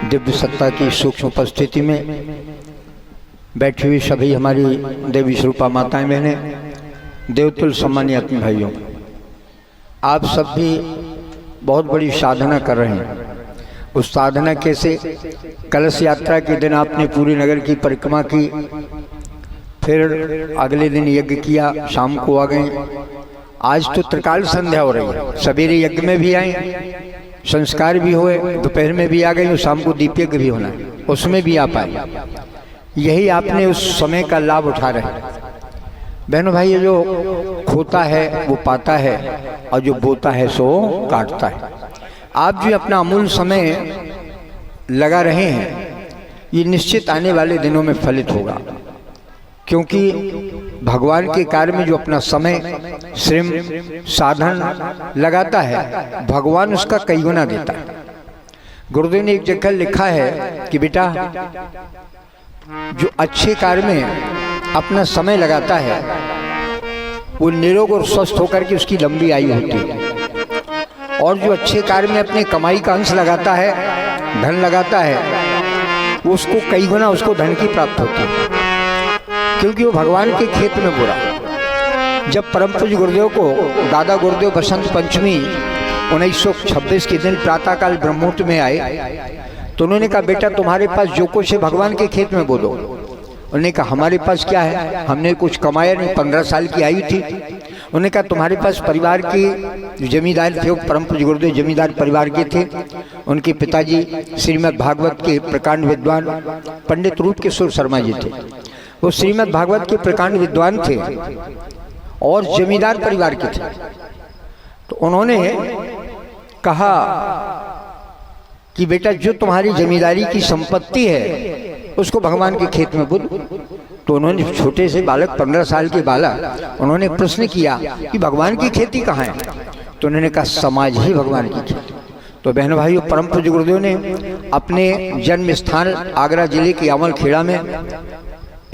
दिव्य सत्ता की सूक्ष्म उपस्थिति में बैठी हुई सभी हमारी देवी स्वरूपा माताएं बहनें, देवतुल सम्मानीय आत्म भाइयों, आप सब भी बहुत बड़ी साधना कर रहे हैं। उस साधना कैसे? कलश यात्रा के दिन आपने पूरी नगर की परिक्रमा की, फिर अगले दिन यज्ञ किया, शाम को आ गए। आज तो त्रिकाल संध्या हो रही है, सवेरे यज्ञ में भी आए, संस्कार भी हुए, दोपहर में भी आ गए और शाम को दीप यज्ञ भी होना है, उसमें भी आ पाए। यही आपने उस समय का लाभ उठा रहे हैं। बहनों भाई, ये जो खोता है वो पाता है और जो बोता है सो काटता है। आप जो अपना अमूल्य समय लगा रहे हैं, ये निश्चित आने वाले दिनों में फलित होगा, क्योंकि भगवान के कार्य में जो अपना समय, श्रम, साधन लगाता है, भगवान उसका कई गुना देता है। गुरुदेव ने एक जगह लिखा है कि बेटा, जो अच्छे कार्य में अपना समय लगाता है वो निरोग और स्वस्थ होकर के उसकी लंबी आयु होती है, और जो अच्छे कार्य में अपने कमाई का अंश लगाता है, धन लगाता है, वो उसको कई गुना उसको धन की प्राप्त होती है, क्योंकि वो भगवान के खेत में बुरा। जब परम पूज्य गुरुदेव को दादा गुरुदेव बसंत पंचमी 1926 के दिन प्रातःकाल ब्रह्ममुहूर्त में आए, तो उन्होंने कहा, बेटा तुम्हारे पास जो कुछ है भगवान के खेत में बो दो। उन्होंने कहा, हमारे पास क्या है, हमने कुछ कमाया नहीं, 15 साल की आयु थी। उन्होंने कहा, तुम्हारे पास परिवार के जो जमींदार थे, परम पूज्य गुरुदेव जमींदार परिवार के थे। उनके पिताजी श्रीमद् भागवत के प्रकांड विद्वान पंडित रूप किशोर शर्मा जी थे। वो श्रीमद् भागवत के प्रकांड विद्वान थे और जमींदार परिवार के थे। तो उन्होंने कहा कि बेटा, जो तुम्हारी जमींदारी की संपत्ति है उसको भगवान के खेत में बो दो। तो उन्होंने, छोटे से बालक, 15 साल के बालक, उन्होंने प्रश्न किया कि भगवान की खेती कहाँ है? तो उन्होंने कहा, समाज ही भगवान की खेती। तो बहनों भाइयों, परम पूज्य गुरुदेव ने अपने जन्म स्थान आगरा जिले के अमल खेड़ा में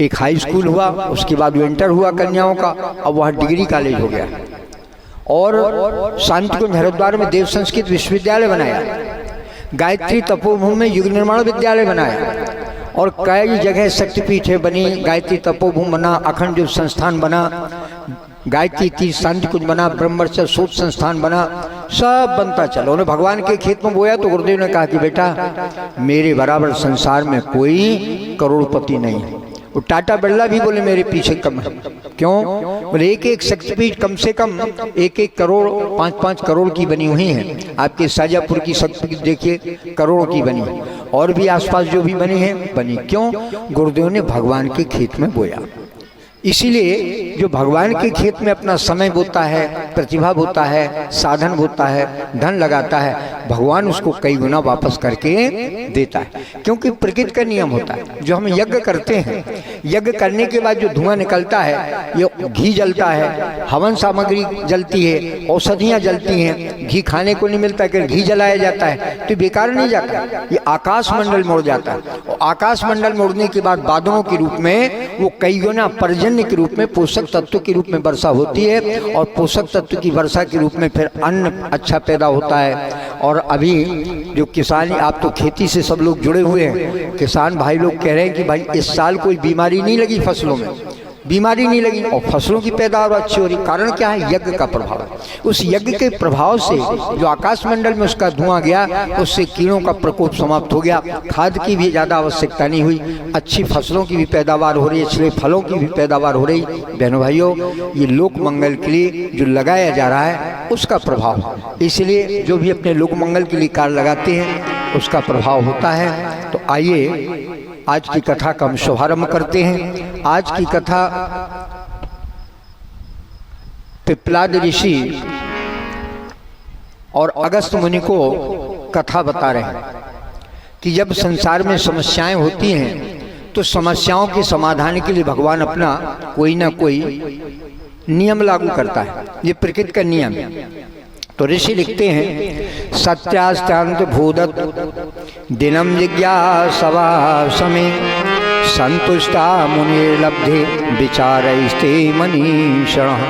एक हाई स्कूल हुआ, उसके बाद इंटर हुआ कन्याओं का, अब वहाँ डिग्री कॉलेज हो गया, और शांतिकुंज हरिद्वार में देव संस्कृत विश्वविद्यालय बनाया, गायत्री तपोभूमि में युग निर्माण विद्यालय बनाया, और कई जगह शक्तिपीठें बनी, गायत्री तपोभूमि बना, अखंड युग संस्थान बना, गायत्री तीर्थ शांतिकुंज बना, ब्रह्मचर्य शोध संस्थान बना, सब बनता चला। उन्हें भगवान के खेत में बोया। तो गुरुदेव ने कहा कि बेटा, मेरे बराबर संसार में कोई करोड़पति नहीं है। वो टाटा बिरला भी बोले मेरे पीछे कम है। क्यों? बोले एक एक शक्तिपीठ कम से कम 1-1 करोड़, 5-5 करोड़ की बनी हुई हैं। आपके शाजापुर की शक्तिपीठ देखिए, करोड़ों की बनी, और भी आसपास जो भी बनी है बनी। क्यों? गुरुदेव ने भगवान के खेत में बोया। इसीलिए जो भगवान के खेत में अपना समय बोता है, प्रतिभा बोता है, साधन बोता है, धन लगाता है, भगवान उसको कई गुना वापस करके देता है। क्योंकि प्रकृति का नियम होता है। जो हम यज्ञ करते हैं, यज्ञ करने के बाद जो धुआं निकलता है, ये घी जलता है, हवन सामग्री जलती है, औषधियाँ जलती हैं, घी खाने को नहीं मिलता, अगर घी जलाया जाता है तो बेकार नहीं जाता, ये आकाश मंडल मुड़ जाता है। और आकाश मंडल मुड़ने के बाद बादलों के रूप में वो कई गुना पर्जन्य के रूप में, पोषक तत्व के रूप में वर्षा होती है, और पोषक तत्व की वर्षा के रूप में फिर अन्न अच्छा पैदा होता है। और अभी जो किसान, आप तो खेती से सब लोग जुड़े हुए हैं, किसान भाई लोग कह रहे हैं कि भाई इस साल कोई बीमारी नहीं लगी, फसलों में बीमारी नहीं लगी, और फसलों की पैदावार अच्छी हो रही। कारण क्या है? यज्ञ का प्रभाव। उस यज्ञ के प्रभाव से जो आकाश मंडल में उसका धुआं गया, उससे कीड़ों का प्रकोप समाप्त हो गया, खाद की भी ज़्यादा आवश्यकता नहीं हुई, अच्छी फसलों की भी पैदावार हो रही, अच्छे फलों की भी पैदावार हो रही। बहनों भाइयों, ये लोक मंगल के लिए जो लगाया जा रहा है उसका प्रभाव। इसलिए जो भी अपने लोक मंगल के लिए कार्य लगाते हैं उसका प्रभाव होता है। तो आइए आज की कथा का हम शुभारंभ करते हैं। आज की कथा पिप्पलाद ऋषि और अगस्त मुनि को कथा बता रहे हैं कि जब संसार में समस्याएं होती हैं तो समस्याओं के समाधान के लिए भगवान अपना कोई ना कोई नियम लागू करता है। ये प्रकृति का नियम है। तो ऋषि लिखते हैं, सत्यास्त्यांत भूदत दिनम जिज्ञासवा समय संतुष्टा मुनिर्लब्धे विचारैस्ते मनीषणः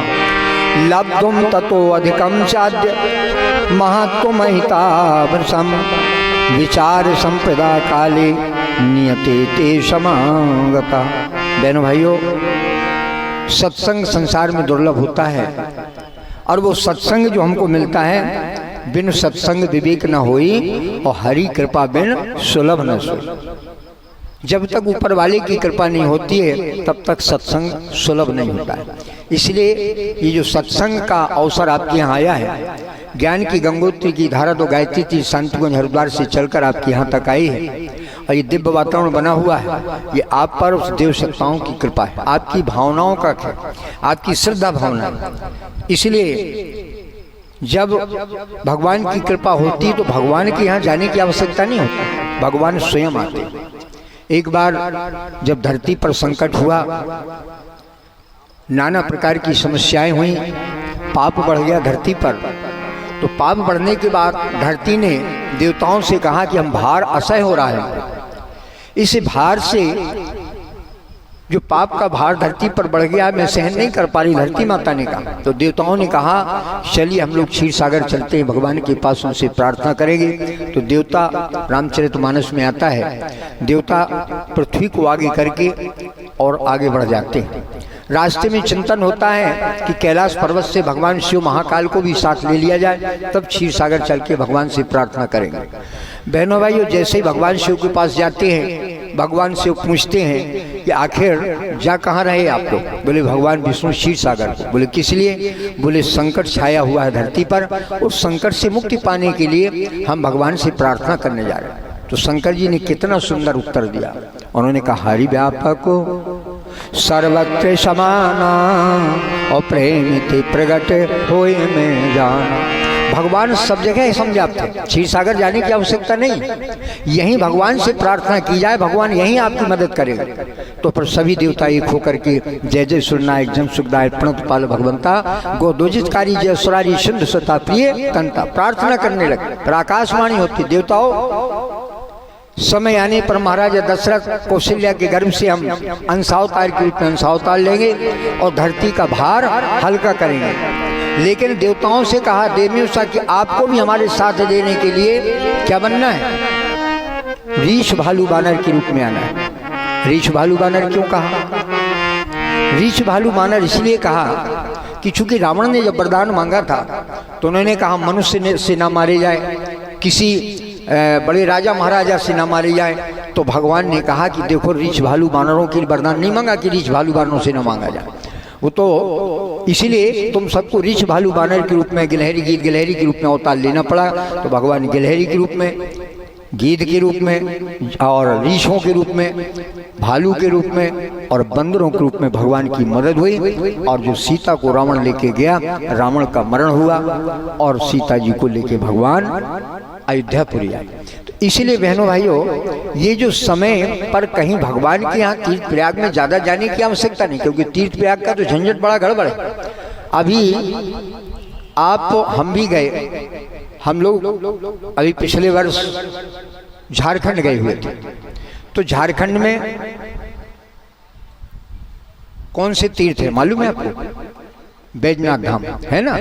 लब्धुम ततो अधिकम चाद्य महत्वमहितावृषम् विचार संप्रदा काले नियते ते समागता। बहनों भाइयों, सत्संग संसार में दुर्लभ होता है, और वो सत्संग जो हमको मिलता है, बिन सत्संग विवेक न होई, और हरि कृपा बिन सुलभ न सोई। जब तक ऊपर वाले की कृपा नहीं होती है तब तक सत्संग सुलभ नहीं होता है। इसलिए ये जो सत्संग का अवसर आपके यहाँ आया है, ज्ञान की गंगोत्री की धारा तो गायत्री थी, शांतिकुंज हरिद्वार से चलकर आपके यहाँ तक आई है, और ये दिव्य वातावरण बना हुआ है, ये आप पर उस देव सत्ताओं की कृपा है, आपकी भावनाओं का है, आपकी श्रद्धा भावना है। इसलिए जब भगवान की कृपा होती तो भगवान के यहाँ जाने की आवश्यकता नहीं होती, भगवान स्वयं आते। एक बार जब धरती पर संकट हुआ, नाना प्रकार की समस्याएं हुई, पाप बढ़ गया धरती पर, तो पाप बढ़ने के बाद धरती ने देवताओं से कहा कि हम भार असह्य हो रहा है, इस भार से जो पाप का भार धरती पर बढ़ गया, मैं सहन नहीं कर पा रही, धरती माता ने कहा। तो देवताओं ने कहा चलिए हम लोग क्षीर सागर चलते हैं, भगवान के पास उनसे प्रार्थना करेंगे। तो देवता, रामचरितमानस में आता है, देवता पृथ्वी को आगे करके और आगे बढ़ जाते हैं। रास्ते में चिंतन होता है कि कैलाश पर्वत से भगवान शिव महाकाल को भी साथ ले लिया जाए, तब क्षीर सागर चल के भगवान से प्रार्थना करेंगे। बहनों भाइयों, जैसे ही भगवान शिव के पास जाते हैं, भगवान शिव पूछते हैं कि आखिर जा कहाँ रहे आप लोग? बोले भगवान विष्णु क्षीर सागर को। बोले किस लिए? बोले संकट छाया हुआ है धरती पर, उस संकट से मुक्ति पाने के लिए हम भगवान से प्रार्थना करने जा रहे हैं। तो शंकर जी ने कितना सुंदर उत्तर दिया, उन्होंने कहा हरि व्यापक सर्वत्र समाना, और प्रेम थे प्रगट होए में जाना। भगवान सब जगह समझाते, क्षीर सागर जाने की आवश्यकता नहीं, यहीं भगवान से प्रार्थना की जाए, भगवान यहीं आपकी मदद करेगा। तो पर सभी देवता एक होकर के जय जय सुरनायक जन सुखदायक प्रणत पाल भगवंता गोदोजितकारी जय सुरारी सिंधु सता प्रिय तंता, प्रार्थना करने लगे। पर आकाशवाणी होती, देवताओं समय आने पर महाराजा दशरथ कौशल्या के गर्भ से हम अंशावतार के रूप में अंशावतार लेंगे और धरती का भार हल्का करेंगे। लेकिन देवताओं से कहा देवता कि आपको भी हमारे साथ देने के लिए क्या बनना है? रीछ भालू बानर के रूप में आना है। रीछ भालू बानर क्यों कहा? रीछ भालू बानर इसलिए कहा कि चूंकि रावण ने जब वरदान मांगा था तो उन्होंने कहा मनुष्य से ना मारे जाए, किसी बड़े राजा महाराजा से ना मारे जाए। तो भगवान ने कहा कि देखो रीछ भालू बानरों के लिए वरदान नहीं मांगा कि रीछ भालू बानरों से ना मांगा जाए, वो तो इसीलिए तुम सबको रीछ भालू बानर के रूप में, गिलहरी गीत गिलहरी के रूप में अवतार लेना पड़ा। तो भगवान गिलहरी के रूप में, गीत के रूप में, और रीछों के रूप में, भालू के रूप में और बंदरों के रूप में भगवान की मदद हुई। और जो सीता को रावण लेके गया, रावण का मरण हुआ और सीता जी को लेके भगवान अयोध्यापुरी आए। तो इसलिए बहनों भाइयों, ये जो समय पर कहीं भगवान के यहाँ तीर्थ प्रयाग में ज़्यादा जाने की आवश्यकता नहीं, क्योंकि तीर्थ प्रयाग का तो झंझट बड़ा गड़बड़ है। अभी आप हम भी गए, हम लोग अभी पिछले वर्ष झारखंड गए हुए थे। तो झारखंड में कौन से तीर्थ है मालूम है आपको? बैजनाथ धाम है ना।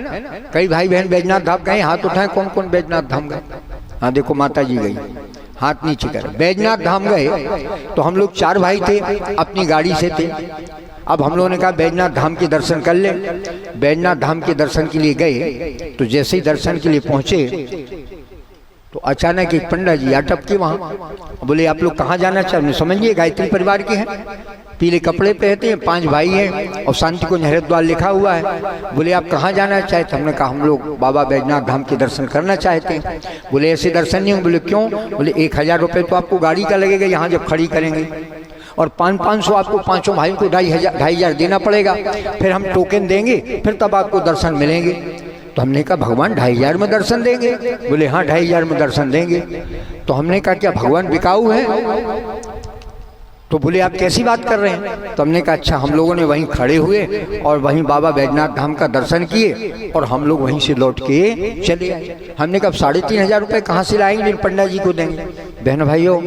कई भाई बहन बैजनाथ धाम गए, हाथ उठाएं कौन कौन बैजनाथ धाम गए। हाँ देखो माता जी गई, हाथ नीचे कर। बैजनाथ धाम गए तो हम लोग 4 भाई थे, अपनी गाड़ी से थे। अब हम लोगों ने कहा बैजनाथ धाम के दर्शन कर ले। बैजनाथ धाम के दर्शन के लिए गए तो जैसे ही दर्शन के लिए पहुंचे तो अचानक एक पंडा जी अटक के वहाँ बोले आप लोग कहाँ जाना चाहते? समझिए गायत्री परिवार के हैं, पीले कपड़े पहनते हैं, 5 भाई हैं और शांतिकुंज हरिद्वार लिखा हुआ है। बोले आप कहाँ जाना चाहते? हमने कहा हम लोग बाबा बैजनाथ धाम के दर्शन करना चाहते हैं। बोले ऐसे दर्शन नहीं होंगे। बोले क्यों? बोले 1000 रुपये तो आपको गाड़ी का लगेगा यहाँ जब खड़ी करेंगे, और 500 आपको पांचों भाइयों को 2500 देना पड़ेगा, फिर हम टोकन देंगे, फिर तब आपको दर्शन मिलेंगे। तो हमने कहा भगवान 2500 में दर्शन देंगे? बोले हाँ 2500 में दर्शन देंगे। तो हमने कहा क्या भगवान बिकाऊ है? तो बोले आप कैसी बात कर रहे हैं? तो हमने कहा अच्छा। हम लोगों ने वहीं खड़े हुए और वहीं बाबा बैजनाथ धाम का दर्शन किए और हम लोग वहीं से लौट के चले आए। हमने कहा 3500 रुपये कहाँ से लाएंगे, इन पंडा जी को देंगे? बहन भाइयों,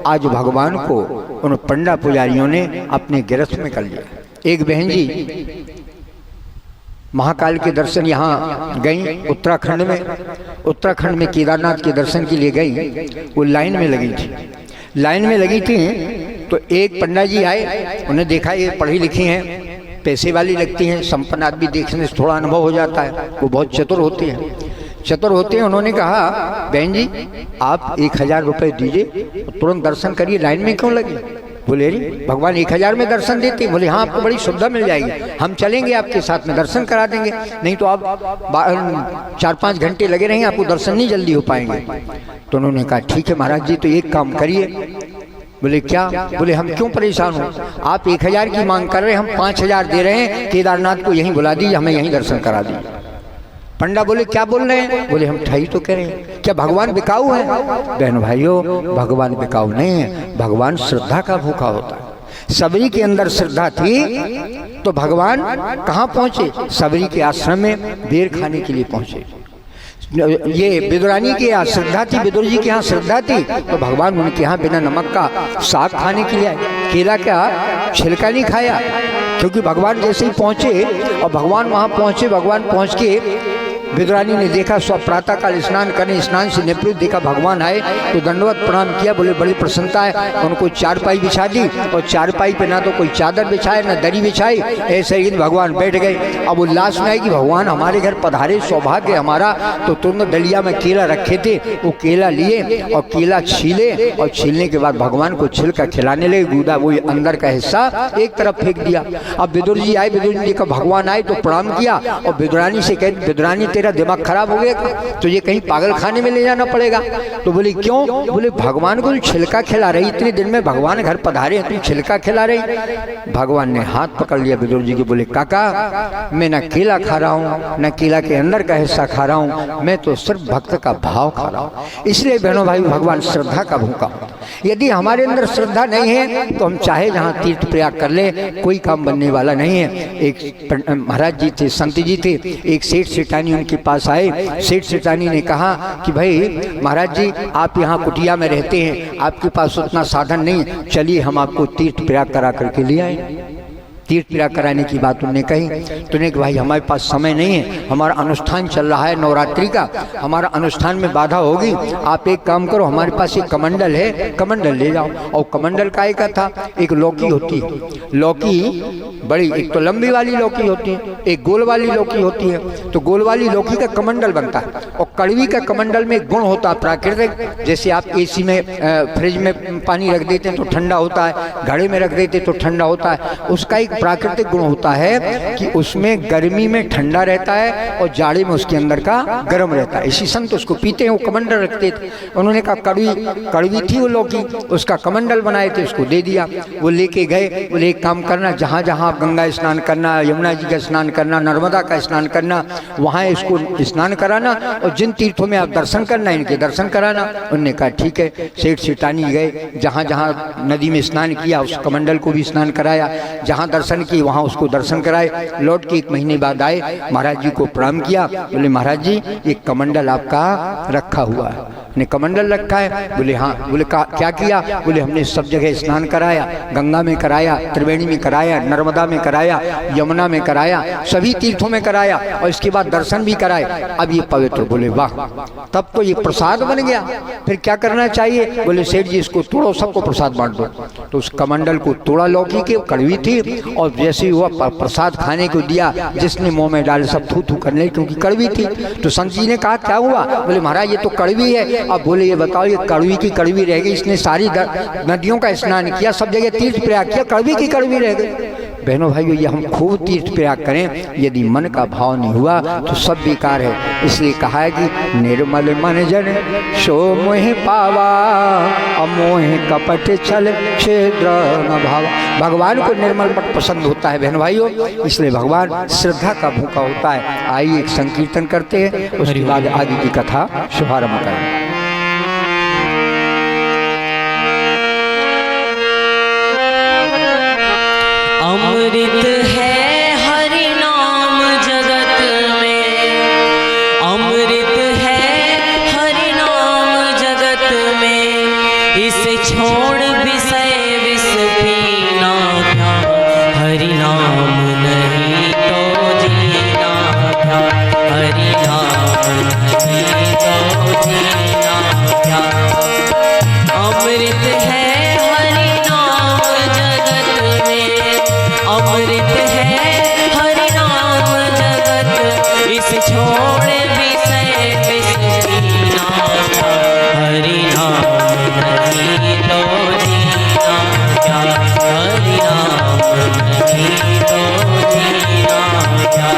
आज भगवान को उन पंडा पुजारियों ने अपने गिरफ्त में कर लिया। एक बहन जी महाकाल के दर्शन यहाँ गई उत्तराखंड में केदारनाथ के दर्शन के लिए गई। वो लाइन में लगी थी तो एक पंडित जी आए, उन्हें देखा ये पढ़ी लिखी हैं, पैसे वाली लगती हैं, संपन्न आदमी देखने से थोड़ा अनुभव हो जाता है, वो बहुत चतुर होते हैं। उन्होंने कहा बहन जी आप 1000 रुपये दीजिए, तुरंत दर्शन करिए, लाइन में क्यों लगी? बोले रे भगवान 1000 में दर्शन देते? बोले हाँ, आपको बड़ी सुविधा मिल जाएगी, हम चलेंगे आपके साथ में, दर्शन करा देंगे, नहीं तो आप 4-5 घंटे लगे रहेंगे, आपको दर्शन नहीं जल्दी हो पाएंगे। तो उन्होंने कहा ठीक है महाराज जी, तो एक काम करिए। बोले क्या? बोले हम क्यों परेशान हो, आप 1000 की मांग कर रहे हैं, हम 5000 दे रहे हैं, केदारनाथ को यहीं बुला दीजिए, हमें यहीं दर्शन करा दीजिए। पंडा बोले क्या बोल रहे हैं? बोले हम ठही तो कह रहे हैं, क्या भगवान बिकाऊ है? बहन भाइयों, भगवान बिकाऊ नहीं है, भगवान श्रद्धा का भूखा होता है। सबरी के अंदर श्रद्धा थी तो भगवान कहाँ पहुँचे? सबरी के आश्रम में बेर खाने के लिए पहुँचे। ये विदुरानी के यहाँ श्रद्धा थी, विदुर जी के यहाँ श्रद्धा थी, तो भगवान उनके यहाँ बिना नमक का साग खाने के लिए आए। केला का छिलका नहीं खाया, क्योंकि भगवान जैसे ही पहुँचे और भगवान वहाँ पहुँचे, भगवान पहुँच के विदुरानी ने देखा, स्व प्रातः काल स्नान करें, स्नान से निवृत्त देखा भगवान आए तो दंडवत प्रणाम किया। बोले बड़ी प्रसन्नता है, उनको चारपाई बिछा दी और चारपाई पे ना तो कोई चादर बिछाए ना दरी बिछाई, ऐसे ही भगवान बैठ गए। अब उल्लास में आए कि भगवान हमारे घर पधारे, सौभाग्य हमारा। तो तुरंत डलिया में केला रखे थे, वो केला लिए और केला छीले और छीलने के बाद भगवान को छिलकर खिलाने लगे। गूदा वो अंदर का हिस्सा एक तरफ फेंक दिया। अब विदुर जी आए, विदुर जी का भगवान आए तो प्रणाम किया और विदुरानी से कहे विदुरानी तेरा दिमाग खराब हो गया, तो ये कहीं पागल खाने में ले जाना पड़ेगा। तो बोले क्यों? बोले भगवान को छिलका खिला रही, इतने दिन में भगवान घर पधारे हैं, तू छिलका खिला रही। भगवान ने हाथ पकड़ लिया विदुर जी के, बोले काका मैं ना केला खा रहा हूँ ना केला के अंदर का हिस्सा खा रहा हूँ, मैं तो सिर्फ भक्त का भाव खा रहा हूँ। इसलिए बहनों भाई, भगवान श्रद्धा का भूखा। यदि हमारे अंदर श्रद्धा नहीं है तो हम चाहे जहाँ तीर्थ प्रयाग कर ले, कोई काम बनने वाला नहीं है। एक महाराज जी थे, संत जी थे, एक सेठ सेठानी उनके पास आए। सेठ सेठानी ने कहा कि भाई महाराज जी आप यहाँ कुटिया में रहते हैं, आपके पास उतना साधन नहीं, चलिए हम आपको तीर्थ प्रयाग करा करके ले आए। तीर्थ प्रयाग कराने की बात उन्होंने कही तो उन्हें कि भाई हमारे पास समय नहीं है, हमारा अनुष्ठान चल रहा है नवरात्रि का, हमारा अनुष्ठान में बाधा होगी, आप एक काम करो, हमारे पास एक कमंडल है, कमंडल ले जाओ। और कमंडल काय का था? एक लौकी होती है, लौकी बड़ी, एक तो लंबी वाली लौकी होती है, एक गोल वाली लौकी होती है। तो गोल वाली लौकी का कमंडल बनता है और कड़वी का कमंडल में एक गुण होता है प्राकृतिक, जैसे आप एसी में फ्रिज में पानी रख देते हैं तो ठंडा होता है, घड़े में रख देते तो ठंडा होता है, उसका एक प्राकृतिक गुण होता है कि उसमें गर्मी में ठंडा रहता है और जाड़े में उसके अंदर का गर्म रहता है। इसी संत उसको पीते हैं, वो कमंडल रखते थे। उन्होंने कहा कड़वी थी वो लौकी, उसका कमंडल बनाए थे, उसको दे दिया। वो लेके गए, बोले एक काम करना, जहाँ जहाँ आप गंगा स्नान करना, यमुना जी का स्नान करना, नर्मदा का स्नान करना, वहाँ इसको स्नान कराना और जिन तीर्थों में आप दर्शन करना इनके दर्शन कराना। उन्होंने कहा ठीक है। सेठ सेठानी गए, जहाँ जहाँ नदी में स्नान किया उस कमंडल को भी स्नान कराया, जहाँ दर्शन की वहाँ उसको दर्शन कराए। लौट के 1 महीने बाद आए, महाराज जी को प्रणाम किया। बोले महाराज जी ये कमंडल आपका रखा हुआ है। ने कमंडल रखा है? बोले हाँ। बोले क्या किया? बोले हमने सब जगह स्नान कराया, गंगा में कराया, त्रिवेणी में कराया, नर्मदा में कराया, यमुना में कराया, सभी तीर्थों में कराया और इसके बाद दर्शन भी कराए, अब ये पवित्र। बोले वाह, तब तो ये प्रसाद बन गया, फिर क्या करना चाहिए? बोले सेठ जी इसको तोड़ो, सबको प्रसाद बांट दो। तो उस कमंडल को तोड़ा, लौकी के कड़वी थी, और जैसे हुआ प्रसाद खाने को दिया, जिसने मुंह में डाले सब थू थू करने, क्योंकि कड़वी थी। तो संत जी ने कहा क्या हुआ? बोले महाराज ये तो कड़वी है। अब बोले ये बताओ, ये कड़वी की कड़वी रह गई, इसने सारी नदियों का स्नान किया, सब जगह तीर्थ प्रयाग किया, कड़वी की कड़वी रह गई। बहनों भाइयों, ये हम खूब तीर्थ प्रयाग करें, यदि मन का भाव नहीं हुआ तो सब बेकार है। इसलिए कहा है कि निर्मल मन जन सो मोह पावा, अमोह कपट छल क्षेत्र न भावा। भगवान को निर्मल मन पसंद होता है बहन भाइयों, इसलिए भगवान श्रद्धा का भूखा होता है। आइए एक संकीर्तन करते हैं, उसके बाद आगे की कथा शुभारंभ करें। अमृत है हरि नाम जगत में, अमृत है हरि नाम जगत में, इसे छोड़ विषय विष पीना क्या, हरि नाम नहीं तो जीना। अमृत है हरि नाम जगत में, अमृत है हरि नाम जगत, इस छोड़ विषय विष पीना, हरि नाम नहीं तो जीना क्या, हरि नाम नहीं तो जीना क्या।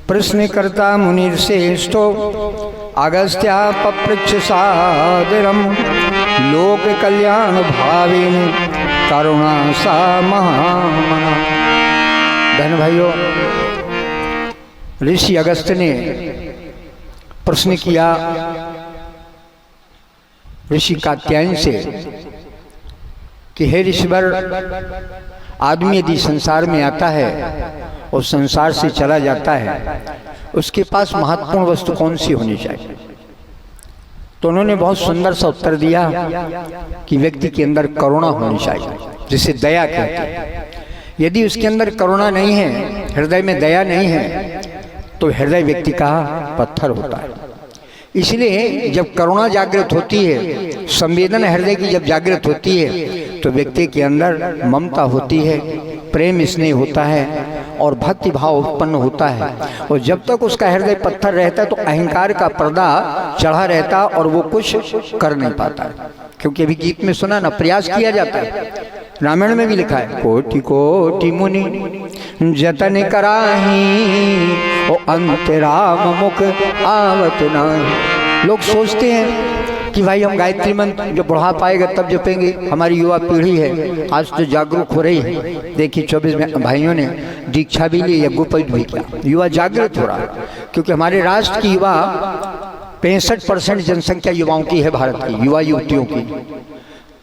प्रश्न करता मुनिर्श्रेष्ठो अगस्त्या पपृच्छ सादरम लोक कल्याण भावेन करुणा सा महामना। धन भाइयों, ऋषि अगस्त ने प्रश्न किया ऋषि कात्यायन से कि हे ऋषिवर, आदमी यदि संसार में आता है और संसार से चला जाता है, उसके पास महत्वपूर्ण वस्तु कौन सी होनी चाहिए? तो उन्होंने बहुत सुंदर सा उत्तर दिया कि व्यक्ति के अंदर करुणा होनी चाहिए, जिसे दया कहते हैं। यदि उसके अंदर करुणा नहीं है, हृदय में दया नहीं है, तो हृदय व्यक्ति का पत्थर होता है। इसलिए जब करुणा जागृत होती है, संवेदना हृदय की जब जागृत होती है, तो व्यक्ति के अंदर ममता होती है, प्रेम स्नेह होता है और भक्ति भाव उत्पन्न होता है। और जब तक उसका हृदय पत्थर रहता है तो अहंकार का पर्दा चढ़ा रहता और वो कुछ कर नहीं पाता है। क्योंकि अभी गीत में सुना ना, प्रयास किया जाता है, रामायण में भी लिखा है, कोटि कोटि मुनि जतन कराही ओ अंतराम मुख आवत नाही। लोग सोचते हैं कि भाई हम गायत्री मंत्र जब बढ़ा पाएगा तब जपेंगे। हमारी युवा पीढ़ी है आज तो जागरूक हो रही है। देखिए 24 भाइयों ने दीक्षा भी ली, यज्ञोपवीत भी किया, युवा जागृत हो रहा है। क्योंकि हमारे राष्ट्र की युवा 65% जनसंख्या युवाओं की है, भारत की युवा युवतियों की।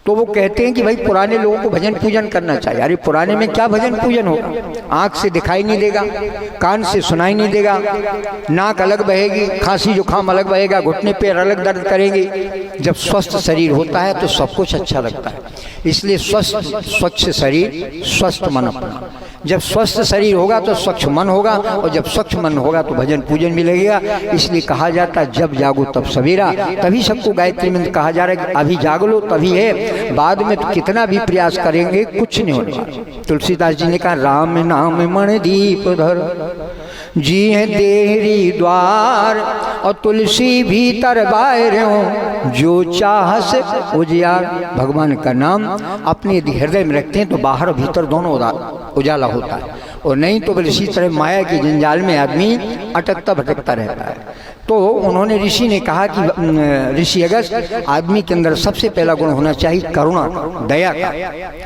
तो वो कहते हैं कि भाई पुराने लोगों को भजन पूजन करना चाहिए। अरे पुराने में क्या भजन पूजन होगा? आंख से दिखाई नहीं देगा, कान से सुनाई नहीं देगा, नाक अलग बहेगी, खांसी जुकाम अलग बहेगा, घुटने पैर अलग दर्द करेंगे। जब स्वस्थ शरीर होता है तो सब कुछ अच्छा लगता है। इसलिए स्वच्छ शरीर स्वस्थ मन अपना। जब स्वस्थ शरीर होगा तो स्वच्छ मन होगा, और जब स्वच्छ मन होगा तो भजन पूजन भी लगेगा। इसलिए कहा जाता है जब जागो तब सवेरा। तभी सबको गायत्री मंत्र कहा जा रहा है कि अभी जाग लो तभी है, बाद में तो कितना भी प्रयास करेंगे कुछ नहीं होने वाला। तुलसीदास जी ने कहा राम नाम मण दीप धर जी है देहरी द्वार, और तुलसी भीतर बाहर जो चाह से उजियार। भगवान का नाम अपने यदि हृदय में रखते हैं तो बाहर भीतर दोनों उजाला होता है, और नहीं तो इसी तरह माया के जंजाल में आदमी अटकता भटकता रहता है। तो उन्होंने ऋषि ने कहा कि ऋषि अगस्त आदमी के अंदर सबसे पहला गुण होना चाहिए करुणा, दया का।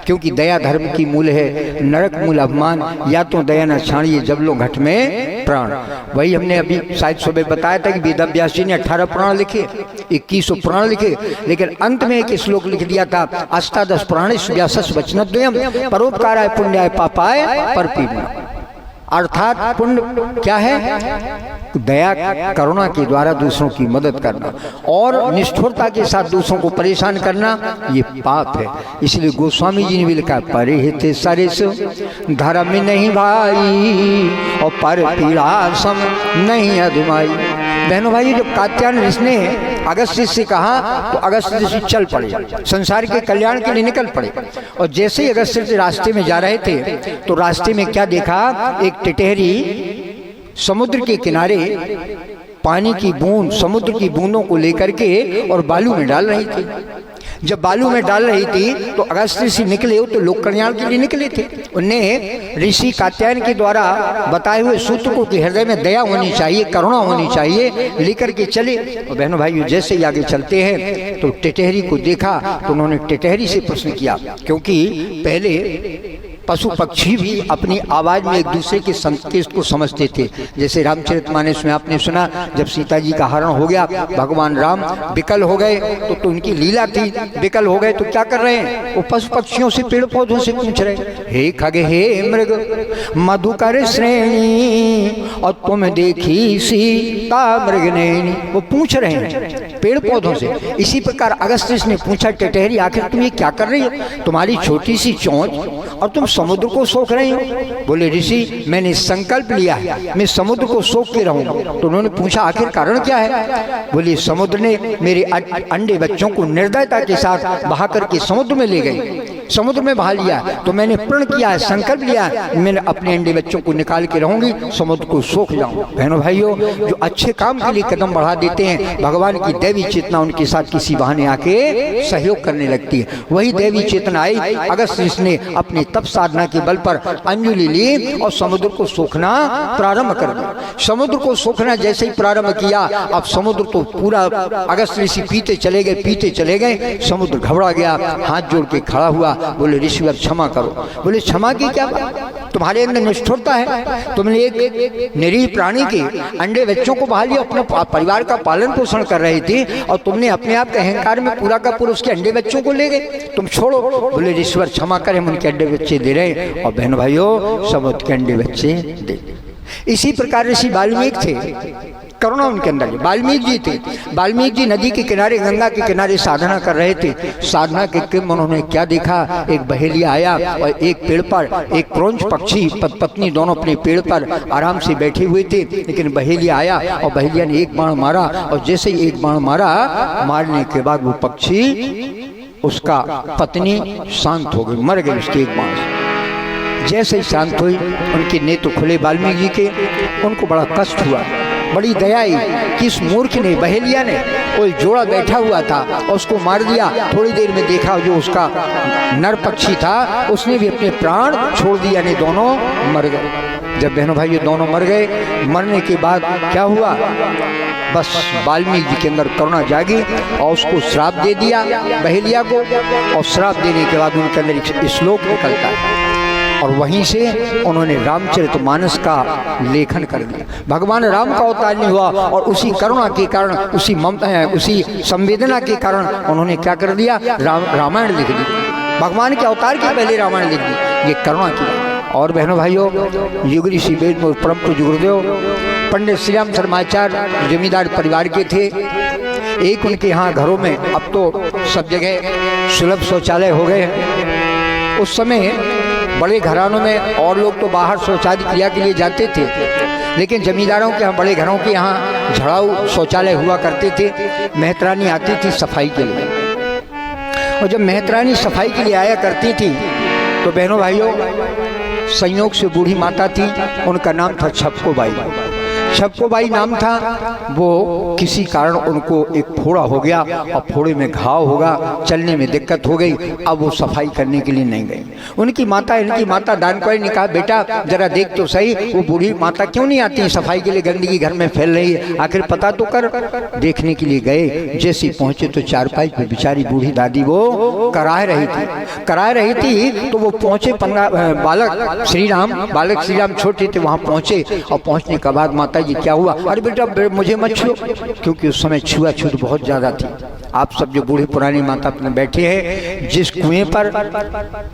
क्योंकि दया धर्म की मूल है, नरक मूल अभिमान। या तो दया न छाड़िए जब लो घट में प्राण। वही हमने अभी शायद सुबह बताया था कि वेदव्यास जी ने 18 पुराण लिखे, 21 पुराण लिखे, लेकिन अंत में एक श्लोक लिख दिया था अष्टादश पुराणेषु व्यासस्य वचनद्वयम् परोपकाराय पुण्याय पापाय परपीडनम्। अर्थात पुण्य क्या है? दया करुणा के द्वारा दूसरों की मदद करना, और निष्ठुरता के साथ दूसरों को परेशान करना ये पाप है। इसलिए गोस्वामी जी ने भी लिखा परिहित सरिस धर्म नहीं भाई और पर पीड़ा सम नहीं अधमाई। बहनों भाई, जब कात्यायन ऋषि ने अगस्त्य से कहा तो अगस्त्य ऋषि चल पड़े, संसार के कल्याण के लिए निकल पड़े। और जैसे ही अगस्त्य ऋषि रास्ते में जा रहे थे तो रास्ते में क्या देखा? एक टिटहरी समुद्र के किनारे पानी की बूंद, समुद्र की बूंदों को लेकर के और बालू में डाल रही थी। जब बालू में डाल रही थी तो अगस्त्य ऋषि निकले, तो लोक कल्याण के लिए निकले थे। उन्हें ऋषि कात्यायन के द्वारा बताए हुए सूत्र को कि हृदय में दया होनी चाहिए, करुणा होनी चाहिए, लेकर के चले। और बहनों भाइयों, जैसे ही आगे चलते हैं तो टिटहरी को देखा तो उन्होंने टिटहरी से प्रश्न किया, क्योंकि पहले पशु पक्षी भी अपनी आवाज में एक दूसरे के संकेत को समझते थे। जैसे रामचरितमानस में आपने सुना जब सीता जी का हरण हो गया, भगवान राम विकल हो गए, तो उनकी लीला थी, विकल हो गए तो क्या कर रहे हैं? वो पशु पक्षियों से पेड़ पौधों से पूछ रहे, हे खग हे मृग मधुकर श्रेणी और तुम देखी सीता मृग नैनी। वो पूछ रहे हैं पेड़ पौधों से। इसी प्रकार अगस्त्य ने पूछा टिटहरी आखिर तुम ये क्या कर रही हो? तुम्हारी छोटी सी चोंच और तुम समुद्र को सोख रहे हो। बोले ऋषि मैंने संकल्प लिया है मैं समुद्र को सोख के रहूंगा। तो उन्होंने पूछा आखिर कारण क्या है? बोले समुद्र ने मेरे अंडे बच्चों को निर्दयता के साथ बहा करके समुद्र में ले गई, समुद्र में बहा लिया, तो मैंने प्रण किया है, संकल्प लिया है, मैंने अपने अंडे बच्चों को निकाल के रहूंगी, समुद्र को सोख जाऊं। बहनों भाइयों, जो अच्छे काम के लिए कदम बढ़ा देते हैं, भगवान की दैवी चेतना उनके साथ किसी बहाने आके सहयोग करने लगती है। वही दैवी चेतना आई, अगस्त्य ने अपने तप साधना के बल पर अंजलि ली और समुद्र को सोखना प्रारंभ कर दिया। समुद्र को सोखना जैसे ही प्रारंभ किया, अब समुद्र तो पूरा अगस्त्य ऋषि पीते चले गए। समुद्र घबरा गया, हाथ जोड़ के खड़ा हुआ, बोले ऋषिवर क्षमा करो। बोले क्षमा की क्या बात? तुम्हारे अंदर निष्ठुरता है, तुमने एक निरीह प्राणी के अंडे बच्चों को बहा लिया, अपने परिवार का पालन पोषण कर रहे थे और तुमने अपने आप के अहंकार में पूरा का पूरा उसके अंडे बच्चों को ले गए, तुम छोड़ो। बोले ऋषिवर क्षमा करें, हम उनके अंडे बच्चे दे रहे हैं। और बहन भाइयों, समुद्र के अंडे बच्चे दे। इसी प्रकार ऋषि वाल्मीकि थे, करुणा उनके अंदर। वाल्मीकि जी थे, वाल्मीकि जी नदी के किनारे, गंगा के किनारे साधना कर रहे थे। साधना के क्रम में उन्होंने क्या देखा, एक बहेलिया आया और एक पेड़ पर एक क्रौंच पक्षी पत्नी दोनों अपने पेड़ पर आराम से बैठे हुए थे। लेकिन बहेलिया आया और बहेलिया ने एक बाण मारा, और जैसे ही एक बाण मारा, मारने के बाद वो पक्षी, उसका पत्नी शांत हो गई, मर गई उसके एक बाण से। जैसे ही शांत हुई, उनके नेत्र खुले वाल्मीकि जी के, उनको बड़ा कष्ट हुआ, बड़ी दया आई कि इस मूर्ख ने, बहेलिया ने, वो जोड़ा बैठा हुआ था और उसको मार दिया। थोड़ी देर में देखा जो उसका नर पक्षी था उसने भी अपने प्राण छोड़ दिया, यानी दोनों मर गए। जब बहनों भाई ये दोनों मर गए, मरने के बाद क्या हुआ, बस वाल्मीकि जी के अंदर करुणा जागी और उसको श्राप दे दिया बहेलिया को, और श्राप देने के बाद उनके अंदर एक श्लोक निकलता है, और वहीं से उन्होंने रामचरितमानस का लेखन कर दिया। भगवान राम का अवतार नहीं हुआ, और उसी करुणा के कारण, उसी संवेदना के कारण उन्होंने क्या कर दिया, रामायण लिख दी। भगवान के अवतार के पहले रामायण लिख दी, ये करुणा की। और बहनों भाइयों, युग ऋषि वेद में परम पूज्य गुरुदेव पंडित श्री राम शर्माचार्य जमींदार परिवार के थे। एक उनके यहाँ घरों में, अब तो सब जगह सुलभ शौचालय हो गए हैं, उस समय बड़े घरानों में और लोग तो बाहर शौचालय क्रिया के लिए जाते थे, लेकिन जमींदारों के यहाँ, बड़े घरों के यहाँ झड़ाऊ शौचालय हुआ करते थे। मेहतरानी आती थी सफाई के लिए, और जब मेहतरानी सफाई के लिए आया करती थी तो बहनों भाइयों, संयोग से बूढ़ी माता थी, उनका नाम था छपको बाई। छपको बाई नाम था। वो किसी कारण उनको एक फोड़ा हो गया, और फोड़े में घाव होगा, चलने में दिक्कत हो गई। अब वो सफाई करने के लिए नहीं गई। इनकी माता दानकोई ने कहा, बेटा जरा देख तो सही, वो बूढ़ी माता क्यों नहीं आती सफाई के लिए, गंदगी घर में फैल रही है, आखिर पता तो कर। देखने के लिए गए, जैसे पहुंचे तो चारपाई पे बेचारी बूढ़ी दादी वो कराह रही थी। तो वो पहुंचे, बालक श्री राम छोटे थे, वहां पहुंचे, और पहुंचने के बाद माता जी क्या हुआ, अरे बेटा मुझे मत छुओ, क्योंकि उस समय छुआछूत बहुत ज्यादा थी। आप सब जो बूढ़े पुरानी माता अपने बैठे हैं, जिस कुएं पर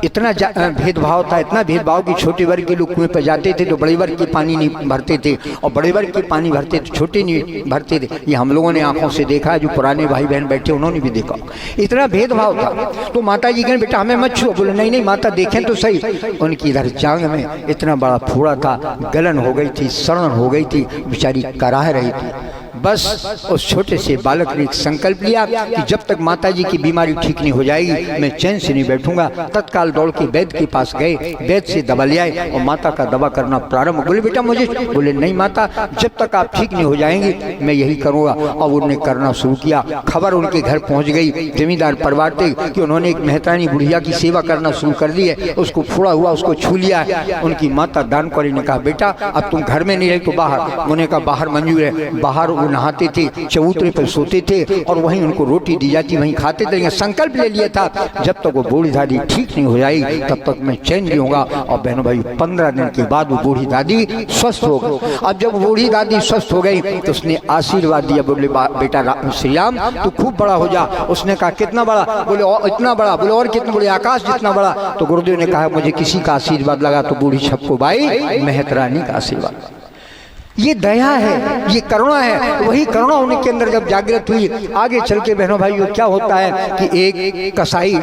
इतना भेदभाव था, इतना भेदभाव कि छोटे वर्ग के लोग कुएं पर जाते थे तो बड़े वर्ग के पानी नहीं भरते थे, और बड़े वर्ग के पानी भरते तो छोटे नहीं भरते थे। ये हम लोगों ने आंखों से देखा, जो पुराने भाई बहन बैठे उन्होंने भी देखा, इतना भेदभाव था। तो माता जी कहें, बेटा हमें मत छुओ। बोले नहीं माता देखें तो सही। उनकी इधर जांग में इतना बड़ा फोड़ा था, गलन हो गई थी, सड़न हो गई थी, बेचारी कराह रही थी। बस उस छोटे से बालक ने एक संकल्प लिया कि जब तक माताजी की बीमारी ठीक नहीं हो जाएगी मैं चैन से नहीं बैठूंगा। तत्काल दौड़ के वैद्य के पास गए, वैद्य से दवा ले आए और माता का दवा करना प्रारंभ। बोले बेटा मुझे, बोले नहीं माता, जब तक आप ठीक नहीं हो जाएंगी मैं यही करूँगा। और उन्होंने करना शुरू किया। खबर उनके घर पहुँच गई, जमींदार परिवार थे कि उन्होंने एक मेहतानी बुढ़िया की सेवा करना शुरू कर दी है। उसको फोड़ा हुआ, उसको छू लिया है। उनकी माता दानकौड़ी ने कहा, बेटा अब तुम घर में नहीं रहे तो बाहर। उन्होंने कहा बाहर मंजूर है। बाहर वो नहाते थे, चबूतरे पर सोते थे और वहीं उनको रोटी दी जाती, वहीं खाते थे। संकल्प ले लिया था जब तक वो बूढ़ी दादी ठीक नहीं हो जाएगी तब तक मैं चैन नहीं होगा। और बहनों भाई 15 दिन के बाद वो बूढ़ी दादी स्वस्थ हो गई। अब जब बूढ़ी दादी स्वस्थ हो गई तो उसने आशीर्वाद दिया, बोले बेटा श्री राम तू खूब बड़ा हो जा। उसने कहा कितना बड़ा? बोले इतना बड़ा। बोले और कितना? बोले आकाश जितना बड़ा। तो गुरुदेव ने कहा मुझे किसी का आशीर्वाद लगा तो बूढ़ी छपको बाई मेहतरानी का आशीर्वाद। ये दया है, ये करुणा है। वही करुणा उनके अंदर जब जागृत हुई, आगे चल के बहनों भाइयों क्या होता है कि एक कसाई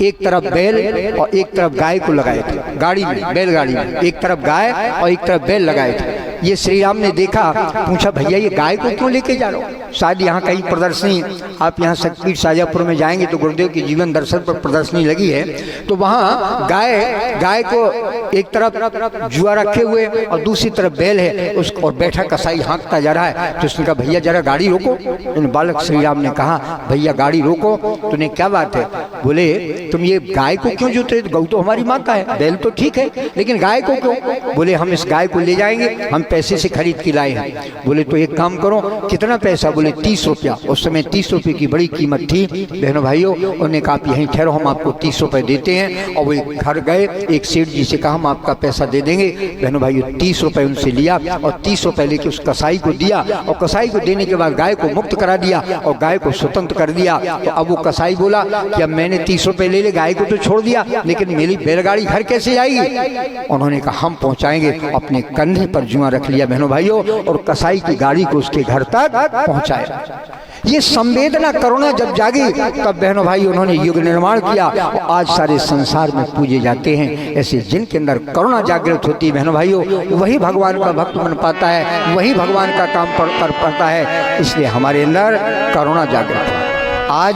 एक तरफ बैल और एक तरफ गाय को लगाए थे गाड़ी में, बैलगाड़ी में। एक तरफ गाय और एक तरफ बैल लगाए थे। ये श्री राम ने देखा, पूछा भैया ये गाय को क्यों लेके जा रहे हो? शायद यहाँ कहीं प्रदर्शनी, आप यहाँ शक्तिपीठ शाजापुर में जाएंगे तो गुरुदेव के जीवन दर्शन पर प्रदर्शनी लगी है। तो वहाँ गाय को एक तरफ जुआ रखे हुए और दूसरी तरफ बैल है, और बैठा कसाई हाँकता जा रहा है। तो उसने कहा भैया जरा गाड़ी रोको। उन बालक श्री राम ने कहा भैया गाड़ी रोको। तूने क्या बात है? बोले तुम ये गाय को क्यों जोते? गौ तो हमारी माता है, बैल तो ठीक है, लेकिन गाय को क्यों? बोले हम इस गाय को ले जाएंगे, हम पैसे से खरीद के लाए हैं। बोले तो एक काम करो, कितना पैसा? बोले 30 रुपया। उस समय 30 रुपये की बड़ी कीमत थी। बहनों भाइयों उन्होंने कहा आप यहीं ठहरो, हम आपको 30 रुपये देते हैं। और वो घर गए, एक सेठ जी से कहा हम आपका पैसा दे देंगे। बहनों भाइयों 30 रुपये उनसे लिया और 30 रुपये लेके उस कसाई को दिया। और कसाई को देने के बाद गाय को मुक्त करा दिया और गाय को स्वतंत्र कर दिया। तो अब वो कसाई बोला कि अब मैंने मैंने 30 रुपए ले ले, गाय को तो छोड़ दिया, लेकिन मेरी बैलगाड़ी घर कैसे आएगी? उन्होंने कहा हम पहुंचाएंगे। अपने कंधे पर जुआ रख लिया बहनों भाइयों, और कसाई की गाड़ी को उसके घर तक पहुंचाया। ये संवेदना करुणा जब जागी तब बहनों भाई उन्होंने युग निर्माण किया, और आज सारे संसार में पूजे जाते हैं। ऐसे जिनके अंदर करुणा जागृत होती है बहनों भाइयों, वही भगवान का भक्त बन पाता है, वही भगवान का काम कर पाता है। इसलिए हमारे अंदर करुणा जागृत है। आज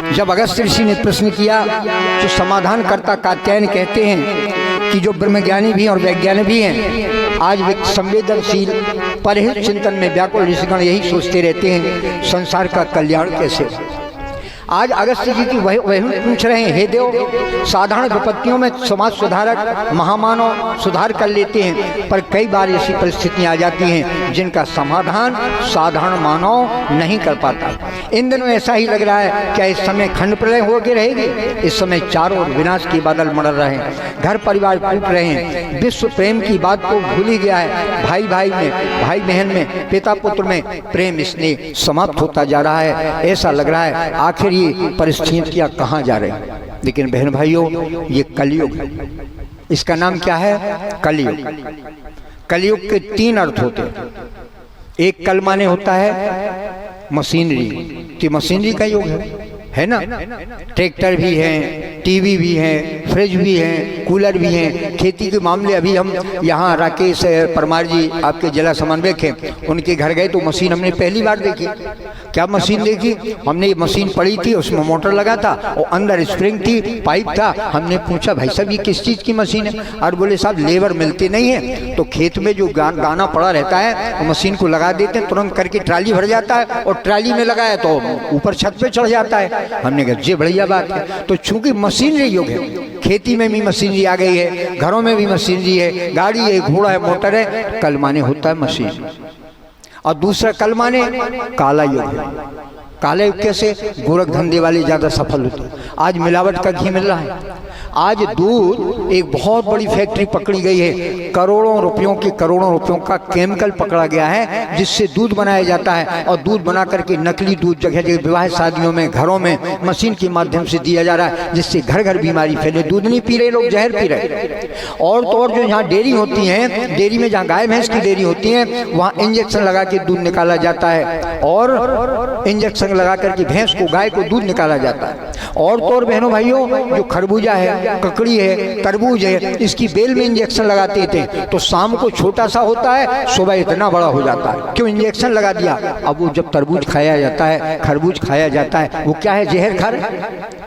जब अगस्त्य ऋषि ने प्रश्न किया तो समाधानकर्ता कात्यायन कहते हैं कि जो ब्रह्मज्ञानी भी हैं और वैज्ञानिक भी हैं, आज संवेदनशील परहित चिंतन में व्याकुल ऋषिगण यही सोचते रहते हैं संसार का कल्याण कैसे। आज अगस्त्य जी की वही पूछ रहे हैं, हे देव, साधारण विपत्तियों में समाज सुधारक महामानव सुधार कर लेते हैं, पर कई बार ऐसी परिस्थितियां आ जाती हैं जिनका समाधान साधारण मानव नहीं कर पाता। इन दिनों ऐसा ही लग रहा है, क्या इस समय खंड प्रलय होकर रहेगी? इस समय चारों ओर विनाश के बादल मडर रहे हैं, घर परिवार टूट रहे हैं, विश्व प्रेम की बात को भूल ही गया है। भाई भाई में, भाई बहन में, पिता पुत्र में प्रेम स्नेह समाप्त होता जा रहा है। ऐसा लग रहा है आखिर ये परिस्थितियां कहाँ जा रही हैं। लेकिन बहन भाइयों, ये कलयुग है। इसका नाम क्या है? कलयुग। कलयुग के 3 अर्थ होते हैं। एक कल माने होता है मशीनरी, कि मशीनरी का युग है ना। ट्रैक्टर भी हैं, टीवी भी हैं, फ्रिज भी हैं, कूलर भी हैं। खेती के मामले अभी हम यहाँ राकेश परमार जी आपके जिला समन्वयक हैं, उनके घर गए तो मशीन हमने पहली बार देखी। क्या मशीन देखी? हमने ये मशीन पड़ी थी, उसमें मोटर लगा था और अंदर स्प्रिंग थी, पाइप था। हमने पूछा भाई साहब ये किस चीज़ की मशीन है? और बोले साहब लेबर मिलते नहीं है, तो खेत में जो दाना पड़ा रहता है वो मशीन को लगा देते हैं, तुरंत करके ट्राली भर जाता है, और ट्राली में लगाया तो ऊपर छत पे चढ़ जाता है। हमने कहा ये बढ़िया बात है। तो चूंकि मशीनरी युग है, खेती में भी मशीनरी आ गई है, घरों में भी मशीनरी है, गाड़ी है, घोड़ा है, मोटर है। कल माने होता है मशीन। और दूसरा कल माने काला युग है। काला युग कैसे? गोरख धंधे वाले ज्यादा सफल होते हैं। आज मिलावट का घी मिल रहा है। आज दूध, एक बहुत बड़ी फैक्ट्री पकड़ी गई है, करोड़ों रुपयों का केमिकल पकड़ा गया है जिससे दूध बनाया जाता है, और दूध बना करके नकली दूध जगह जगह विवाह शादियों में, घरों में मशीन के माध्यम से दिया जा रहा है, जिससे घर घर बीमारी फैले। दूध नहीं पी रहे लोग, जहर पी रहे। और तो और जो यहाँ डेयरी होती हैं, डेयरी में जहाँ गाय भैंस की डेयरी होती है, वहाँ इंजेक्शन लगा के दूध निकाला जाता है, और इंजेक्शन लगा करके भैंस को, गाय को दूध निकाला जाता है। और तो और बहनों भाइयों, जो खरबूजा है, ककड़ी है, तरबूज है, इसकी बेल में इंजेक्शन लगाते थे तो शाम को छोटा सा होता है, सुबह इतना बड़ा हो जाता है। क्यों? इंजेक्शन लगा दिया। अब वो जब तरबूज खाया जाता है, खरबूज खाया जाता है, वो क्या है? जहर खा रहे।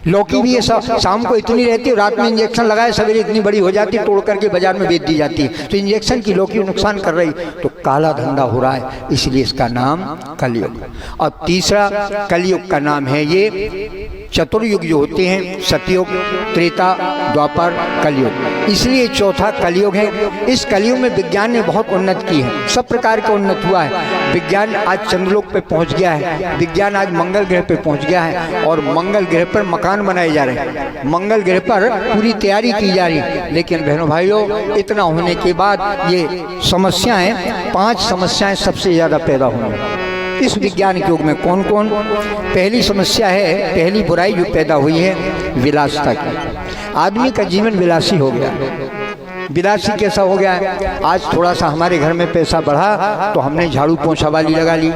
लौकी भी ये शाम को इतनी रहती है, रात में इंजेक्शन लगाए, सवेरे इतनी बड़ी हो जाती है, तोड़ करके बाजार में बेच दी जाती है। तो इंजेक्शन की लौकी नुकसान कर रही, तो काला धंधा हो रहा है, इसलिए इसका नाम कलयुग। और तीसरा कलयुग का नाम है ये चतुर्युग जो होते हैं, सतयुग, त्रेता, द्वापर, कलयुग। इसलिए चौथा कलयुग है। इस कलयुग में विज्ञान ने बहुत उन्नत की है, सब प्रकार का उन्नत हुआ है। विज्ञान आज चंद्रलोक पे पहुंच गया है, विज्ञान आज मंगल ग्रह पे पहुंच गया है, और मंगल ग्रह पर मकान बनाए जा रहे हैं, मंगल ग्रह पर पूरी तैयारी की जा रही है। लेकिन बहनों भाइयों, इतना होने के बाद ये समस्याएं, 5 समस्याएं सबसे ज़्यादा पैदा होंगी इस विज्ञान के युग में। कौन कौन? पहली समस्या है, पहली बुराई जो पैदा हुई है, विलासिता की। आदमी का जीवन विलासी हो गया। विलासी कैसा हो गया है? आज थोड़ा सा हमारे घर में पैसा बढ़ा तो हमने झाड़ू पोंछा वाली लगा ली,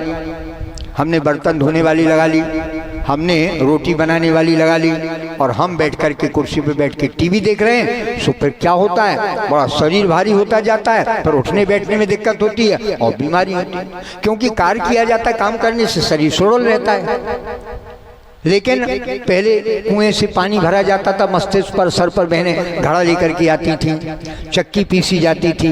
हमने बर्तन धोने वाली लगा ली, हमने रोटी बनाने वाली लगा ली, और हम बैठ कर के कुर्सी पे बैठ के टीवी देख रहे हैं। सो फिर क्या होता है? बड़ा शरीर भारी होता जाता है, पर उठने बैठने में दिक्कत होती है और बीमारी होती है, क्योंकि कार्य किया जाता है, काम करने से शरीर सुडौल रहता है। लेकिन पहले कुएं से पानी भरा जाता था, मस्तिष्क पर, सर पर बहनें घड़ा लेकर के आती थी, चक्की पीसी जाती थी,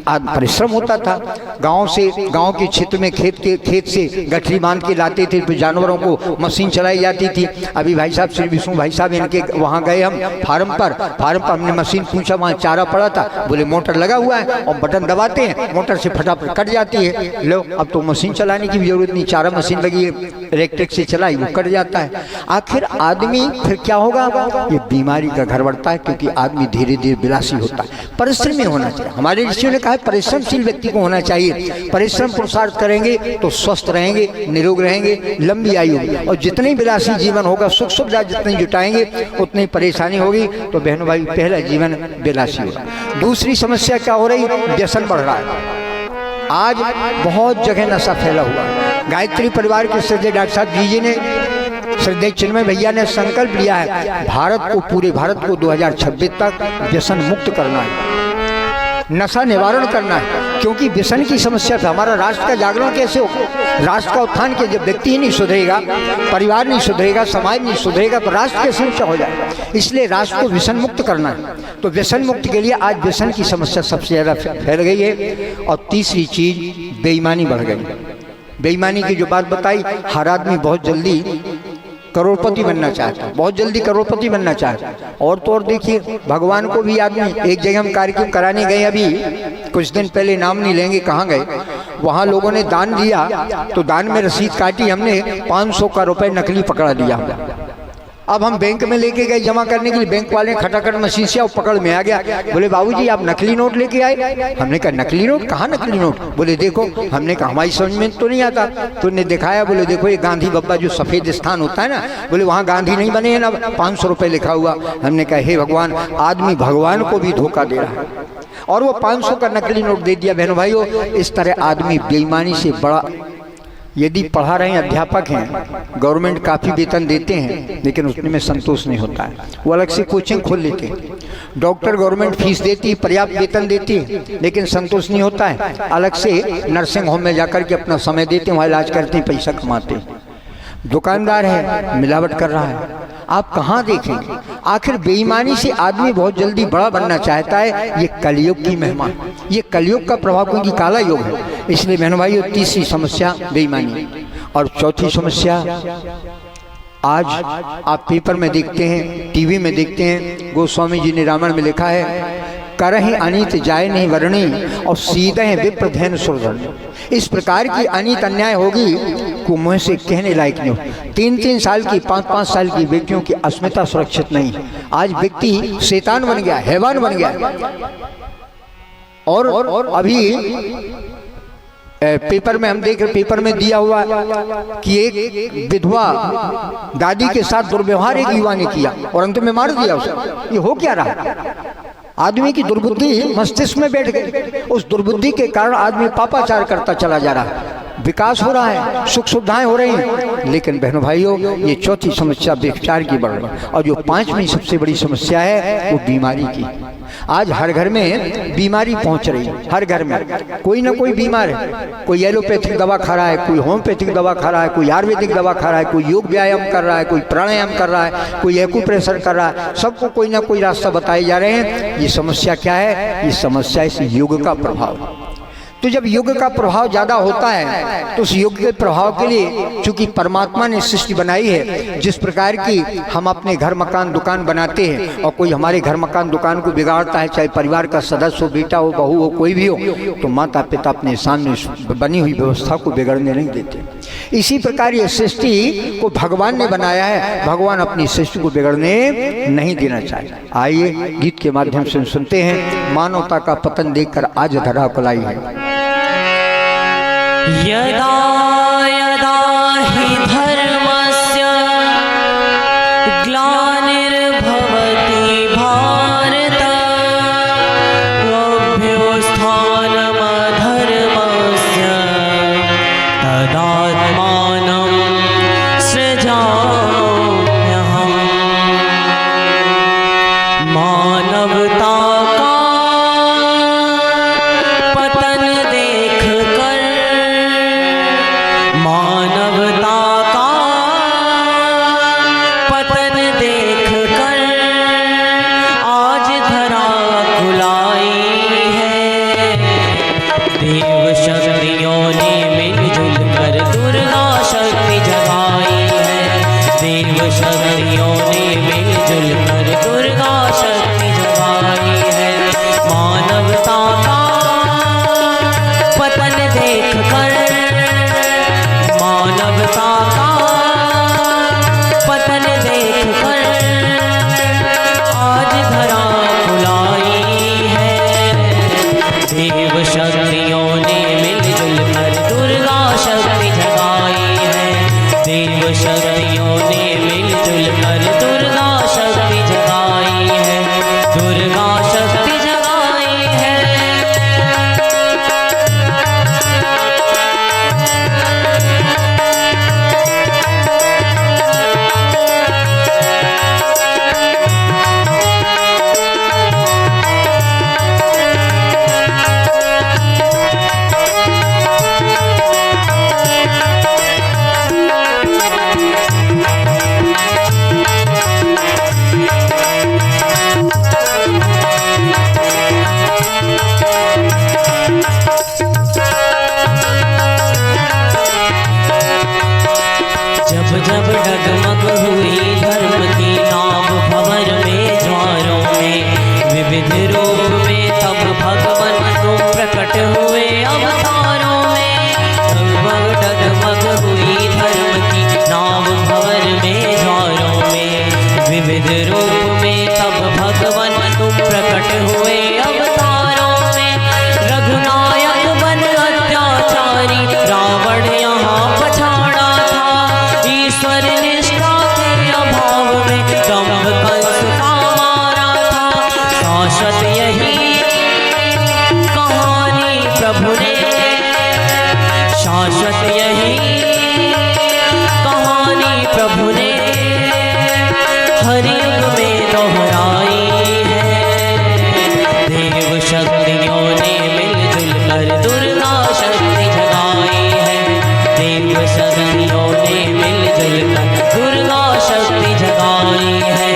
परिश्रम होता था। गांव के क्षेत्र में खेत से गठरी बांध के लाते थे, फिर जानवरों को मशीन चलाई जाती थी। अभी भाई साहब, श्री विष्णु भाई साहब, इनके वहाँ गए हम फार्म पर हमने मशीन पूछा, वहाँ चारा पड़ा था, बोले मोटर लगा हुआ है और बटन दबाते हैं, मोटर से फटाफट कट जाती है। लो, अब तो मशीन चलाने की भी जरूरत नहीं, चारा मशीन लगी है, इलेक्ट्रिक से चलाई, वो कट जाता है। आखिर आदमी फिर क्या होगा? ये बीमारी का घर बढ़ता है, क्योंकि आदमी धीरे धीरे विलासी होता है। परिश्रमी होना चाहिए। हमारे ऋषियों ने कहा है परिश्रमशील व्यक्ति को होना चाहिए। परिश्रम पुरुषार्थ करेंगे तो स्वस्थ रहेंगे, निरोग रहेंगे, लंबी आयु होगी। और जितने विलासी जीवन होगा, सुख सुविधा जितनी जुटाएंगे उतनी परेशानी होगी। तो बहनों भाई, पहला जीवन विलासी होगा। दूसरी समस्या क्या हो रही? व्यसन बढ़ रहा है। आज बहुत जगह नशा फैला हुआ है। गायत्री परिवार के श्रद्धेय डॉक्टर साहब जी ने, श्रद्धेय चिन्मय भैया ने संकल्प लिया है भारत को, पूरे भारत को 2026 तक व्यसन मुक्त करना है, नशा निवारण करना है। क्योंकि व्यसन की समस्या से हमारा राष्ट्र का जागरण कैसे होगा? राष्ट्र का उत्थान के जब व्यक्ति ही नहीं सुधरेगा, परिवार नहीं सुधरेगा, समाज नहीं सुधरेगा, तो राष्ट्र कैसे ऊंचा हो जाएगा? इसलिए राष्ट्र को व्यसन मुक्त करना है। तो व्यसन मुक्त के लिए आज व्यसन की समस्या सबसे ज़्यादा फैल गई है। और तीसरी चीज बेईमानी बढ़ गई। बेईमानी की जो बात बताई, हर आदमी बहुत जल्दी करोड़पति बनना चाहता है, बहुत जल्दी करोड़पति बनना चाहता है। और तो और देखिए, भगवान को भी आदमी, एक जगह हम कार्यक्रम कराने गए अभी कुछ दिन पहले, नाम नहीं लेंगे कहाँ गए, वहाँ लोगों ने दान दिया तो दान में रसीद काटी, हमने 500 का रुपये नकली पकड़ा दिया। अब हम बैंक में लेके गए जमा करने के लिए, बैंक वाले खटाखट मशीन से पकड़ में आ गया। बोले बाबूजी आप नकली नोट लेके आए? हमने कहा नकली नोट? कहाँ नकली नोट? बोले देखो। हमने कहा हमारी समझ में तो नहीं आता। तो उन्हें दिखाया, बोले देखो ये गांधी बब्बा जो सफ़ेद स्थान होता है ना, बोले वहाँ गांधी नहीं बने हैं ना, 500 रुपये लिखा हुआ। हमने कहा हे भगवान, आदमी भगवान को भी धोखा दे रहा है और वो 500 का नकली नोट दे दिया। बहनों भाइयों, इस तरह आदमी बेईमानी से बड़ा, यदि पढ़ा रहे हैं, अध्यापक हैं, गवर्नमेंट काफ़ी वेतन देते हैं, लेकिन उसमें संतोष नहीं होता है, वो अलग से कोचिंग खोल लेते हैं। डॉक्टर गवर्नमेंट फीस देती है, पर्याप्त वेतन देती है, लेकिन संतोष नहीं होता है, अलग से नर्सिंग होम में जाकर के अपना समय देते हैं, वहाँ इलाज करते हैं, पैसा कमाते हैं। दुकानदार है, मिलावट कर रहा है। आप कहाँ देखेंगे? आखिर बेईमानी से आदमी बहुत जल्दी बड़ा बनना चाहता है। ये कलयुग की महिमा, ये कलयुग का प्रभाव, क्योंकि काला युग है। इसलिए बहनों भाइयों, तीसरी समस्या बेईमानी। और चौथी समस्या, आज आप पेपर में देखते हैं, टीवी में देखते हैं, गोस्वामी जी ने रामायण में लिखा है, करहि अनित जाय नहीं वर्णी और सीधे विप्र धैन सुरधन। इस प्रकार की अनित अन्याय होगी को मुँह से कहने लायक नहीं हो। 3-3 साल की, 5-5 साल की बेटियों की अस्मिता सुरक्षित नहीं है। आज व्यक्ति शैतान बन गया, हैवान बन गया। और अभी पेपर में हम देख रहे, पेपर में दिया हुआ कि एक विधवा दादी के साथ दुर्व्यवहार एक युवा ने किया और अंत में मार दिया उसे। ये हो क्या रहा? आदमी की दुर्बुद्धि मस्तिष्क में बैठ गई। उस दुर्बुद्धि के कारण आदमी पापाचार करता चला जा रहा है। विकास हो रहा है, सुख सुविधाएं हो रही हैं, लेकिन बहनों भाइयों, ये चौथी समस्या व्यभिचार की बढ़ रही है। और जो पांचवी सबसे बड़ी समस्या है वो बीमारी की। आज हर घर में बीमारी पहुंच रही है, हर घर में कोई ना कोई बीमार है। कोई एलोपैथिक दवा खा रहा है, कोई होम्योपैथिक दवा खा रहा है, कोई आयुर्वेदिक दवा खा रहा है, कोई योग व्यायाम कर रहा है, कोई प्राणायाम कर रहा है, कोई एक्यूप्रेशर कर रहा है। सबको कोई ना कोई रास्ता बताए जा रहे हैं। ये समस्या क्या है? ये समस्या इस युग का प्रभाव। तो जब युग का प्रभाव ज़्यादा होता है तो उस युग के प्रभाव के लिए, चूंकि परमात्मा ने सृष्टि बनाई है, जिस प्रकार की हम अपने घर मकान दुकान बनाते हैं और कोई हमारे घर मकान दुकान को बिगाड़ता है, चाहे परिवार का सदस्य हो, बेटा हो, बहू हो, कोई भी हो, तो माता पिता अपने सामने बनी हुई व्यवस्था को बिगड़ने नहीं देते। इसी प्रकार ये सृष्टि को भगवान ने बनाया है, भगवान अपनी सृष्टि को बिगड़ने नहीं देना चाहते। आइए गीत के माध्यम से सुनते हैं, मानवता का पतन देखकर आज धरा कुलाई है। यदा यदा हि धर्मस्य ग्लानिर्भवति भारत अभ्युत्थानमधर्मस्य तदात्मानं सृजाम्यहम्। मानवता का पतन देख कर, मानवता का पतन देख कर आज धरा कुलाई है। देव शक्तियों ने मिलजुल कर दुर्गा शक्ति जगाई है। देव शक्तियों ने मिलजुल कर दुर्गा शक्ति जगाई है। मानवता का पतन देख कर, मानवता का देव शक्तियों ने मिलजुल कर दुर्गा शक्ति जगाई है। देव शक्तियों ने मिलजुल कर दुर्गा शक्ति जगाई है। दुर्गा शक्ति जगाई है। जब जब डगमग हुई धर्म की नाव भंवर में ज्वारों में विविध रूप में, तब भगवान तुम प्रकट हुए अवतारों में। डगमग डगमग हुई धर्म की नाव भंवर में ज्वारों में विविध रूप में, तब भगवान तुम प्रकट हुए अवतारों में। रघुनायक बन अत्याचारी रावण यहाँ पछाड़ा था। ईश्वर निष्ठा के अभाव में दंभ कंस का मारा था। शाश्वत यही कहानी प्रभु ने, शाश्वत यही कहानी प्रभु ने हर युग में दोहराई है। देव शक्तियों ने मिलजुल कर दुर्गा शक्ति जगाई है। देव शक्तियों ने मिलजुल कर दुर्गा शक्ति जगाई है।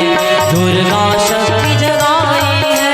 दुर्गा शक्ति जगाई है।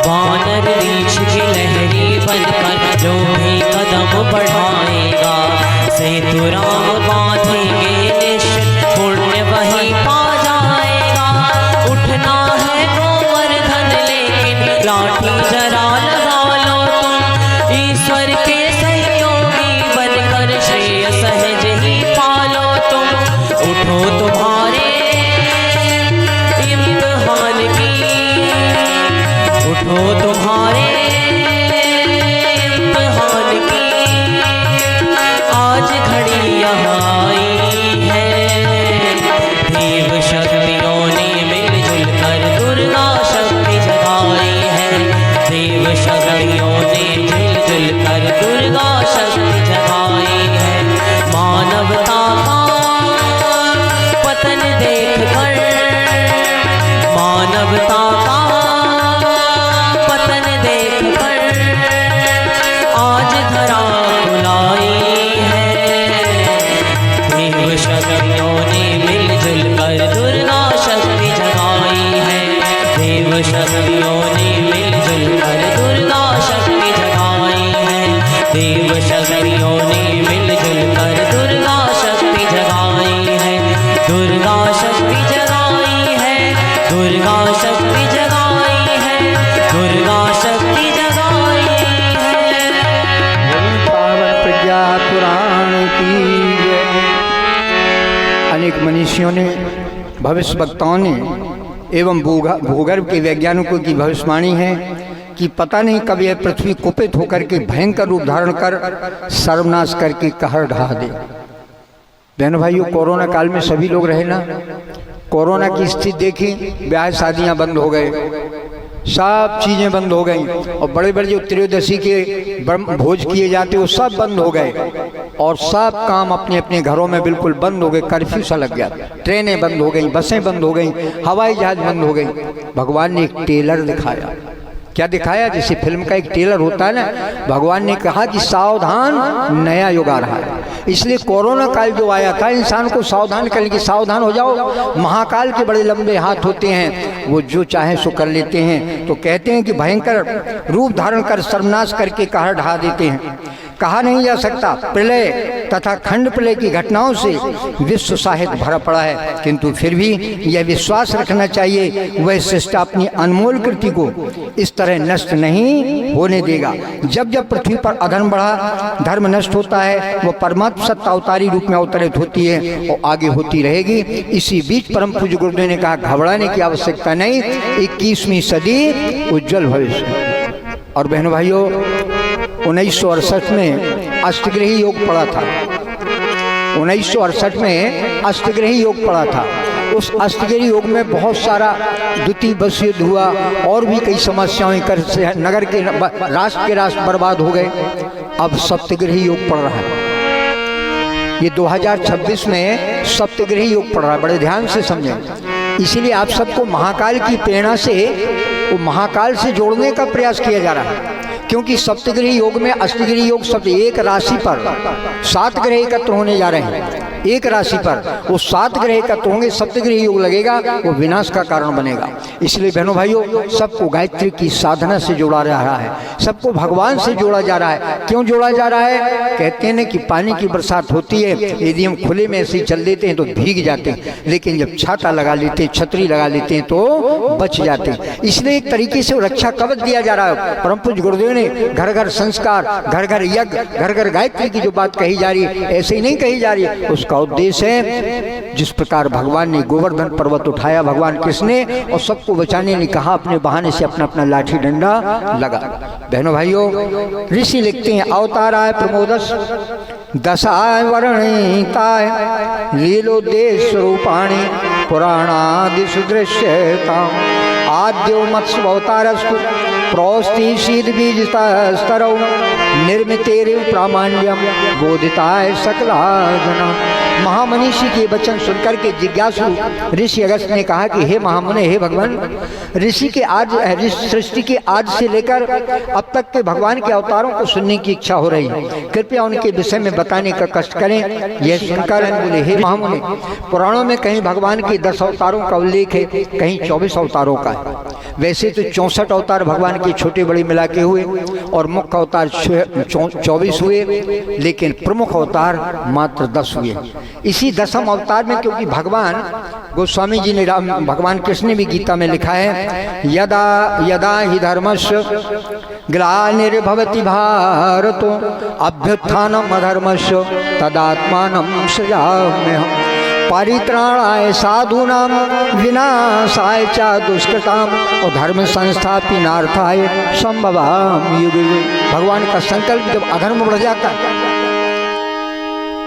वानर रीछ की लहरी बनकर जो भी कदम बढ़ाएगा, सेतु राम बांधेंगे निश्चित पुण्य वही पा जाएगा। उठना है गोवर्धन लेकिन लाठी जरा लगा लो तुम। ईश्वर के सहयोगी बनकर श्रेय सहज ही पालो तुम। उठो तुम्हारे इम्तिहान की, उठो तुम्हारे इम्तिहान की, आज घड़ी यहाँ आई है। देव शक्तियों ने मिलजुल कर दुर्गा शक्ति जगाई है। देव शक्तियों ने मिलजुल कर दुर्गा शक्ति जगाई है। मानवता का पतन देख कर, मानवता का पतन देख कर आज धरा बुलाई है। देव शक्तियों ने मिलजुल कर दुर्गा शक्ति जगाई है। देव शक्तियों ने मिलजुल कर दुर्गा शक्ति जगाई है। देव शक्तियों ने मिलजुल कर दुर्गा शक्ति जगाई है। दुर्गा शक्ति जगाई है। दुर्गा शक्ति जगाई है। दुर्गा शक्ति जगाई है। पावन प्रज्ञा पुराण की जय। अनेक मनीषियों ने, भविष्य वक्ताओं ने एवं भूगर्भ के वैज्ञानिकों की भविष्यवाणी है कि पता नहीं कब यह पृथ्वी कुपित होकर के भयंकर रूप धारण कर सर्वनाश करके कहर ढा दे। बहनों भाइयों, कोरोना काल में सभी लोग रहे ना, कोरोना की स्थिति देखी, ब्याह शादियां बंद हो गए, सब चीज़ें बंद हो गई और बड़े बड़े जो त्रयोदशी के भोज किए जाते वो सब बंद हो गए और सब काम अपने अपने घरों में बिल्कुल बंद हो गए। कर्फ्यू सा लग गया, ट्रेनें बंद हो गई, बसें बंद हो गई, हवाई जहाज बंद हो गई। भगवान ने एक टेलर दिखाया, क्या दिखाया? जैसे फिल्म का एक ट्रेलर होता है ना, भगवान ने कहा कि सावधान, नया युग आ रहा है। इसलिए कोरोना काल जो आया था इंसान को सावधान करने की, सावधान हो जाओ। महाकाल के बड़े लंबे हाथ होते हैं, वो जो चाहे सो कर लेते हैं। तो कहते हैं कि भयंकर रूप धारण कर सर्वनाश करके कहर ढा देते हैं। कहा नहीं जा सकता, प्रलय तथा खंड प्रलय की घटनाओं से विश्व साहित्य भरा पड़ा है, किंतु फिर भी यह विश्वास रखना चाहिए वह सृष्टा अपनी अनमोल कृति को इस तरह नष्ट नहीं होने देगा। जब जब पृथ्वी पर अधर्म बढ़ा, धर्म नष्ट होता है, वह परमात्मा सत्ता अवतारी रूप में अवतरित होती है और आगे होती रहेगी। इसी बीच परम पूज्य गुरुदेव ने कहा घबराने की आवश्यकता नहीं, 21वीं सदी उज्जवल भविष्य। और बहनों भाइयों, 1968 में अष्टग्रही योग पड़ा था। 1968 में अष्टग्रही योग पड़ा था। उस अष्टग्रही योग में बहुत सारा द्वितीय विश्व युद्ध हुआ और भी कई समस्याएं कर से नगर के राष्ट्र के राष्ट्र बर्बाद हो गए। अब सप्तग्रही योग पड़ रहा है। ये 2026 में सप्तग्रही योग पड़ रहा है, बड़े ध्यान से समझें। इसीलिए आप सबको महाकाल की प्रेरणा से वो महाकाल से जोड़ने का प्रयास किया जा रहा है, क्योंकि सप्तग्रही योग में अष्टग्रही योग सब एक राशि पर 7 ग्रह एकत्र होने जा रहे हैं। एक राशि पर वो 7 ग्रह एकत्र होंगे, सप्तग्रही योग लगेगा, वो विनाश का कारण बनेगा। इसलिए बहनों भाइयों, सबको गायत्री की साधना से जोड़ा जा रहा है, सबको भगवान से जोड़ा जा रहा है। क्यों जोड़ा जा रहा है? कहते हैं कि पानी की बरसात होती है, यदि हम खुले में ऐसे चल देते हैं तो भीग जाते हैं, लेकिन जब छाता लगा लेते हैं, छतरी लगा लेते हैं तो बच जाते हैं। इसलिए एक तरीके से रक्षा कवच दिया जा रहा है। परम पूज्य गुरुदेव ने घर घर संस्कार, घर घर यज्ञ, घर घर गायत्री की जो बात कही जा रही है, ऐसे ही नहीं कही जा रही है। उसका उद्देश्य है, जिस प्रकार भगवान ने गोवर्धन पर्वत उठाया, भगवान कृष्ण ने, और सबको बचाने ने कहा अपने बहाने से अपना अपना लाठी डंडा लगा। बहनों भाइयों, ऋषि लिखते हैं अवताराय प्रमोदस दशाय वर्णिताय लीलोदेश रूपाणि पुराणादिषु दृश्यताम् आद्यो मत्स्यावतारस्तु प्रोस्ति शीत बीजस्तरौ निर्मितेरु प्रामाण्यम बोधिताय सकला जना। महामनीषी के वचन सुनकर के जिज्ञासु ऋषि अगस्त ने कहा कि हे महामुने, हे भगवान, ऋषि के आज सृष्टि के आज से लेकर अब तक के भगवान के अवतारों को सुनने की इच्छा हो रही है, कृपया उनके विषय में बताने का कष्ट करें। यह सुनकर बोले हे महामुने, पुराणों में कहीं भगवान के 10 अवतारों का उल्लेख है, कहीं 24 अवतारों का है। वैसे तो 64 अवतार भगवान के छोटे बड़े मिला के हुए और मुख्य अवतार 24 हुए, लेकिन प्रमुख अवतार मात्र 10 हुए। इसी 10वें अवतार में, क्योंकि भगवान गोस्वामी जी ने, भगवान कृष्ण ने भी गीता में लिखा है, यदा यदा ही धर्मस्य ग्लानिर्भवति भारतो अभ्युत्थानम् अधर्मस्य तदात्मानं सृजाम्यहम् परित्राणाय साधूनां विनाशाय च दुष्कृताम् और धर्म संस्थापनार्थाय संभवामि युगे युगे। भगवान का संकल्प जब अधर्म बढ़ जाता है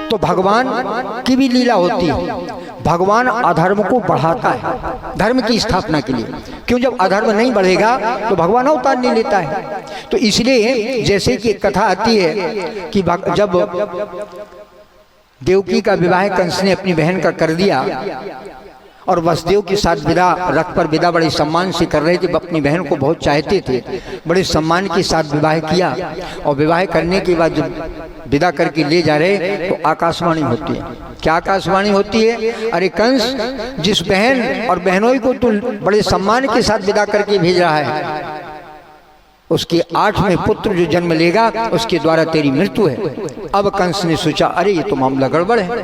तो भगवान की भी लीला होती है, भगवान अधर्म को बढ़ाता है धर्म की स्थापना के लिए। क्यों? जब अधर्म नहीं बढ़ेगा तो भगवान अवतार नहीं लेता है। तो इसलिए जैसे कि कथा आती है कि जब देवकी का विवाह कंस ने अपनी बहन का कर दिया और वसुदेव के साथ विदा, रथ पर विदा बड़े सम्मान से कर रहे थे, अपनी बहन को बहुत चाहते थे, बड़े सम्मान के साथ विवाह किया। और विवाह करने के बाद जब विदा करके ले जा रहे तो आकाशवाणी होती है। क्या आकाशवाणी होती है? अरे कंस, जिस बहन और बहनोई को तू बड़े सम्मान के साथ विदा करके भेज रहा है, उसके 8वें पुत्र जो जन्म लेगा उसके द्वारा तेरी मृत्यु है। अब कंस ने सोचा अरे ये तो मामला गड़बड़ है।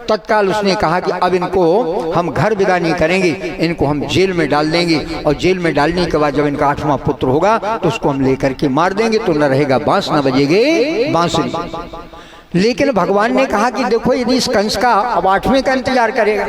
तत्काल उसने कहा कि अब इनको हम घर विदा नहीं करेंगे, इनको हम जेल में डाल देंगे, और जेल में डालने के बाद जब इनका 8वां पुत्र होगा तो उसको हम लेकर के मार देंगे, तो न रहेगा बांस न बजेगे बांसुरी। लेकिन भगवान ने कहा कि देखो, यदि इस कंस का अब 8वें का इंतजार करेगा,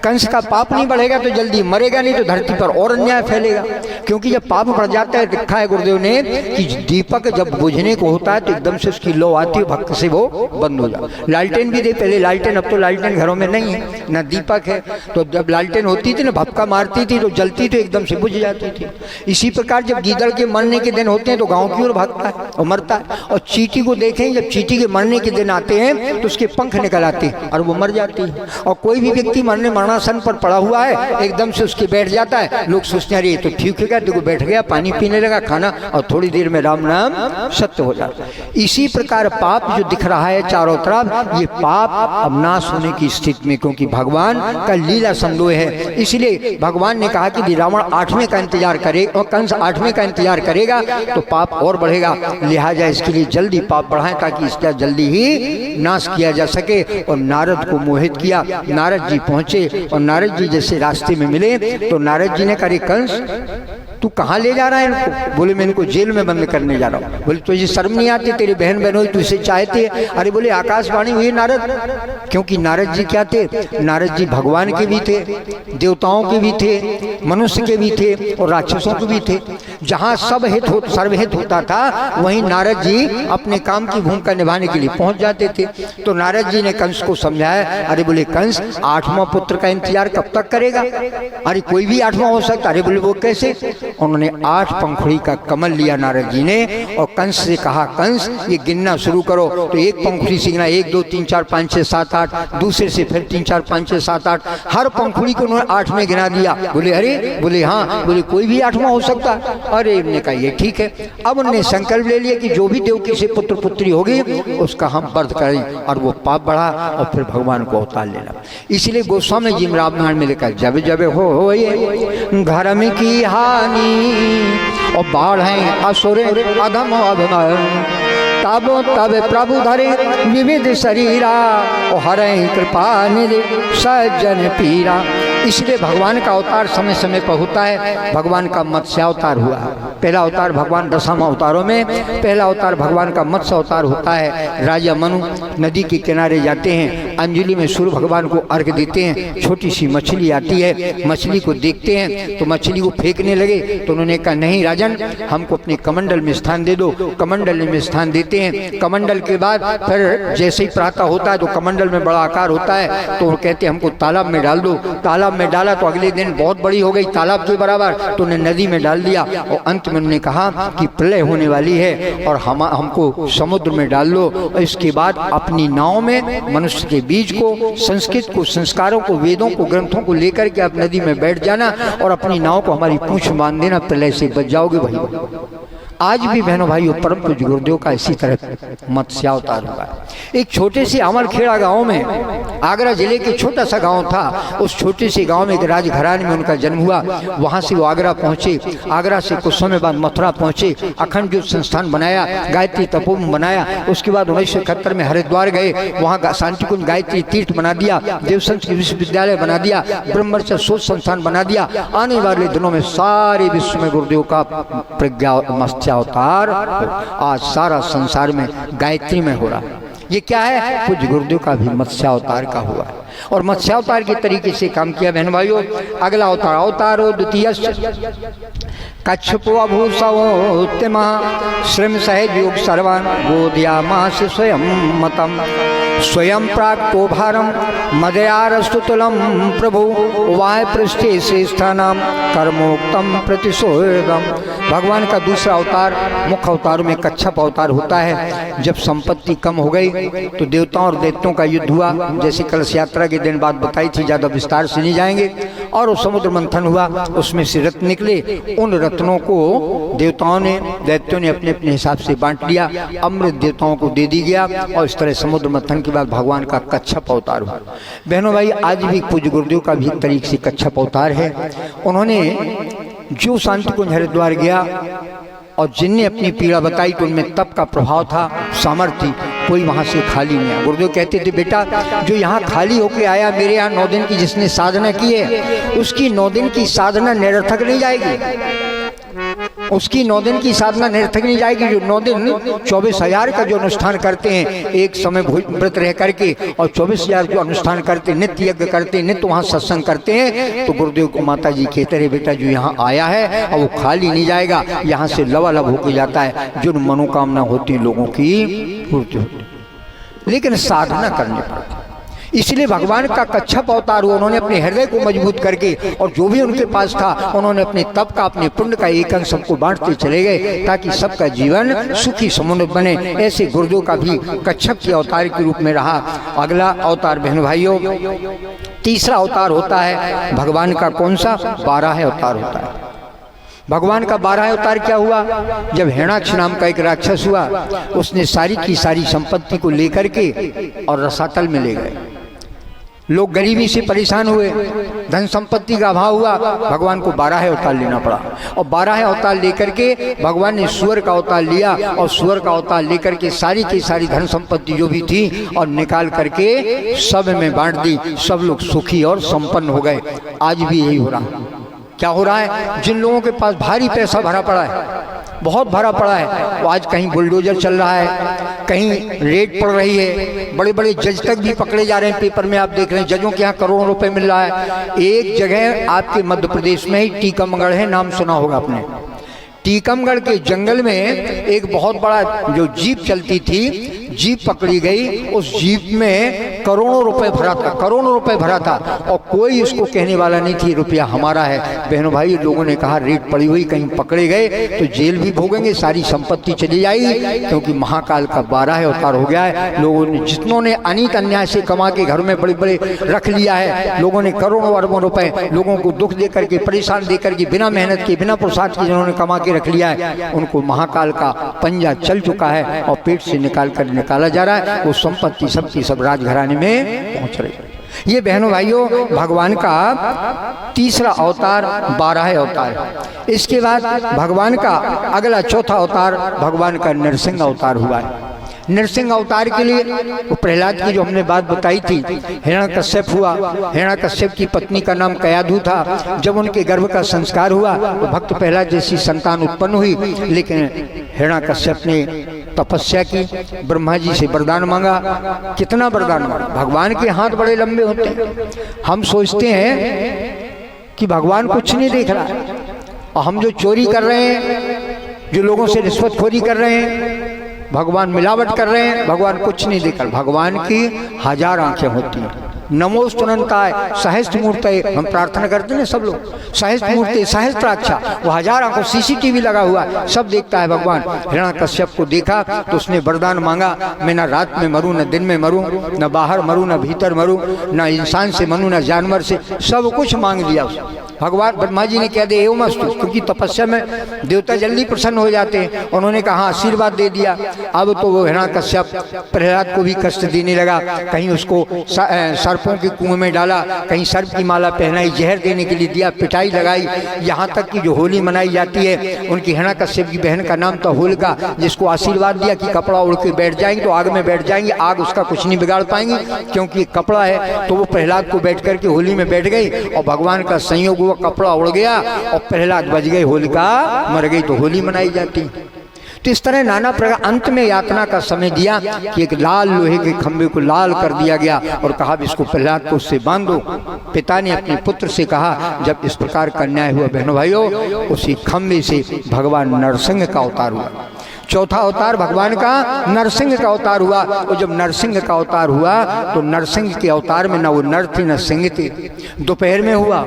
कंस का पाप नहीं बढ़ेगा तो जल्दी मरेगा, नहीं तो धरती पर और अन्याय फैलेगा। क्योंकि जब पाप बढ़ जाता है, लिखा है गुरुदेव ने कि दीपक जब बुझने को होता है तो एकदम से उसकी लो आती है, भक्त से वो बंद हो जाता। लालटेन भी दे पहले लालटेन, अब तो लालटेन घरों में नहीं है, न दीपक है। तो जब लालटेन होती थी ना, भपका मारती थी तो जलती तो एकदम से बुझ जाती थी। इसी प्रकार जब गीदड़ के मरने के दिन होते हैं तो गाँव की ओर भागता है और मरता है। और चींटी को देखें, जब चींटी के मरने के दिन आते हैं तो उसके पंख निकल आते हैं और वो मर जाती है। और कोई भी व्यक्ति मरणासन पर पड़ा हुआ है, एकदम से उसके बैठ जाता है, लोग सोचते हैं अरे ये तो ठीक है, देखो बैठ गया, पानी पीने लगा, खाना, और थोड़ी देर में राम नाम सत्य हो जाता है। इसी प्रकार पाप जो दिख रहा है चारों तरफ, ये पाप अब नाश होने की स्थिति में, क्योंकि भगवान का लीला संदोह है। इसलिए भगवान ने कहा कि रावण 8वें का इंतजार करे और कंस 8वें का इंतजार करेगा तो पाप और बढ़ेगा, लिहाजा इसके लिए जल्दी पाप बढ़ाएं ताकि इसका जल्दी ही नाश किया जा सके। और नारद को मोहित किया। नारद जी पहुंचे और नारद जी जैसे रास्ते में मिले तो नारद जी ने कहा कंस तू कहाँ ले जा रहा है इनको? बोले मैं इनको जेल में बंद करने जा रहा हूँ। बोले तुझे शर्म नहीं आती? तेरी बहन बहनोई तू इसे चाहते? अरे बोले आकाशवाणी हुई नारद, क्योंकि नारद जी क्या थे? नारद जी भगवान के भी थे, देवताओं के भी थे, मनुष्य के भी थे और राक्षसों के भी थे। जहाँ सर्वहित होता था वहीं नारद जी अपने काम की भूमिका निभाने के लिए पहुंच जाते थे। तो नारद जी ने कंस को समझाया। अरे बोले कंस 8वां पुत्र का इंतजार कब तक करेगा? अरे कोई भी 8वां हो सकता। अरे बोले वो कैसे? उन्होंने 8 पंखुड़ी का कमल लिया नारद जी ने और कंस से कहा कंस ये गिनना शुरू करो। तो एक पंखुड़ी से गिना 1 2 3 4 5 6 7 8, दूसरे से फिर 3 4 5 6 7 8, हर पंखुड़ी को उन्होंने 8 में गिना दिया। बोले अरे, बोले हाँ, बोले कोई भी 8वां हो सकता। अरे उन्होंने कहा ये ठीक है। अब उन्होंने संकल्प ले लिया कि जो भी देवकी से पुत्र पुत्री होगी उसका हम वध करें, और वो पाप बढ़ा और फिर भगवान को अवतार लेना। इसलिए गोस्वामी जी रामायण में लिखा जब जब हो ये घर में की हानि और बाढ़ है असुर अधम अभिमान, तब तब प्रभु धरे विविध शरीरा और हरे कृपा निधि सज्जन पीरा। इसलिए भगवान का अवतार समय समय पर होता है। भगवान का मत्स्य अवतार हुआ, पहला अवतार भगवान दशम अवतारों में पहला अवतार भगवान का मत्स्य अवतार होता है। राजा मनु नदी के किनारे जाते हैं, अंजलि में सूर्य भगवान को अर्घ देते हैं। छोटी सी मछली आती है, मछली को देखते हैं तो मछली को फेंकने लगे तो उन्होंने कहा नहीं राजन, हमको अपने कमंडल में स्थान दे दो। कमंडल में स्थान देते हैं। कमंडल के बाद फिर जैसे ही प्रातः होता है तो कमंडल में बड़ा आकार होता है, तो वो कहते हैं हमको तालाब में डाल दो। तालाब में डाला तो अगले दिन बहुत बड़ी हो गई, तालाब के बराबर, तो उन्हें नदी में डाल दिया। और अंत में उन्होंने कहा कि प्रलय होने वाली है और हमको समुद्र में डाल लो। और इसके बाद अपनी नाव में मनुष्य के बीज को, संस्कृत को, संस्कारों को, वेदों को, ग्रंथों को लेकर के आप नदी में बैठ जाना और अपनी नाव को हमारी पूंछ बांध देना, प्रलय से बच जाओगे भाई। आज भी बहनों भाइयों परम पूज्य गुरुदेव का इसी तरह मत्स्यावतार हुआ। एक छोटे से अमरखेड़ा गांव में, आगरा जिले के छोटा सा गांव था, उस छोटे से गांव में एक राजघराने में उनका जन्म हुआ। वहां से वो आगरा पहुंचे, आगरा से कुछ समय बाद मथुरा पहुंचे, अखंड ज्योत संस्थान बनाया, गायत्री तपोवन बनाया। उसके बाद 1971 में हरिद्वार गए, वहाँ शांतिकुंज गायत्री तीर्थ बना दिया, देवसंत विश्वविद्यालय बना दिया, ब्रह्मचर्य शोध संस्थान बना दिया। आने वाले दिनों में सारे विश्व में गुरुदेव का प्रज्ञा अवतार आज सारा संसार में गायत्री में हो रहा है। ये क्या है? पूज्य गुरुदेव का भी मत्स्यावतार का हुआ है और मत्स्यावतार के तरीके से काम किया। बहन भाइयों, अगला अवतार अवतारो द्वितीय कच्छपो अभूषवोत्तम श्रम सहज योग सर्वान बोधयामास स्वयं मतम स्वयं प्राक्तो भारम मदयारस्तुतुलम प्रभु वाय पृष्ठे श्रेष्ठानाम कर्मोक्तम प्रतिशोधम। भगवान का दूसरा अवतार मुख्य अवतारों में कच्छप अवतार होता है। जब संपत्ति कम हो गई तो देवताओं और दैत्यों का युद्ध हुआ, जैसे कलश यात्रा के दिन बात बताई थी, ज़्यादा विस्तार से नहीं जाएंगे। और वो समुद्र मंथन हुआ, उसमें से रत्न निकले। उन रत्नों को देवताओं ने, दैत्यों ने अपने अपने हिसाब से बांट लिया, अमृत देवताओं को दे दी गया और इस तरह समुद्र मंथन के बाद भगवान का कच्छप अवतार हुआ। बहनों भाई, आज भी पूज्य गुरुदेव का भी एक तरीके से कच्छप अवतार है। उन्होंने जो शांतिकुंज हरिद्वार गया और जिनने अपनी पीड़ा बताई तो उनमें तप का प्रभाव था, सामर्थ्य, कोई वहाँ से खाली नहीं आया। गुरुदेव कहते थे बेटा जो यहाँ खाली होके आया, मेरे यहाँ 9 दिन की जिसने साधना की है उसकी 9 दिन की साधना निरर्थक नहीं जाएगी। उसकी 9 दिन की साधना निरर्थक नहीं जाएगी। जो 9 दिन 24,000 का जो अनुष्ठान करते हैं एक समय व्रत रह करके, और 24,000 जो अनुष्ठान करते, नित्य यज्ञ करते, नित्य वहाँ सत्संग करते हैं, तो गुरुदेव को माता जी कहते रहे बेटा जो यहाँ आया है और वो खाली नहीं जाएगा, यहाँ से लवालब होकर जाता है। जो मनोकामना होती है लोगों की पूर्ति होती, लेकिन साधना करने पर। इसलिए भगवान का कच्छप अवतार हुआ। उन्होंने अपने हृदय को मजबूत करके और जो भी उनके पास था उन्होंने अपने तप का, अपने पुण्य का एक अंश सबको बांटते चले गए ताकि सबका जीवन सुखी समुन्नत बने। ऐसे गुरुदेव का भी कच्छप के अवतार के रूप में रहा। अगला अवतार बहन भाइयों, तीसरा अवतार होता है भगवान का कौन सा? 12 अवतार होता है। भगवान का 12 अवतार क्या हुआ? जब हिरण्याक्ष नाम का एक राक्षस हुआ, उसने सारी की सारी संपत्ति को लेकर के और रसातल में ले गए। लोग गरीबी से परेशान हुए, धन संपत्ति का अभाव हुआ, भगवान को 12 अवतार लेना पड़ा। और 12 अवतार लेकर के भगवान ने सूअर का अवतार लिया और सूअर का अवतार लेकर के सारी की सारी धन संपत्ति जो भी थी और निकाल करके सब में बांट दी। सब लोग सुखी और संपन्न हो गए। आज भी यही हो रहा। क्या हो रहा है? जिन लोगों के पास भारी पैसा भरा पड़ा है, बहुत भरा पड़ा है, वो आज कहीं बुलडोजर चल रहा है, कहीं रेड पड़ रही है, बड़े बड़े जज तक भी पकड़े जा रहे हैं। पेपर में आप देख रहे हैं जजों के यहाँ करोड़ों रुपए मिल रहा है। एक जगह आपके मध्य प्रदेश में ही टीकमगढ़ है, नाम सुना होगा आपने। टीकमगढ़ के जंगल में एक बहुत बड़ा जो जीप चलती थी, जीप पकड़ी गई। उस जीप में करोड़ों रुपए भरा था, करोड़ों रुपए भरा था और कोई इसको कहने वाला नहीं थी रुपया हमारा है। बहनों भाई, लोगों ने कहा रेट पड़ी हुई, कहीं पकड़े गए तो जेल भी भोगेंगे, सारी संपत्ति चली जाएगी, क्योंकि महाकाल का 12 अवतार हो गया है। लोगों ने, जितनों ने अनित अन्याय से कमा के घर में बड़े बड़े रख लिया है, लोगों ने करोड़ों अरबों रुपए लोगों को दुख दे करके, परेशान दे करके, बिना मेहनत के, बिना पुरुषार्थ के जिन्होंने कमा के रख लिया है, उनको महाकाल का पंजा चल चुका है और पेट से निकाल कर निकाला जा रहा है। वो संपत्ति सबकी सब राजघराने में पहुंच रही है। ये बहनों भाइयों भगवान का तीसरा अवतार 12 अवतार। इसके बाद भगवान का अगला चौथा अवतार भगवान का नरसिंह अवतार हुआ है। नरसिंह अवतार के लिए वो प्रहलाद की जो हमने बात बताई थी, हिरण्यकश्यप हुआ। हिरण्यकश्यप की पत्नी का नाम कयाधु था। जब उनके गर्भ का संस्कार हुआ तो भक्त प्रहलाद जैसी संतान उत्पन्न हुई, लेकिन हिरण्यकश्यप ने तपस्या की, ब्रह्मा जी से वरदान मांगा। कितना वरदान मांगा? भगवान के हाथ बड़े लंबे होते हैं। हम सोचते हैं कि भगवान कुछ नहीं देख रहा है, और हम जो चोरी कर रहे हैं, जो लोगों से रिश्वतखोरी कर रहे हैं, भगवान मिलावट कर रहे हैं, भगवान कुछ नहीं देखकर। भगवान की 1000 आंखें होती हैं। नमोस्तुनंताय सहस्त्रमूर्तये, हम प्रार्थना करते हैं सब लोग, सहस्त्रमूर्ति सहस्त्राक्षा, वो 1000 आंखों, सीसीटीवी लगा हुआ है, सब देखता है भगवान। हिरण्यकश्यप को देखा तो उसने वरदान मांगा, मैं न रात में मरूं, न दिन में मरूं, न बाहर मरूं, न भीतर मरूं, न इंसान से मरूं, न जानवर से, सब कुछ मांग लिया उसने। भगवान ब्रह्मा जी ने कह दिया एवं मस्तु, क्योंकि तपस्या में देवता जल्दी प्रसन्न हो जाते हैं। उन्होंने कहा आशीर्वाद दे दिया। अब तो वो हिरण्यकश्यप प्रहलाद को भी कष्ट देने लगा, कहीं उसको सर्पों के कुएं में डाला, कहीं सर्प की माला पहनाई, जहर देने के लिए दिया, पिटाई लगाई। यहाँ तक कि जो होली मनाई जाती है, उनकी हिरण्यकश्यप की बहन का नाम था होलिका, जिसको आशीर्वाद दिया कि कपड़ा उड़ के बैठ जाएंगे तो आग में बैठ जाएंगे, आग उसका कुछ नहीं बिगाड़ पाएंगी क्योंकि कपड़ा है। तो वो प्रहलाद को बैठ करके होली में बैठ गई और भगवान का संयोग हुआ, कपड़ा उड़ गया और प्रहलाद बच गए, होलिका मर गई, तो होली मनाई जाती। तो इस तरह नाना प्रकार अंत में यातना का समय दिया कि एक लाल लोहे के खंभे को लाल कर दिया गया और कहा इसको प्रहलाद को उससे बांधो। पिता ने अपने पुत्र से कहा, जब इस प्रकार का न्याय हुआ बहनों भाइयों, उसी खंभे से भगवान नरसिंह का अवतार हुआ। चौथा अवतार भगवान का नरसिंह का अवतार हुआ। और जब नरसिंह का अवतार हुआ तो नरसिंह के अवतार में न वो नर थे न सिंह थे। दोपहर में हुआ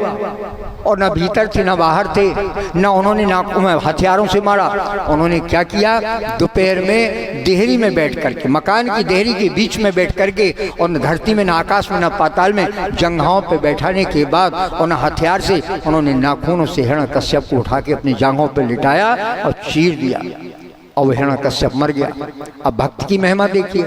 और न भीतर थे न बाहर थे, न उन्होंने नाकों में हथियारों से मारा। उन्होंने क्या किया, दोपहर में देहरी में बैठ करके, मकान की देहरी के बीच में बैठ करके, और न धरती में न आकाश में न पाताल में, जंघाओं पे बैठाने के बाद और न हथियार से उन्होंने नाखूनों से हिरण्यकश्यप को उठा के अपनी जांघों पर लिटाया और चीर दिया और वह हिरण्यकश्यप मर गया। अब भक्त की महिमा देखिए।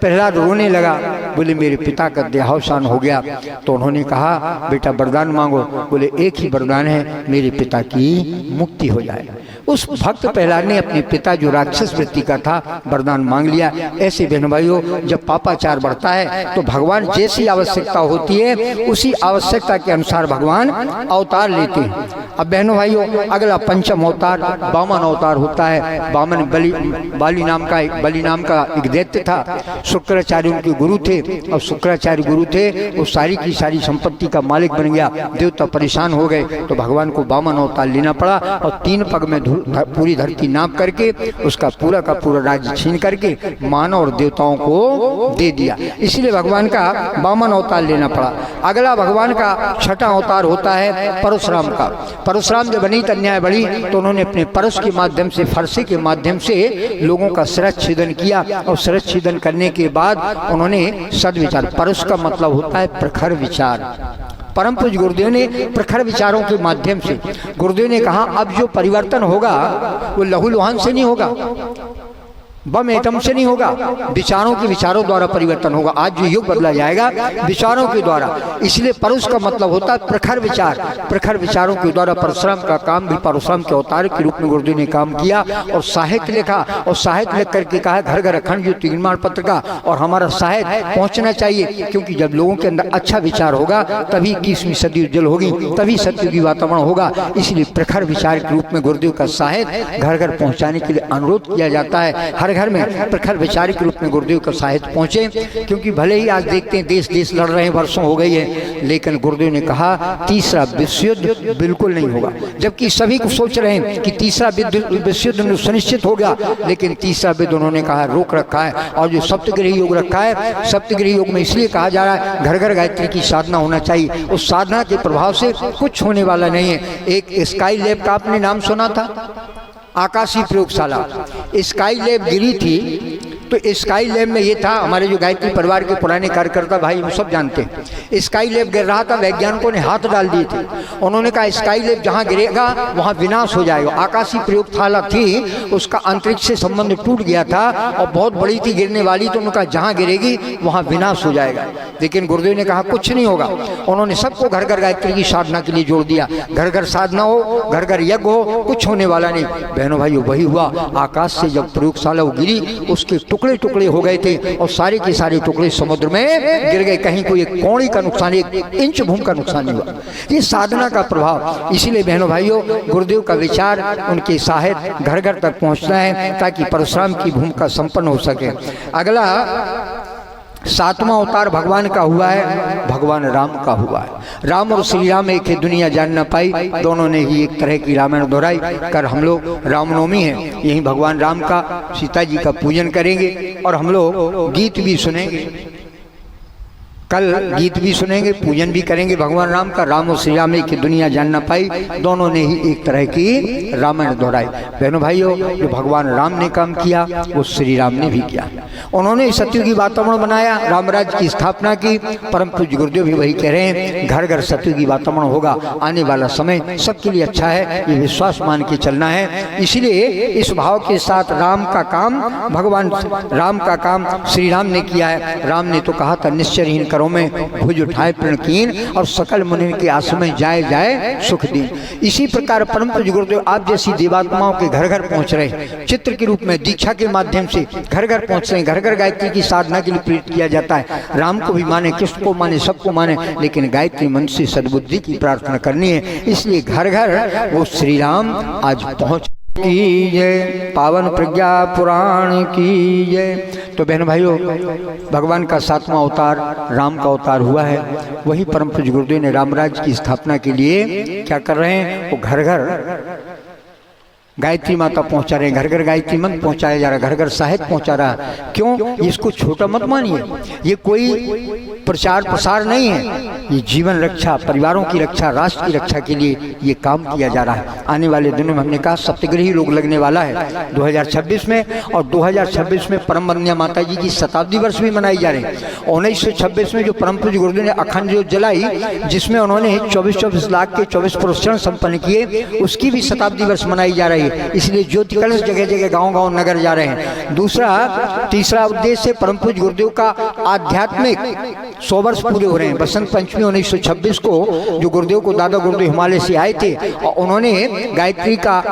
प्रहलाद रोने लगा, बोले मेरे पिता का देहावसान हो गया। तो उन्होंने कहा बेटा वरदान मांगो। बोले एक ही वरदान है, मेरे पिता की मुक्ति हो जाए। उस भक्त प्रहलाद ने अपने पिता जो राक्षस वृत्ति का था वरदान मांग लिया। ऐसे बहन भाइयों, जब पापाचार बढ़ता है तो भगवान जैसी आवश्यकता होती है उसी आवश्यकता के अनुसार भगवान अवतार लेते हैं। अब बहनों भाइयों, अगला पंचम अवतार वामन अवतार होता है। वामन बलि नाम का एक दैत्य था। शुक्राचार्य उनके गुरु थे और शुक्राचार्य गुरु थे, वो सारी की सारी संपत्ति का मालिक बन गया। देवता परेशान हो गए तो भगवान को वामन अवतार लेना पड़ा और 3 पग में पूरी धरती नाप करके उसका पूरा का पूरा राज्य छीन करके मानव और देवताओं को दे दिया। इसलिए भगवान का वामन अवतार लेना पड़ा। अगला भगवान का छठा अवतार होता है परशुराम का। परशुराम जब अनीत अन्याय बढ़ी तो उन्होंने अपने परश के माध्यम से, फरसे के माध्यम से लोगों का शिरच्छेदन किया और शिरच्छेदन करने के बाद उन्होंने सद्विचार, परश का मतलब होता है प्रखर विचार। परम पूज्य गुरुदेव ने प्रखर विचारों के माध्यम से गुरुदेव ने कहा अब जो परिवर्तन होगा वो लहू लुहान से नहीं होगा, बम एटम से नहीं होगा, विचारों द्वारा परिवर्तन होगा। आज जो युग बदला जाएगा विचारों के द्वारा। इसलिए परुष का मतलब होता है प्रखर विचार। प्रखर विचारों के द्वारा परशुराम का काम भी परशुराम के अवतार के रूप में गुरुदेव ने काम किया और साहित्य लिखा। और साहित्य लिख करके कहा घर घर अखंड ज्योति निर्माण पत्र का और हमारा साहित्य पहुंचना चाहिए, क्योंकि जब लोगों के अंदर अच्छा विचार होगा तभी 21वीं सदी उज्जवल होगी, तभी सत्य की वातावरण होगा। इसलिए प्रखर विचार के रूप में गुरुदेव का साहित्य घर घर पहुंचाने के लिए अनुरोध किया जाता है। हर घर में प्रखर विचार के रूप में गुरुदेव का साहित्य पहुंचे, क्योंकि भले ही आज देखते हैं देश देश लड़ रहे हैं, वर्षों हो गई है, लेकिन गुरुदेव ने कहा तीसरा विश्व युद्ध बिल्कुल नहीं होगा। जबकि सभी को सोच रहे हैं कि तीसरा विश्व युद्ध सुनिश्चित हो गया, लेकिन तीसरा युद्ध उन्होंने कहा रोक रखा है। और जो सप्तग्रही योग रखा है, सप्तग्रही योग में इसलिए कहा जा रहा है घर घर गायत्री की साधना होना चाहिए। उस साधना के प्रभाव से कुछ होने वाला नहीं है। एक स्काई लैब का आपने नाम सुना था, आकाशीय प्रयोगशाला। स्काई लैब गिरी थी तो स्काई लैब में ये था, हमारे जो गायत्री परिवार के पुराने कार्यकर्ता भाई हम सब जानते हैं, स्काई लैब गिर रहा था, वैज्ञानिकों ने हाथ डाल दिए थे। उन्होंने कहा स्काई लैब जहाँ गिरेगा वहाँ विनाश हो जाएगा। आकाशीय प्रयोगशाला थी, उसका अंतरिक्ष से संबंध टूट गया था और बहुत बड़ी थी गिरने वाली, तो उन्होंने कहा जहाँ गिरेगी वहाँ विनाश हो जाएगा। लेकिन गुरुदेव ने कहा कुछ नहीं होगा। उन्होंने सबको घर घर गायत्री की साधना के लिए जोड़ दिया। घर घर साधना हो, घर घर यज्ञ हो, कुछ होने वाला नहीं। बहनों भाइयों वही हुआ। आकाश से जब प्रयोगशाला गिरी उसके टुकड़े टुकड़े हो गए थे और सारे के सारे टुकड़े समुद्र में गिर गए। कहीं कोई एक कौड़ी का नुकसान, एक इंच भूमि का नुकसान नहीं हुआ। ये साधना का प्रभाव। इसीलिए बहनों भाइयों गुरुदेव का विचार, उनके साहित्य घर घर तक पहुंचना है ताकि परशुराम की भूमिका संपन्न हो सके। अगला सातवां अवतार भगवान का हुआ है, भगवान राम का हुआ है। राम और श्री राम एक ही दुनिया जान न पाई, दोनों ने ही एक तरह की रामायण दोहराई कर हम लोग रामनवमी है, यही भगवान राम का, सीता जी का पूजन करेंगे और हम लोग गीत भी सुनेंगे। कल गीत भी सुनेंगे, पूजन भी करेंगे भगवान राम का। राम और श्री राम की दुनिया जान न पाई, दोनों ने ही एक तरह की रामायण दोहराई। बहनों भाइयों जो भगवान राम ने काम किया वो श्री राम ने भी किया। उन्होंने सत्युगी वातावरण बनाया, रामराज की स्थापना की। परम पूज्य गुरुदेव भी वही कह रहे हैं घर घर सत्युगी वातावरण होगा। आने वाला समय सबके लिए अच्छा है, ये विश्वास मान के चलना है। इसलिए इस भाव के साथ राम का काम, भगवान राम का काम श्री राम ने किया है। राम ने तो कहा था निश्चरहीन करो में भुज उठाए प्रण कीन और सकल मुनि के आश्रम जाए जाए सुख दीन। इसी प्रकार परम पूज्य गुरुदेव आप जैसी देवात्माओं के घर घर पहुंच रहे, चित्र के रूप में दीक्षा के माध्यम से घर घर पहुंच रहे। घर घर गायत्री की साधना के लिए प्रेरित किया जाता है। राम को भी माने, कृष्ण को माने, सबको माने, लेकिन गायत्री मन से सद्बुद्धि की प्रार्थना करनी है। इसलिए घर घर वो श्री राम आज पहुंच की जय, पावन प्रज्ञा पुराण की जय। तो बहन भाइयों भगवान का सातवां अवतार राम का अवतार हुआ है। वही परम पूज्य गुरुदेव ने रामराज की स्थापना के लिए क्या कर रहे हैं, वो घर घर गायत्री माता पहुंचा रहे हैं। घर घर गायत्री मंत्र पहुंचाया जा रहा है, घर घर साहित्य पहुंचा रहा है। क्यों? इसको छोटा मत मानिए, ये कोई प्रचार प्रसार नहीं है, ये जीवन रक्षा, परिवारों की रक्षा, राष्ट्र की रक्षा के लिए ये काम किया जा रहा है। आने वाले दिनों में हमने कहा सप्तग्रही योग लगने वाला है 2026 में, और 2026 में परम वंदनीय माता जी की शताब्दी वर्ष भी मनाई जा रही है। 1926 में जो परम पूज्य गुरुदेव ने अखंड ज्योत जलाई, जिसमें उन्होंने 24 लाख के 24 प्रोत्सहन संपन्न किए, उसकी भी शताब्दी वर्ष मनाई जा रही है। इसलिए ज्योति कलश जगह जगह गांव गांव नगर जा रहे हैं। तीसरा उद्देश्य परम पूज्य गुरुदेव का आध्यात्मिक 100 वर्ष पूरे हो रहे हैं। बसंत पंचमी 1926 को जो गुरुदेव को दादा गुरुदेव हिमालय से आए थे और उन्होंने गायत्री का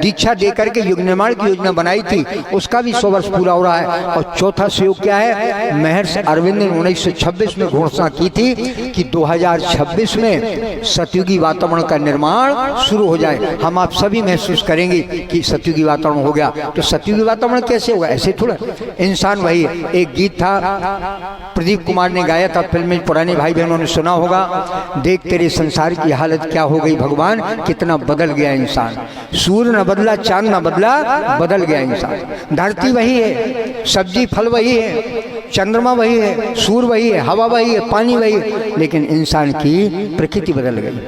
दीक्षा देकर के युग निर्माण की योजना बनाई थी, उसका भी 100 वर्ष पूरा हो रहा है। और चौथा सहयोग क्या है, महर्षि अरविंद ने 1926 में घोषणा की थी कि 2026 में सतयुगी वातावरण का निर्माण शुरू हो जाए। हम आप सभी महसूस महसूस करेंगे कि सतयुगी वातावरण हो गया। तो सतयुगी वातावरण कैसे होगा? ऐसे थोड़ा। इंसान वही है। एक गीत था, प्रदीप कुमार ने गाया था, फिल्म में पुराने भाई बहनों ने सुना होगा, देख तेरे संसार की हालत क्या हो गई भगवान, कितना बदल गया इंसान। सूर्य न बदला, चांद न बदला, बदल गया इंसान। धरती वही है, सब्जी फल वही है, चंद्रमा वही है, सूर्य वही है, हवा वही है, पानी वही है, लेकिन इंसान की प्रकृति बदल गई,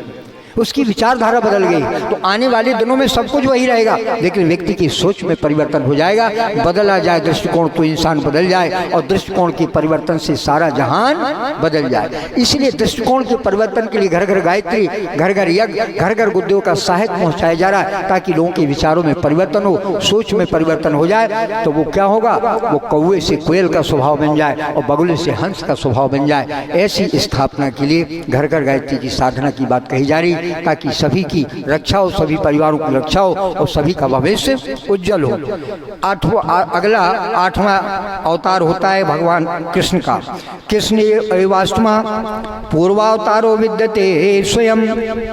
उसकी विचारधारा बदल गई। तो आने वाले दिनों में सब कुछ वही रहेगा, लेकिन व्यक्ति की सोच में परिवर्तन हो जाएगा, बदला जाए दृष्टिकोण तो इंसान बदल जाए, और दृष्टिकोण के परिवर्तन से सारा जहान बदल जाए। इसलिए दृष्टिकोण के परिवर्तन के लिए घर घर गायत्री, घर घर यज्ञ, घर घर गुरुदेव का सहायक पहुंचाया जा रहा है, ताकि लोगों के विचारों में परिवर्तन हो, सोच में परिवर्तन हो जाए। तो वो क्या होगा? वो कौवे से कोयल का स्वभाव बन जाए और बगुले से हंस का स्वभाव बन जाए। ऐसी स्थापना के लिए घर घर गायत्री की साधना की बात कही जा रही, ताकि सभी की रक्षा हो, सभी परिवारों की रक्षा हो और सभी का भविष्य उज्जवल हो। अगला 8वां अवतार होता है भगवान कृष्ण का। कृष्ण एवाष्टमा पूर्वावतारो विद्यते स्वयं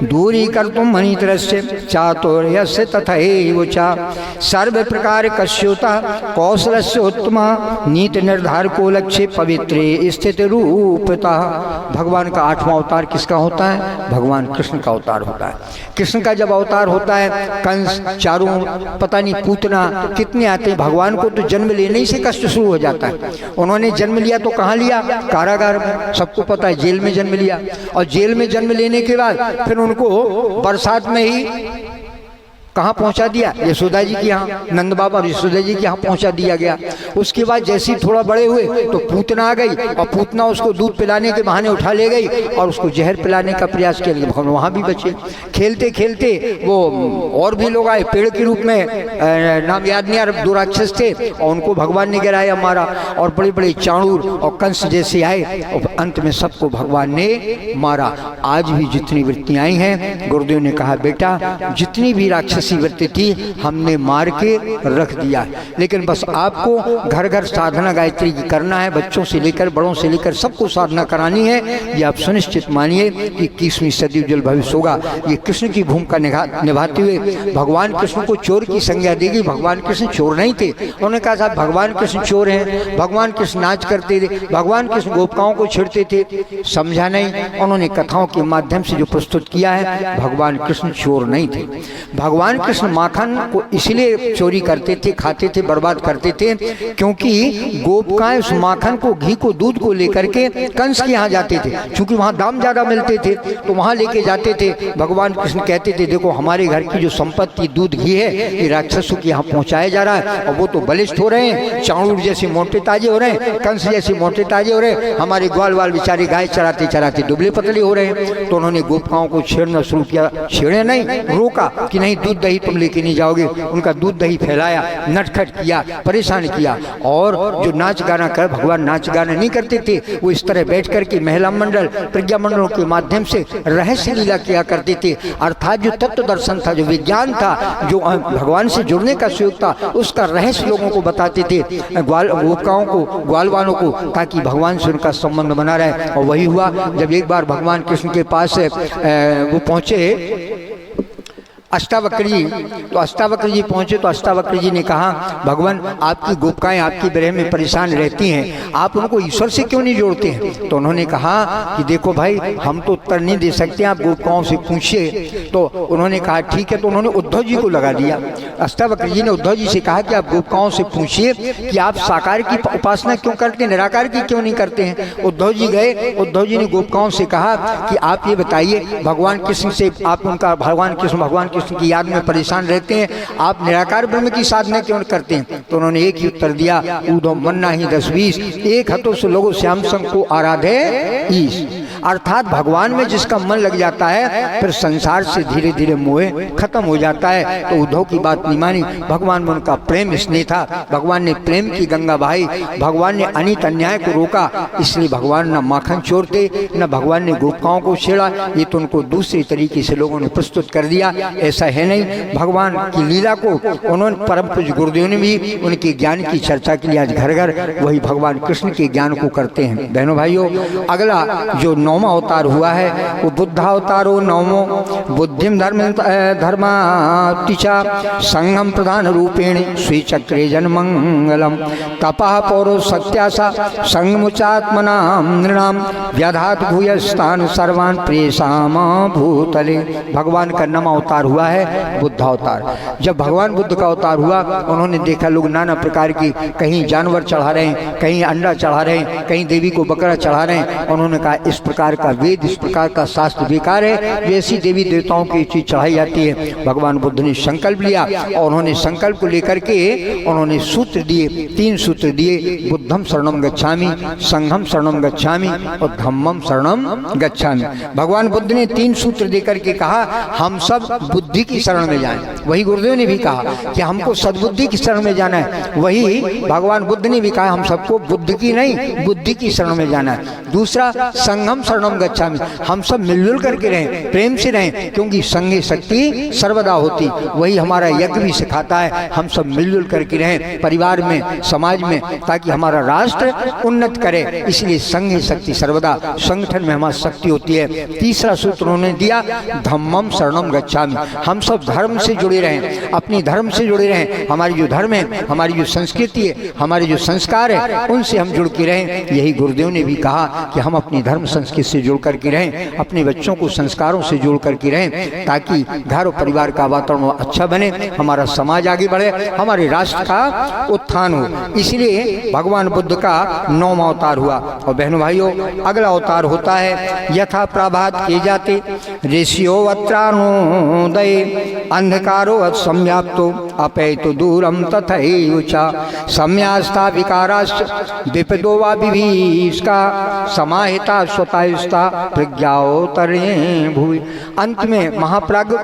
दूरी कर्तुम मनितरस्य चातुर्यस्य तथैव च सर्व प्रकार कस्योता कौशलस्य उत्तमा नीति निर्धारको लक्ष्य पवित्रे स्थित रूपता। भगवान का 8वां अवतार किसका होता है? भगवान कृष्ण का अवतार होता है। कृष्ण का जब अवतार होता है, कंस, चारों पता नहीं पूतना कितने आते हैं, भगवान को तो जन्म लेने ही से कष्ट शुरू हो जाता है। उन्होंने जन्म लिया तो कहाँ लिया? कारागार में, सबको पता है, जेल में जन्म लिया। और जेल में जन्म लेने के बाद फिर उनको बरसात में ही कहाँ पहुंचा दिया? यशोदा जी के यहाँ, नंद बाबा और यशोदा जी के यहाँ पहुंचा दिया गया। उसके बाद जैसे ही थोड़ा बड़े हुए तो पूतना आ गई, और पूतना उसको दूध पिलाने के बहाने उठा ले गई और उसको जहर पिलाने का प्रयास किया, लेकिन भगवान वहाँ भी बचे। खेलते खेलते वो और भी लोग आए, पेड़ के रूप में, नाम याद नहीं आ रहा, 2 राक्षस थे, और उनको भगवान ने गिराया, मारा। और बड़े बड़े चाणूर और कंस जैसे आए, और अंत में सबको भगवान ने मारा। आज भी जितनी वृत्तियाँ आई हैं, गुरुदेव ने कहा बेटा जितनी भी राक्षस वृत्ति थी हमने मार के रख दिया, लेकिन बस आपको घर घर साधना गायत्री की करना है, बच्चों से लेकर बड़ों से लेकर सबको साधना करानी है। ये आप सुनिश्चित मानिए कि 21वीं सदी उज्जवल भविष्य होगा। ये कृष्ण की भूमिका निभाते हुए भगवान कृष्ण को चोर की संज्ञा देगी। भगवान कृष्ण चोर नहीं थे। उन्होंने कहा साहब भगवान कृष्ण चोर हैं, भगवान कृष्ण नाच करते थे, भगवान कृष्ण गोपिकाओं को छेड़ते थे, समझा नहीं। उन्होंने कथाओं के माध्यम से जो प्रस्तुत किया है, भगवान कृष्ण चोर नहीं थे। भगवान कृष्ण माखन को इसलिए चोरी करते थे, खाते थे, बर्बाद करते थे, क्योंकि गोपिकाएं उस माखन को, घी को, दूध को लेकर के कंस के यहाँ जाते थे, क्योंकि वहाँ दाम ज्यादा मिलते थे, तो वहाँ लेके जाते थे। भगवान कृष्ण कहते थे देखो हमारे घर की जो संपत्ति दूध घी है ये राक्षसों के यहाँ पहुँचाया जा रहा है, और वो तो बलिष्ठ हो रहे हैं, चाणूर जैसे मोटे ताजे हो रहे हैं, कंस जैसे मोटे ताजे हो रहे हैं, हमारे ग्वाल वाल बेचारे गाय चराते चराते दुबले पतले हो रहे हैं। तो उन्होंने गोपिकाओं को छेड़ना शुरू किया, छेड़े नहीं, रोका कि नहीं दूध दही तुम लेके नहीं जाओगे। उनका दूध दही फैलाया, नटखट किया, परेशान किया। और जो नाच गाना कर, भगवान नाच गाना नहीं करते थे, वो इस तरह बैठ करके महिला मंडल, प्रज्ञा मंडलों के माध्यम से रहस्य लीला किया करते थे। अर्थात जो तत्व दर्शन था, जो विज्ञान था, जो भगवान से जुड़ने का सुयोग था, उसका रहस्य लोगों को बताते थे, गोपिकाओं को, ग्वालवालों को, ताकि भगवान से उनका संबंध बना रहे। और वही हुआ जब एक बार भगवान कृष्ण के पास वो पहुंचे अष्टावक्र जी, तो अष्टावक्र जी पहुंचे तो अष्टावक्र जी ने कहा भगवान आपकी गोपिकाएं आपकी विरह में परेशान रहती हैं, आप उनको ईश्वर से क्यों नहीं जोड़ते हैं? तो उन्होंने कहा कि देखो भाई हम तो उत्तर नहीं दे सकते, आप गोपिकाओं से पूछिए। तो उन्होंने कहा ठीक है। तो उन्होंने उद्धव जी को लगा दिया। अष्टावक्र जी ने उद्धव जी से कहा कि आप गोपिकाओं से पूछिए कि आप साकार की उपासना क्यों करते हैं, निराकार की क्यों नहीं करते हैं। उद्धव जी गए, उद्धव जी ने गोपिकाओं से कहा कि आप ये बताइए भगवान कृष्ण से आप उनका भगवान कृष्ण की याद में परेशान रहते हैं, आप निराकार ब्रह्म की साधना क्यों करते हैं? तो उन्होंने एक ही उत्तर दिया, ऊधो मन्ना ही 10-20 एक हथों से लोगों श्याम संग को आराधे ईश। अर्थात भगवान में जिसका मन लग जाता है फिर संसार से धीरे धीरे मोह खत्म हो जाता है। तो उद्धव की बात नहीं मानी। भगवान में उनका प्रेम स्नेह था, भगवान ने प्रेम की गंगा बहाई, भगवान ने अनित अन्याय को रोका। इसलिए भगवान न माखन चोरते, न भगवान ने गोपिकाओं को छेड़ा। ये तो उनको दूसरे तरीके से लोगों ने प्रस्तुत कर दिया, ऐसा है नहीं। भगवान की लीला को उन्होंने परम पूज्य गुरुदेव ने भी उनके ज्ञान की चर्चा के लिए आज घर घर वही भगवान कृष्ण के ज्ञान को करते हैं। बहनों भाइयों, अगला जो 9वां अवतार हुआ है वो बुद्धावतारो 9वां। बुद्धिम धर्मातिचा संगम प्रधान रूपेण श्रीचक्रे जन्मंगलम तपः पौरो सत्यासा संगमुचात्मनाम नृणाम व्याधात भूयस्थान सर्वान प्रेसाम भूतले। भगवान का 9वां अवतार हुआ है बुद्धावतार। जब भगवान बुद्ध का अवतार हुआ उन्होंने देखा लोग नाना प्रकार की, कहीं जानवर चढ़ा रहे हैं, कहीं अंडा चढ़ा रहे हैं, कहीं देवी को बकरा चढ़ा रहे हैं। उन्होंने कहा इस प्रकार का वेद, इस प्रकार का शास्त्र बेकार है, जैसी देवी देवताओं की चीज चढ़ाई जाती है। भगवान बुद्ध ने संकल्प लिया और उन्होंने संकल्प को लेकर के उन्होंने सूत्र दिए, 3 सूत्र दिए, बुद्धम शरणम गच्छामि, संघम शरणम गच्छामि और धम्मम शरणम गच्छामि। भगवान बुद्ध ने 3 सूत्र देकर के कहा हम सब बुद्धि की शरण में जाएं। वही गुरुदेव ने भी कहा कि हमको सद्बुद्धि की शरण में जाना है। वही भगवान बुद्ध ने भी कहा हम सबको बुद्ध की नहीं बुद्धि की शरण में जाना है। दूसरा संगम शरणम गच्छामि, हम सब मिलजुल करके रहें, प्रेम से रहें, क्योंकि संगे शक्ति सर्वदा होती। वही हमारा यज्ञ भी सिखाता है हम सब मिलजुल करके रहें परिवार में, समाज में, ताकि हमारा राष्ट्र उन्नत करे। इसलिए संगे शक्ति सर्वदा, संगठन में हमारी शक्ति होती है। तीसरा सूत्र उन्होंने दिया धम्मम शरणम गच्छामि, हम सब धर्म से जुड़े रहें, अपनी धर्म से जुड़े रहें। हमारी जो धर्म है, हमारी जो संस्कृति है, हमारे जो संस्कार है, उनसे हम जुड़ के रहें। यही गुरुदेव ने भी कहा कि हम अपनी धर्म संस्कृति से जुड़ करके रहें, अपने बच्चों को संस्कारों से जोड़ करके रहें, ताकि घर और परिवार का वातावरण अच्छा बने, हमारा समाज आगे बढ़े, हमारे राष्ट्र का उत्थान हो। इसलिए भगवान बुद्ध का 9वां अवतार हुआ। और बहनों भाइयों, अगला अवतार होता है यथा प्रभात किए जाते ऋषियो वत्राणोदय अंधकारो सम्याप्तो अपैतु दूरम तथैवचा सम्यास्था विकाराश्च विपदो वा विभीषका समाहिता स्वतायुस्ता प्रज्ञाओतरे भूमि। अंत में महाप्राज्ञ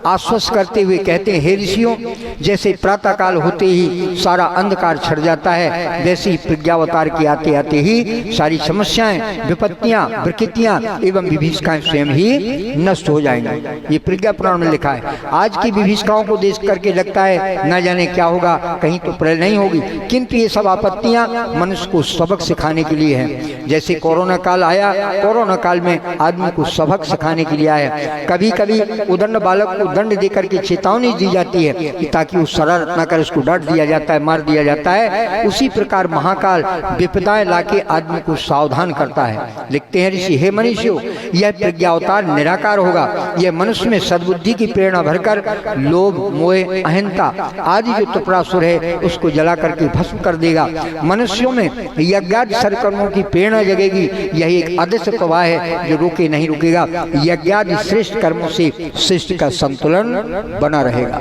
आश्वस्त करते हुए कहते हैं हे ऋषियों, जैसे प्रातः काल होते ही सारा अंधकार छट जाता है, वैसे ही प्रज्ञावतार के आते आते ही सारी समस्याएं, विपत्तियां, विकृतियां एवं विभीषिकाएं स्वयं ही नष्ट हो जाएंगी। ये प्रज्ञा पुराण में लिखा है। आज की विभीषिकाओं को देख करके लगता है न जाने क्या होगा, कहीं तो प्रलय नहीं होगी, किंतु ये सब आपत्तियां मनुष्य को सबक सिखाने के लिए है। जैसे कोरोना काल आया, कोरोना काल में आदमी को सबक सिखाने के लिए आया। कभी कभी उदंड बालक को दंड देकर के चेतावनी दी जाती है कि ताकि वो शरारत न करे, उसको डांट दिया जाता है, मार दिया जाता है। उसी प्रकार महाकाल विपदाएं लाके आदमी को सावधान करता है। लिखते हैं ऋषि, हे मनुष्यों, यह प्रज्ञावतार निराकार होगा। यह मनुष्य में सद्बुद्धि की प्रेरणा भरकर लोभ, मोह, अहंता आदि जो त्रिपुरासुर है उसको जला करके भस्म कर देगा। मनुष्यों में यज्ञादि सर्वकर्मों की प्रेरणा जगेगी। यही एक अदृश्य प्रवाह है जो रुके नहीं रुकेगा। यज्ञादि श्रेष्ठ कर्मों से सृष्टि का संतुलन बना रहेगा।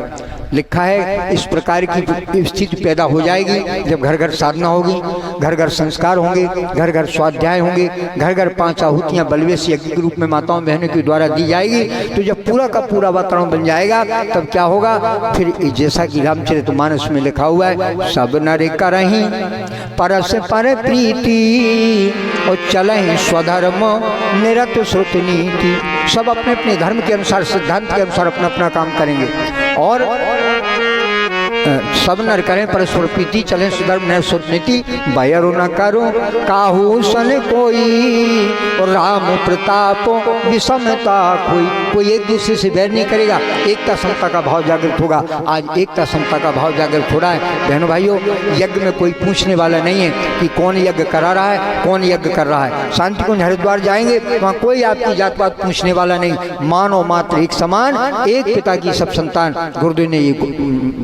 लिखा है इस प्रकार की स्थिति पैदा हो जाएगी जब घर घर साधना होगी, घर घर संस्कार होंगे, घर घर स्वाध्याय होंगे, घर घर 5 आहुतियां बलवेश यज्ञ के रूप में माताओं बहनों के द्वारा दी जाएगी। तो जब पूरा का पूरा वातावरण बन जाएगा तब क्या होगा, फिर जैसा कि रामचरितमानस में लिखा हुआ है, सब नर करहीं परस पर प्रीति और चलें स्वधर्म निरत श्रुत नीति। सब अपने अपने धर्म के अनुसार, सिद्धांत के अनुसार अपना अपना काम करेंगे और सब नर करें परस्पर प्रीति, चलें सुधर्म न सुनीति, बैर न करो काहू सन कोई और राम प्रताप विषमता कोई एक दूसरे से बैर नहीं करेगा। एकता समता का भाव जागृत होगा। आज एकता समता का भाव जागृत हो रहा है। बहनों भाइयों, यज्ञ में कोई पूछने वाला नहीं है कि कौन यज्ञ करा रहा है, कौन यज्ञ कर रहा है। शांति कुंज हरिद्वार जाएंगे वहाँ कोई आपकी जात पात पूछने वाला नहीं। मानव मात्र एक समान, एक पिता की सब संतान। गुरुदेव ने ये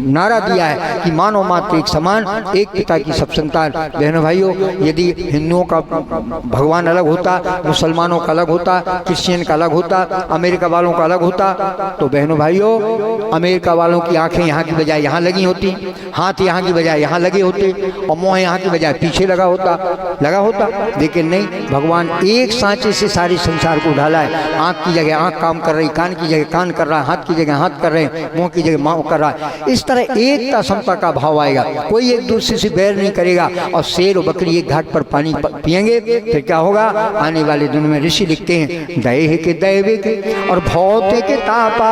नारा दिया है कि मानव मात्र एक समान, एक पिता की सब संतान। बहनों भाइयों, यदि हिंदुओं का भगवान अलग होता, मुसलमानों का अलग होता, क्रिश्चियन का अलग होता, अमेरिका वालों का अलग होता, तो बहनों भाइयों अमेरिका वालों की आंखें यहाँ की बजाय यहाँ लगी होती, हाथ यहाँ की बजाय यहाँ लगे होते और मुँह यहाँ की बजाय पीछे लगा होता। लेकिन नहीं, भगवान एक सांचे से सारे संसार को ढाला है। आँख की जगह आँख काम कर रही, कान की जगह कान कर रहा है, हाथ की जगह हाथ कर रहे हैं, मुँह की जगह मुँह कर रहा है। इस तरह एक एकता समता का भाव आएगा, कोई एक दूसरे से बैर नहीं करेगा। और शेर और बकरी एक घाट पर पानी पिएंगे, फिर क्या होगा? आने वाले दिनों में ऋषि लिखते हैं, दैह के दैविक और भौतिक तापा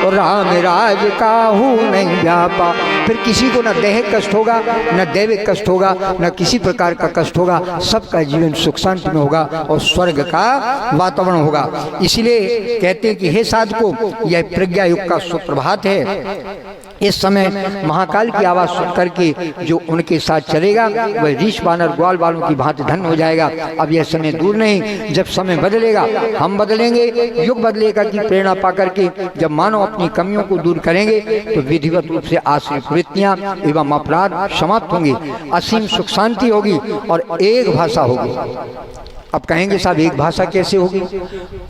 और राम राज काहू नहीं व्यापा। फिर किसी को न दैहिक कष्ट होगा, न दैविक कष्ट होगा, न किसी प्रकार का कष्ट होगा, सबका जीवन सुख शांति में होगा और स्वर्ग का वातावरण होगा। इसलिए कहते हैं कि हे साधको, यह प्रज्ञा युग का सुप्रभात है। इस समय महाकाल की आवाज सुन करके जो उनके साथ चलेगा वह रीछ बानर ग्वाल बालों की भांति धन्य हो जाएगा। अब यह समय दूर नहीं, जब समय बदलेगा, हम बदलेंगे, युग बदलेगा की प्रेरणा पा करके जब मानव अपनी कमियों को दूर करेंगे तो विधिवत रूप से आश्रित वृत्तियां एवं अपराध समाप्त होंगे, असीम सुख शांति होगी और एक भाषा होगी। अब कहेंगे साहब एक भाषा कैसे होगी?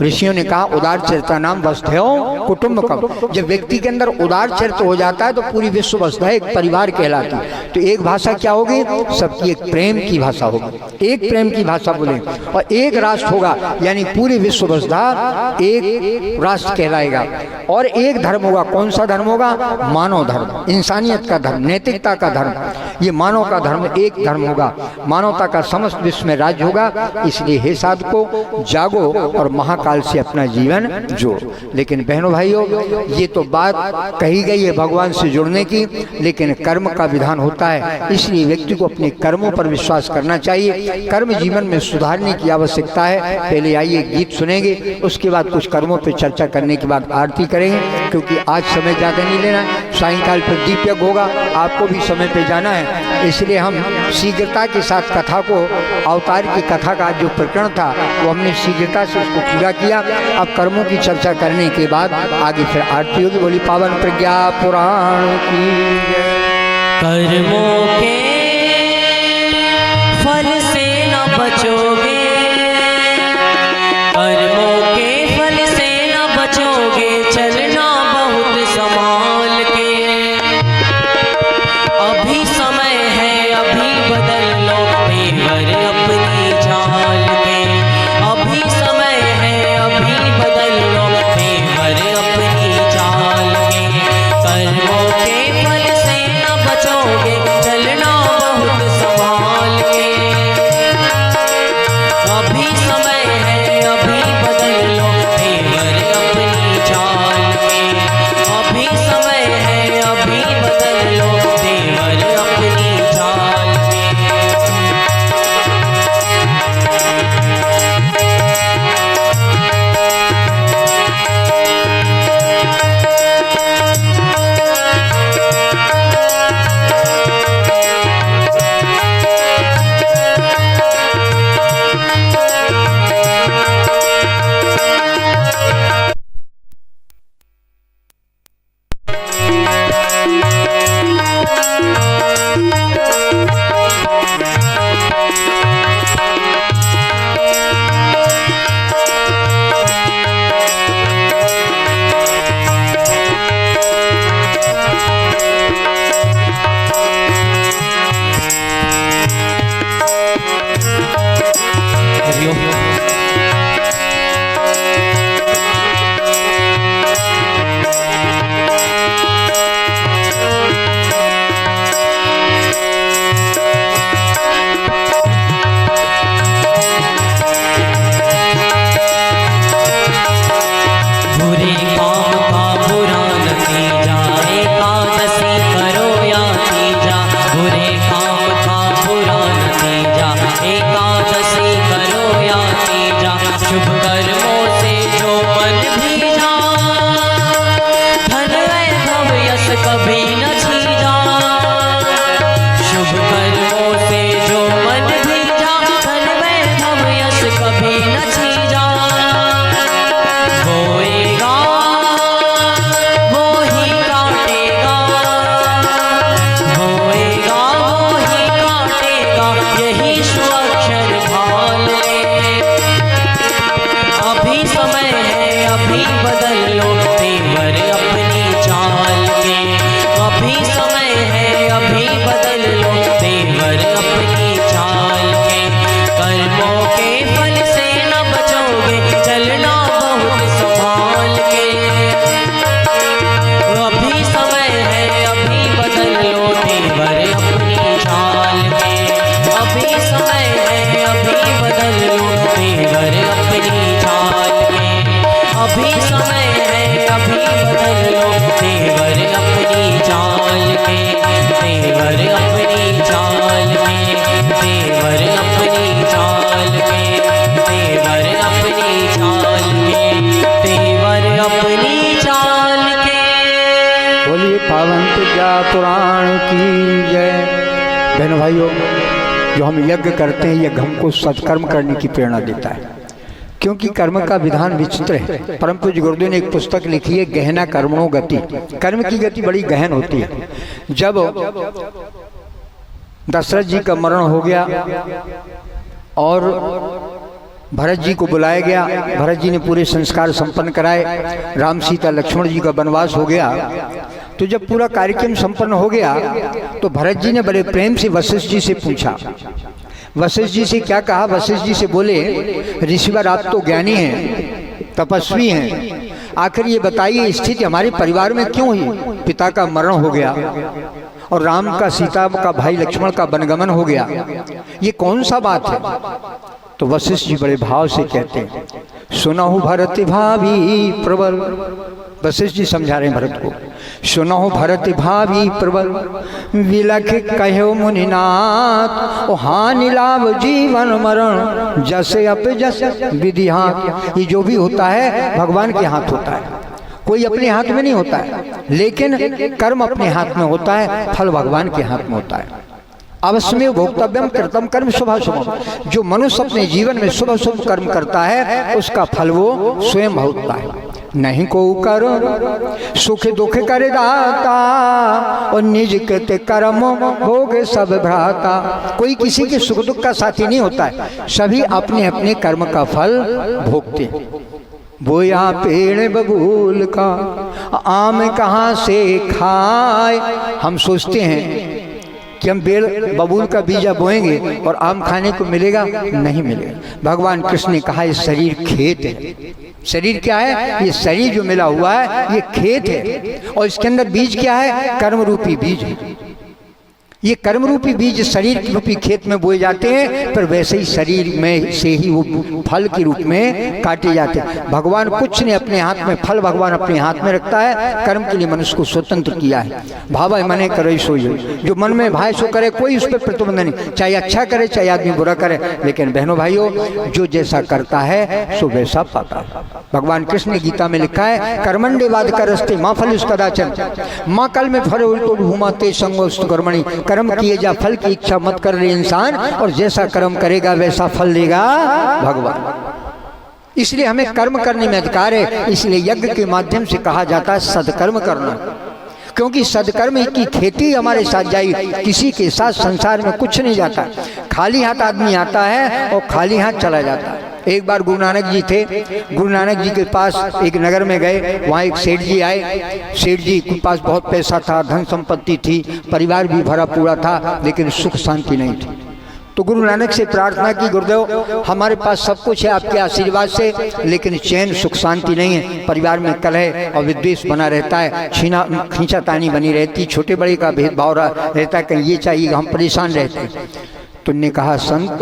ऋषियों ने कहा उदार चरित्र नाम वसुधैव कुटुंबकम। जब व्यक्ति के अंदर उदार चरित्र हो जाता है तो पूरी विश्व वसुधा एक परिवार कहलाती है। तो एक भाषा क्या होगी? सबकी एक प्रेम की भाषा होगी, एक प्रेम की भाषा बोले, और एक राष्ट्र होगा, यानी पूरी विश्व वसुधा एक राष्ट्र कहलाएगा। और एक धर्म होगा, कौन सा धर्म होगा? मानव धर्म, इंसानियत का धर्म, नैतिकता का धर्म। ये मानव का धर्म एक धर्म होगा, मानवता का समस्त विश्व में राज्य होगा। इसलिए हे साधको जागो और महाकाल से अपना जीवन जोड़ो। लेकिन बहनों भाइयों, ये तो बात कही गई है भगवान से जुड़ने की, लेकिन कर्म का विधान होता है। इसलिए व्यक्ति को अपने कर्मों पर विश्वास करना चाहिए। कर्म जीवन में सुधारने की आवश्यकता है। पहले आइए गीत सुनेंगे, उसके बाद कुछ कर्मों पर चर्चा करने के बाद आरती करेंगे, क्योंकि आज समय ज़्यादा नहीं लेना। सायंकाल पर दीप यज्ञ होगा, आपको भी समय पे जाना है। इसलिए हम शीघ्रता के साथ कथा को, अवतार की कथा का जो प्रकरण था वो हमने शीघ्रता से उसको पूरा किया। अब कर्मों की चर्चा करने के बाद आगे फिर आरती होगी। बोली पावन प्रज्ञा पुराण की जय। कर्मों के फल से न बचोगे, कर्मों के फल से न बचोगे, चलना बहुत संभाल के। अभी समय है, अभी बदल लो तेवर अपनी चाल के। अभी समय है, अभी बदल लो तेवर अपनी चाल के। कर्मों के फल से न बचोगे, चलना बहुत संभाल के। अभी समय है, अभी बदल लो तेवर अपनी चाल के। अभी समय है, अभी बदल लो तेवर अपनी चाल के। के, तेवर अपनी चाल में, तेवर अपनी चाल में, तेवर अपनी चाल में, तेवर अपनी चाल के। बोलिए पावन प्रज्ञा पुराण की जय। बहनों भाइयों, जो हम यज्ञ करते हैं यज्ञ हमको सत्कर्म करने की प्रेरणा देता है, क्योंकि कर्म का विधान विचित्र है। परम पूज्य गुरुदेव ने एक पुस्तक लिखी है गहना कर्मणो गति। कर्म की गति बड़ी गहन होती है। जब दशरथ जी का मरण हो गया और भरत जी को बुलाया गया, भरत जी ने पूरे संस्कार संपन्न कराए, राम सीता लक्ष्मण जी का वनवास हो गया, तो जब पूरा कार्यक्रम संपन्न हो गया तो भरत जी ने बड़े प्रेम से वशिष्ठ जी से पूछा। वशिष्ठ जी से क्या कहा? वशिष्ठ जी से बोले, ऋषिवर आप तो ज्ञानी हैं, तपस्वी हैं, आखिर ये बताइए स्थिति हमारे परिवार में क्यों हुई? पिता का मरण हो गया और राम का सीता का भाई लक्ष्मण का वनगमन हो गया, ये कौन सा बात है? तो वशिष्ठ जी बड़े भाव से कहते हैं, सुनहु भरत भाभी प्रबल। वशिष्ठ जी समझा रहे हैं भरत को, सुनहु भरत भाभी प्रबल, विलख कहो मुनिनाथ, ओ हानि लाभ जीवन मरण, जैसे अप जस विधि हाथ। ये जो भी होता है भगवान के हाथ होता है, कोई अपने हाथ में नहीं होता है, लेकिन कर्म अपने हाथ में होता है, फल भगवान के हाथ में होता है। अवश्य भोक्तव्यम कृतम कर्म शुभ शुभम। जो मनुष्य अपने जीवन में शुभ शुभ कर्म करता है उसका फल वो स्वयं भोगता है। नहीं को कर सुख दुख कर दाता, और निज कृत कर्म भोग सब भ्राता। कोई किसी के सुख दुख का साथी नहीं होता है, सभी अपने अपने कर्म का फल भोगते। बोया पेड़ बबूल का आम कहाँ से खाए। हम सोचते हैं कि हम पेड़ बबूल का बीजा बोएंगे और आम खाने को मिलेगा, नहीं मिलेगा। भगवान कृष्ण ने कहा ये शरीर खेत है। शरीर क्या है? ये शरीर जो मिला हुआ है ये खेत है, और इसके अंदर बीज क्या है? कर्म रूपी बीज है। ये कर्म रूपी बीज शरीर रूपी खेत में बोए जाते हैं, पर वैसे ही शरीर में से ही वो फल के रूप में काटे जाते हैं। भगवान कुछ ने अपने हाथ में, फल भगवान अपने हाथ में रखता है। कर्म के लिए मनुष्य को स्वतंत्र किया है। भाव मने करे सो जो मन में भाई सो करे, कोई उस पर प्रतिबंध नहीं, चाहे अच्छा करे चाहे आदमी बुरा करे। लेकिन बहनों भाइयों, जो जैसा करता है सो वैसा पाता है। भगवान कृष्ण ने गीता में लिखा है, कर्मण्डे वाद करस्ते माँ फल कदाचन, माँ कल में फल उल्टो घूमाते संगोस्तु कर्मणि। कर्म किए जा, फल की इच्छा मत कर रहे इंसान, और जैसा कर्म करेगा वैसा फल देगा भगवान। इसलिए हमें कर्म करने में अधिकार है। इसलिए यज्ञ के माध्यम से कहा जाता है सदकर्म करना, क्योंकि सदकर्म की खेती हमारे साथ जाएगी। किसी के साथ संसार में कुछ नहीं जाता, खाली हाथ आदमी आता है और खाली हाथ चला जाता है। एक बार गुरु नानक जी थे, गुरु नानक जी के पास एक नगर में गए, वहाँ एक सेठ जी आए। सेठ जी के पास बहुत पैसा था, धन संपत्ति थी, परिवार भी भरा पूरा था, लेकिन सुख शांति नहीं थी। तो गुरु नानक से प्रार्थना की, गुरुदेव हमारे पास सब कुछ है आपके आशीर्वाद से, लेकिन चैन सुख शांति नहीं है, परिवार में कलह और विद्वेष बना रहता है, खींचातानी बनी रहती, छोटे बड़े का भेदभाव रहता है, कहीं ये चाहिए, हम परेशान रहते हैं। तो उन्होंने कहा, संत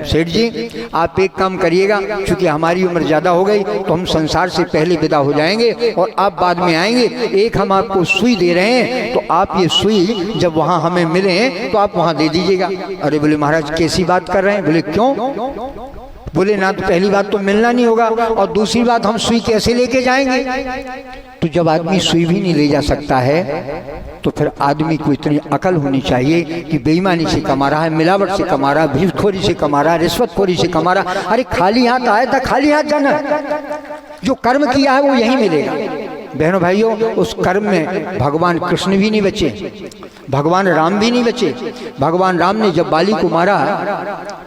सेठ जी आप एक काम करिएगा, क्योंकि हमारी उम्र ज़्यादा हो गई तो हम संसार से पहले विदा हो जाएंगे और आप बाद में आएंगे। एक हम आपको सुई दे रहे हैं, तो आप ये सुई जब वहाँ हमें मिले तो आप वहाँ दे दीजिएगा। अरे बोले महाराज कैसी बात कर रहे हैं? बोले क्यों? बोले ना तो पहली बात तो मिलना नहीं होगा, और दूसरी बात हम सुई कैसे लेके जाएंगे? तो जब आदमी सुई भी नहीं ले जा सकता है तो फिर आदमी को इतनी अकल होनी चाहिए कि बेईमानी से कमा रहा है, मिलावट से कमा रहा है, घूसखोरी से कमा रहा है, रिश्वतखोरी से कमा रहा है। अरे खाली हाथ आया था, खाली हाथ जाना। जो कर्म किया है वो यही मिलेगा। बहनों भाइयों, उस कर्म में भगवान कृष्ण भी नहीं बचे, भगवान राम भी नहीं बचे। भगवान राम ने जब बाली को मारा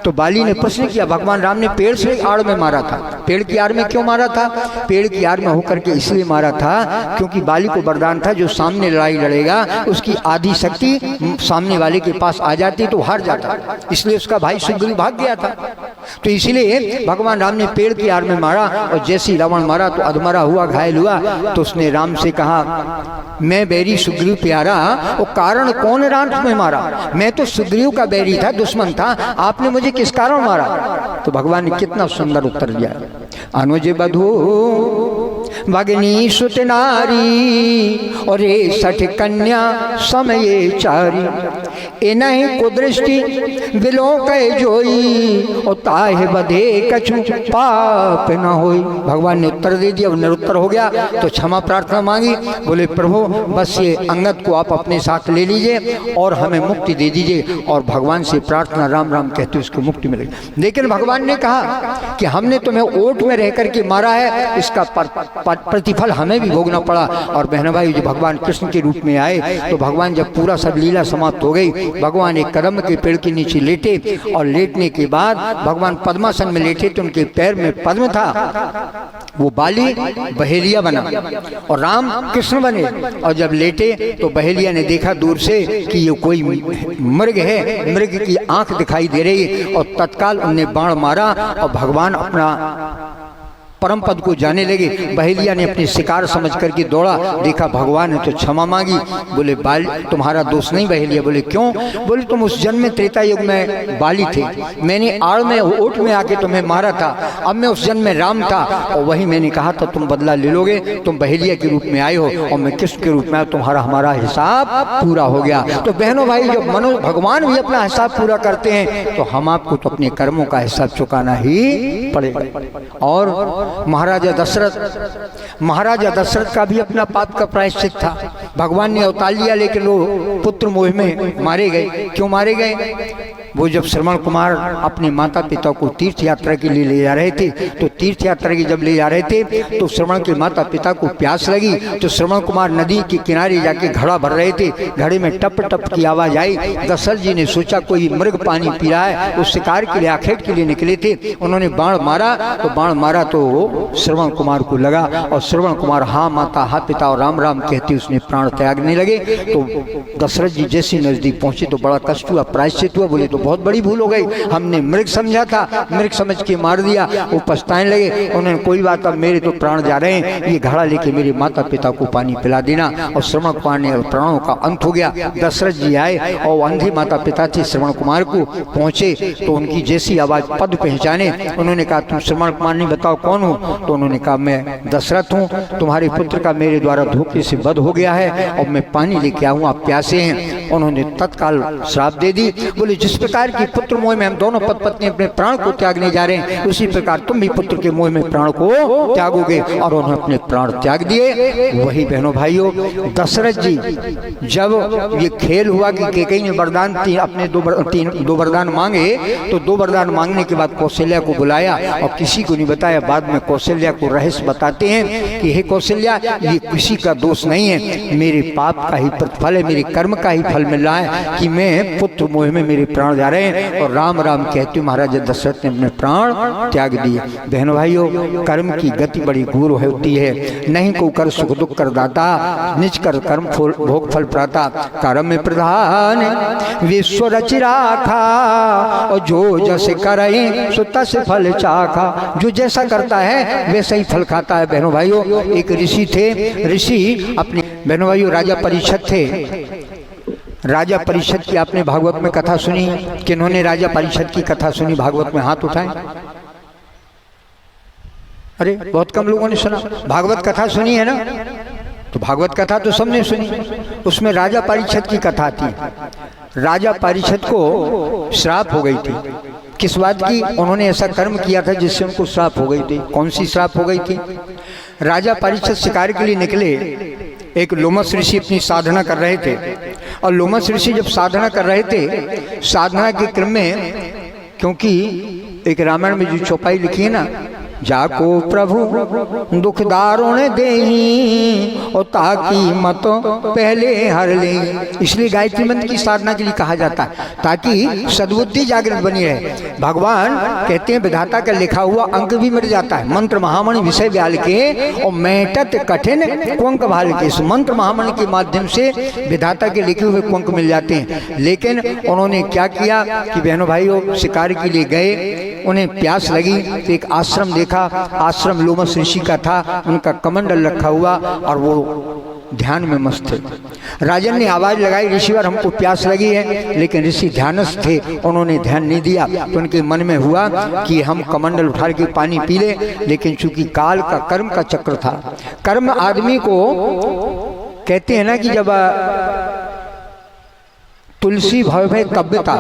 तो बाली ने प्रश्न किया, भगवान राम ने पेड़ से आड़ में मारा था। पेड़ की आड़ में क्यों मारा था? पेड़ की आड़ में होकर के इसलिए मारा था क्योंकि बाली को वरदान था जो सामने लड़ाई लड़ेगा उसकी आधी शक्ति सामने वाले के पास आ जाती तो हार जाता, इसलिए उसका भाई सुग्रीव भाग गया था। तो इसलिए भगवान राम ने पेड़ की आड़ में मारा, और जैसे ही रावण मारा तो अधमरा हुआ, घायल हुआ। तो उसने राम से कहा, मैं बैरी सुग्रीव प्यारा, वो कारण कौन रात में मारा? मैं तो सुग्रीव का बैरी था, दुश्मन था, आपने मुझे किस कारण मारा? तो भगवान ने कितना सुंदर उत्तर दिया, अनुज बधू भगनी सुत नारी, और ये सठ कन्या समय चारी, इन्हीं कुदृष्टि बिलो कह जोई, और ताहे बधे कछु पाप न होई। भगवान ने उत्तर दे दिया, निरुत्तर हो गया तो क्षमा प्रार्थना मांगी। बोले प्रभु बस ये अंगद को आप अपने साथ ले लीजिए और हमें मुक्ति दे दीजिए, और भगवान से प्रार्थना राम राम कहते उसको मुक्ति मिलेगी। लेकिन भगवान ने कहा कि हमने तुम्हें ओट में रह करके मारा है, इसका प्रतिफल हमें भी भोगना पड़ा। और बहन भाई जो भगवान कृष्ण के रूप में आए तो भगवान जब पूरा सब लीला समाप्त हो गई, भगवान एक कदम के पेड़ के नीचे लेटे, और लेटने के बाद भगवान पद्मासन में लेटे तो उनके पैर में पद्म था, वो बाली बहेलिया बना और राम कृष्ण बने। और जब लेटे तो बहेलिया ने देखा दूर से कि ये कोई मृग है, मृग की आंख दिखाई दे रही है, और तत्काल उन्हें बाण मारा और भगवान अपना परम पद को जाने लगे। बहेलिया ने अपनी शिकार समझ करके दौड़ा, देखा भगवान ने तो क्षमा मांगी। बोले बाल तुम्हारा दोष नहीं बहेलिया। बोले क्यों? बोले तुम उस जन्म में त्रेता युग में बाली थे, मैंने आड़ में ओट में आके तुम्हें मारा था, अब मैं उस जन्म में राम था, और वही मैंने कहा था तुम बदला ले लोगे, तुम बहेलिया के रूप में आए हो और मैं कृष्ण के रूप में आया, तुम्हारा हमारा हिसाब पूरा हो गया। तो बहनों भाई जब मनो भगवान भी अपना हिसाब पूरा करते हैं तो हम आपको तो अपने कर्मों का हिसाब चुकाना ही पड़ेगा। और महाराजा दशरथ का भी अपना पाप का प्रायश्चित था। भगवान ने अवतार लिया लेकिन वो पुत्र मोह में मारे गए। क्यों मारे गए? वो जब श्रवण कुमार अपने माता पिता को तीर्थ यात्रा के लिए ले जा रहे थे, तो तीर्थ यात्रा की जब ले जा रहे थे तो श्रवण के माता पिता को प्यास लगी, तो श्रवण कुमार नदी के किनारे जाके घड़ा भर रहे थे, घड़े में टप टप की आवाज आई। दशरथ जी ने सोचा कोई मृग पानी पी रहा है, उस शिकार के लिए आखेट के लिए निकले थे, उन्होंने बाण मारा तो श्रवण कुमार को लगा, और श्रवण कुमार हाँ माता हाँ पिता और राम राम कहते उसने प्राण त्यागने लगे। तो दशरथ जी जैसे नजदीक पहुंचे तो बड़ा कष्ट हुआ, प्रायश्चित हुआ। बोले तो बहुत बड़ी भूल हो गई, हमने मृग समझा था, मृग समझ के मार दिया। वो पछताने लगे, उन्होंने कोई बात, अब मेरे तो प्राण जा रहे हैं, ये घड़ा लेके मेरे माता पिता को पानी पिला देना। और श्रवण कुमार ने प्राणों का अंत हो गया। दशरथ जी आए और अंधे माता पिता थे श्रवण कुमार को, पहुंचे तो उनकी जैसी आवाज पद पहचाने, उन्होंने कहा तुम श्रवण कुमार नहीं, बताओ कौन हो? तो उन्होंने कहा मैं दशरथ हूँ, तुम्हारे पुत्र का मेरे द्वारा धोखे से वध हो गया है और मैं पानी लेके आऊँ, आप प्यासे हैं। उन्होंने तत्काल श्राप दे दी। बोले जिस प्रकार की पुत्र मोह में हम दोनों पति पत्नी अपने प्राण को त्यागने जा रहे हैं, उसी प्रकार तुम भी पुत्र के मोह में प्राण को त्यागोगे। और उन्होंने अपने प्राण त्याग दिए। वही बहनों भाइयों दशरथ जी जब ये खेल हुआ कि कैकेयी ने वरदान अपने दो वरदान मांगे, तो दो वरदान मांगने के बाद कौशल्या को बुलाया और किसी को नहीं बताया। बाद में कौशल्या को रहस्य बताते हैं कि हे कौशल्या, ये किसी का दोष नहीं है, मेरे पाप का ही प्रतिफल है, मेरे कर्म का ही फल मिल रहा है कि मैं पुत्र मोह में मेरे प्राण जा रहे हैं। और राम राम कहते हुए महाराज दशरथ ने अपने प्राण त्याग दिए। बहनों भाइयों कर्म की गति बड़ी घोर होती है, नहीं को कर सुख दुख कर दाता, निज कर कर्म भोग फल प्राता, कर्म में प्रधान विश्व रचि राखा, और जो जैसे करे सो तस फल चाखा। जो जैसा करता है वैसा ही फल खाता है। बहनों भाइयों एक ऋषि थे, ऋषि अपने बहनों भाइयों राजा परीक्षित थे। राजा परीक्षित की आपने भागवत में कथा सुनी? किन्होंने राजा परीक्षित की कथा सुनी भागवत में? हाथ उठाएं। अरे बहुत कम लोगों ने सुना। भागवत कथा सुनी है ना? तो भागवत कथा तो सबने सुनी। उसमें राजा परीक्षित की कथा थी। राजा परीक्षित को श्राप हो गई थी। किस बात की? उन्होंने ऐसा कर्म किया था जिससे उनको श्राप हो गई थी। कौन सी श्राप हो गई थी? राजा परीक्षित शिकार के लिए निकले। एक लोमस ऋषि अपनी साधना कर रहे थे, और लोमस ऋषि जब साधना कर रहे थे, साधना के क्रम में, क्योंकि एक रामायण में जो चौपाई लिखी है ना, जाको प्रभु दुख दारुण देही और ताकि मत पहले हर ले, इसलिए गायत्री मंत्र की साधना के लिए कहा जाता है ताकि सद्बुद्धि जागृत बनी रहे। भगवान कहते हैं विधाता का लिखा हुआ अंक भी मिट जाता है। मंत्र महामणि विषय व्याल के और मैटत कठिन कुंक भाल के, इस मंत्र महामणि के माध्यम से विधाता के लिखे हुए कुंक मिल जाते हैं। लेकिन उन्होंने क्या किया कि बहनों भाइयों शिकार के लिए गए, उन्हें प्यास लगी तो एक आश्रम देखा। आश्रम लोमस ऋषि का था, उनका कमंडल रखा हुआ और वो ध्यान में मस्त थे। राजन ने आवाज लगाई, ऋषिवर हमको प्यास लगी है, लेकिन ऋषि ध्यानस्थ थे, उन्होंने ध्यान नहीं दिया। तो उनके मन में हुआ कि हम कमंडल उठा के पानी पी ले, लेकिन चूंकि काल का कर्म का चक्र था, कर्म आदमी को कहते हैं ना कि जब तुलसी भव भय तब्यता,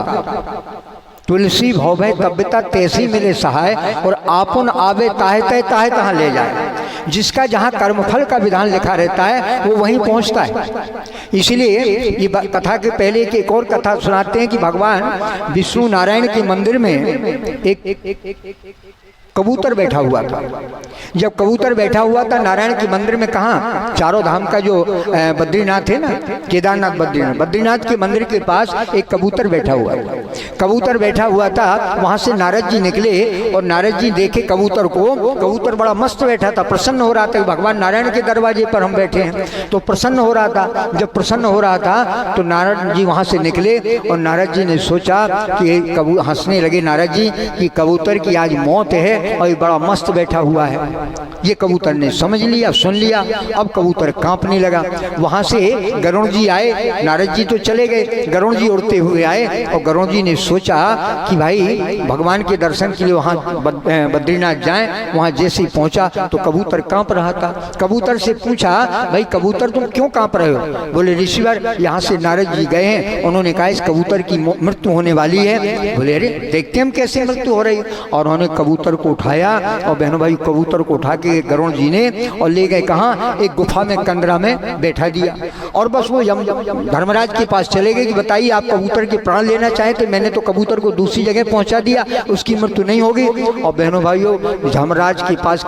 तुलसी भव भय तब्यता तैसी मिले सहाय, और आपन आवे ताहे तय ताहे तहाँ ले जाए। जिसका जहाँ कर्मफल का विधान लिखा रहता है वो वहीं पहुँचता है। इसलिए ये कथा के पहले की एक और कथा सुनाते हैं कि भगवान विष्णु नारायण के मंदिर में एक कबूतर बैठा हुआ था। जब कबूतर बैठा हुआ था नारायण के मंदिर में, कहाँ, चारों धाम का जो बद्रीनाथ है ना, केदारनाथ बद्रीनाथ, बद्रीनाथ के मंदिर के पास एक कबूतर बैठा हुआ था। कबूतर बैठा हुआ था, वहाँ से नारद जी निकले और नारद जी देखे कबूतर को। कबूतर बड़ा मस्त बैठा था, प्रसन्न हो रहा था। भगवान नारायण के दरवाजे पर हम बैठे हैं तो प्रसन्न हो रहा था। जब प्रसन्न हो रहा था तो नारद जी वहाँ से निकले और नारद जी ने सोचा कि हंसने लगे नारद जी कि कबूतर की आज मौत है और ये बड़ा मस्त बैठा हुआ है। ये कबूतर ने समझ लिया, सुन लिया। अब कबूतर कांपने लगा। वहां से गरुड़ जी आए, नारद जी तो चले गए, गरुड़ जी उड़ते हुए आए और गरुड़ जी ने सोचा कि भाई भगवान के दर्शन के लिए वहां बद्रीनाथ जाएं। वहां जैसे ही पहुंचा तो कबूतर कांप रहा था। कबूतर से पूछा, भाई कबूतर तुम क्यों कांप रहे हो? बोले ऋषिवर यहाँ से नारद जी गए हैं, उन्होंने कहा इस कबूतर की मृत्यु होने वाली है। बोले अरे देखते हम कैसे मृत्यु हो रही। और उन्होंने कबूतर को उठाया और बहनों भाई कबूतर को उठा के गरुड़ जी ने और ले गए कहाँ, एक गुफा में कंदरा में बैठा दिया। और बस वो धर्मराज के पास चले गए कि बताइए आप कबूतर के प्राण लेना चाहे तो मैंने तो कबूतर को दूसरी जगह पहुंचा दिया, उसकी मृत्यु नहीं होगी। और बहनों भाइयों धर्मराज के पास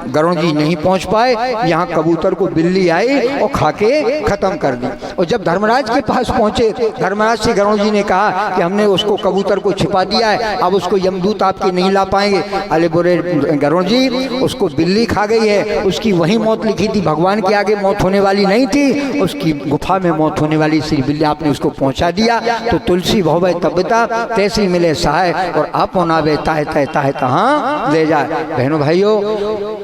गरुड़ जी नहीं पहुंच पाए, यहाँ कबूतर को बिल्ली आई और खा के खत्म कर दी। और जब धर्मराज के पास पहुंचे, धर्मराज से गरुड़ जी ने कहा कि हमने उसको कबूतर को छिपा दिया है, अब उसको यमदूत आपके नहीं ला पाएंगे। अरे बोले गरुड़ जी उसको बिल्ली खा गई है, उसकी वही मौत लिखी थी, भगवान के आगे मौत होने वाली नहीं थी, उसकी गुफा में मौत होने वाली थी, बिल्ली आपने उसको पहुंचा दिया। तो तुलसी भव तब्यता तैसी मिले सहाय, और आप नावे ताहे ताहे ताहे तहाँ ले जाए। बहनों भाइयों